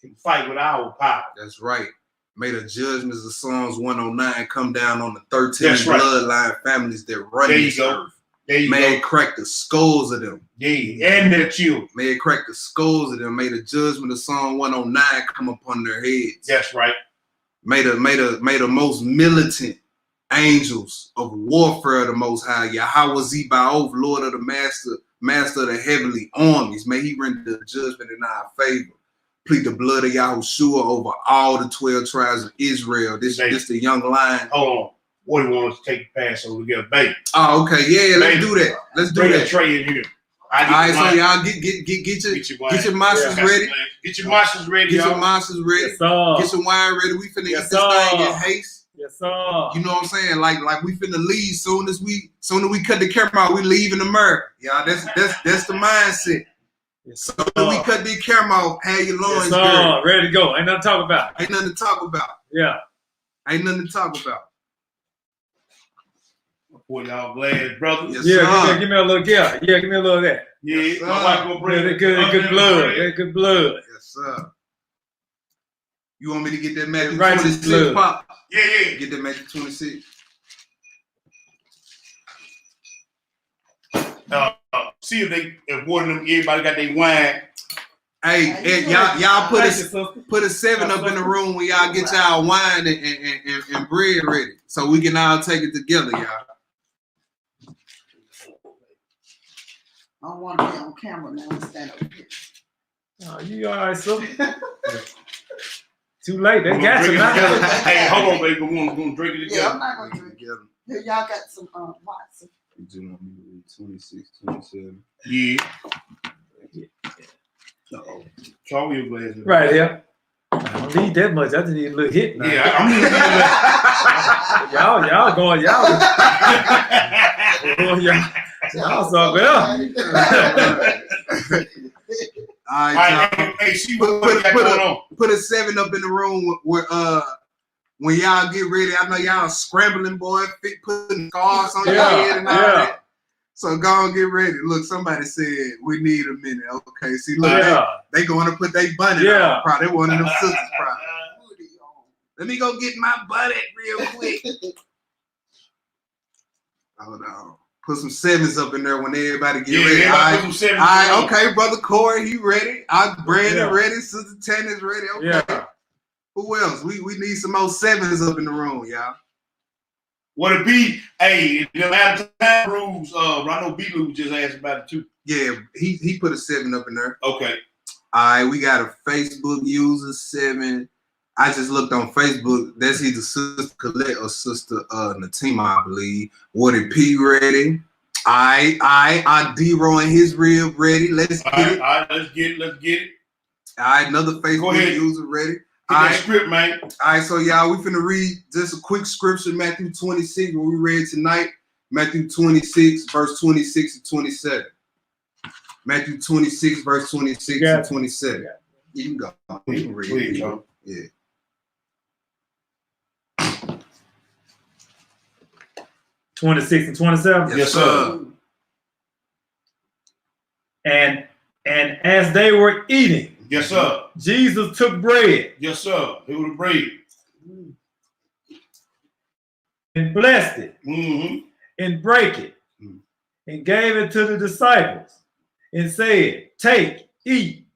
can fight with our power. That's right. May the judgments of Psalms 109 come down on the 13 bloodline families that run this earth. May it crack the skulls of them. Yeah, and their children. May it crack the skulls of them. May the judgment of Psalm 109 come upon their heads. That's right. May the most militant angels of warfare of the Most High, Yahweh Zebaoth, Lord of the Master of the heavenly armies, may he render the judgment in our favor. Plead the blood of Yahushua over all the 12 tribes of Israel. This the young lion. Hold on. What do you want us to take the Passover together, baby? Oh, okay. Yeah, let's do that. Let's do that. Tray in here. All right, so y'all get your monsters ready. Get your monsters ready. Get your monsters ready. Yes, sir. Get some wine ready. We finna get this thing in haste. Yes, sir. You know what I'm saying? Like we finna leave soon as we cut the camera out. We leave in America. Yeah, that's the mindset. Yes, so we cut the camera off. Have your loins ready to go. Ain't nothing to talk about. Ain't nothing to talk about. Yeah. Ain't nothing to talk about. Boy, y'all glad, brother. Yes, give me a little give me a little of that. Yeah, yes, my wife gonna bring good blood. Good blood. Yes, sir. You want me to get that Matthew right 26 pop? Yeah. Get that Matthew 26. See if one of them, everybody got their wine. Hey, y'all put a 7 up in the room when y'all get y'all wine and bread ready, so we can all take it together, y'all. I don't want to be on camera now. I'm stand over here. Oh, you all right, so? Too late. They got you now. Hey, hold on, baby. We're going to drink it together. Yeah, I'm not going to drink it together. Here, y'all got some Watson. You do want me to read 26, 27. Yeah. Uh-oh. Charlie, your glass. Right here. I don't need that much. I just need a little hit now. Yeah, I'm going to y'all going, y'all. What's up, man? All right, y'all. Hey, see put a 7 up in the room where when y'all get ready. I know y'all scrambling, boy, putting scarves on your head and all that. So go and get ready. Look, somebody said we need a minute. Okay, see, look, they going to put their bunny on. Probably one of them sisters, probably. Let me go get my bunny real quick. Hold on. Put some 7s up in there when everybody get ready. All right, okay, Brother Corey, he ready. Brandon ready. Sister Tana's ready. Okay. Yeah. Who else? We need some more 7s up in the room, y'all. What it be? Hey, the out of time rules. Ronald B. just asked about it too. Yeah, he put a 7 up in there. Okay. All right, we got a Facebook user 7. I just looked on Facebook. That's either Sister Colette or Sister Natima, I believe. Woody P ready. I D-Roy and his rib ready. Let's get it. All right, let's get it. All right, another Facebook user ready. All right, script, man. All right, so y'all, we finna read just a quick scripture, Matthew 26, what we read tonight. Matthew 26, verse 26 and 27. Matthew 26, verse 26 and 27. You can go. You can read it. Yeah. (26 and 27). Yes, sir. And as they were eating, yes, sir, Jesus took bread. Yes, sir. It was bread. And blessed it. Mm-hmm. And break it. And gave it to the disciples. And said, take, eat.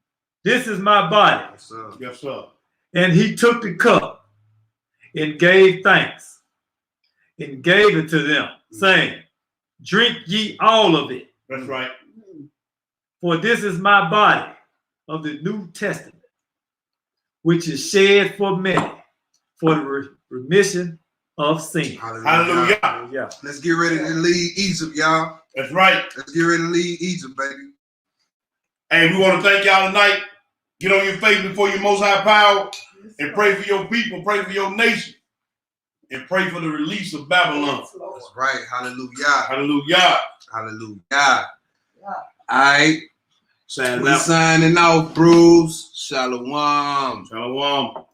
This is my body. Yes, sir. Yes, sir. And he took the cup and gave thanks. And gave it to them, saying, drink ye all of it. That's right. For this is my body of the New Testament, which is shed for many for the remission of sin. Hallelujah. Hallelujah. Let's get ready to leave Egypt, y'all. That's right. Let's get ready to leave Egypt, baby. Hey, we want to thank y'all tonight. Get on your face before your Most High Power and pray for your people, pray for your nation, and pray for the release of Babylon. That's right. Hallelujah. Hallelujah. Hallelujah. All right. Signing out, Bruce. Shalom. Shalom.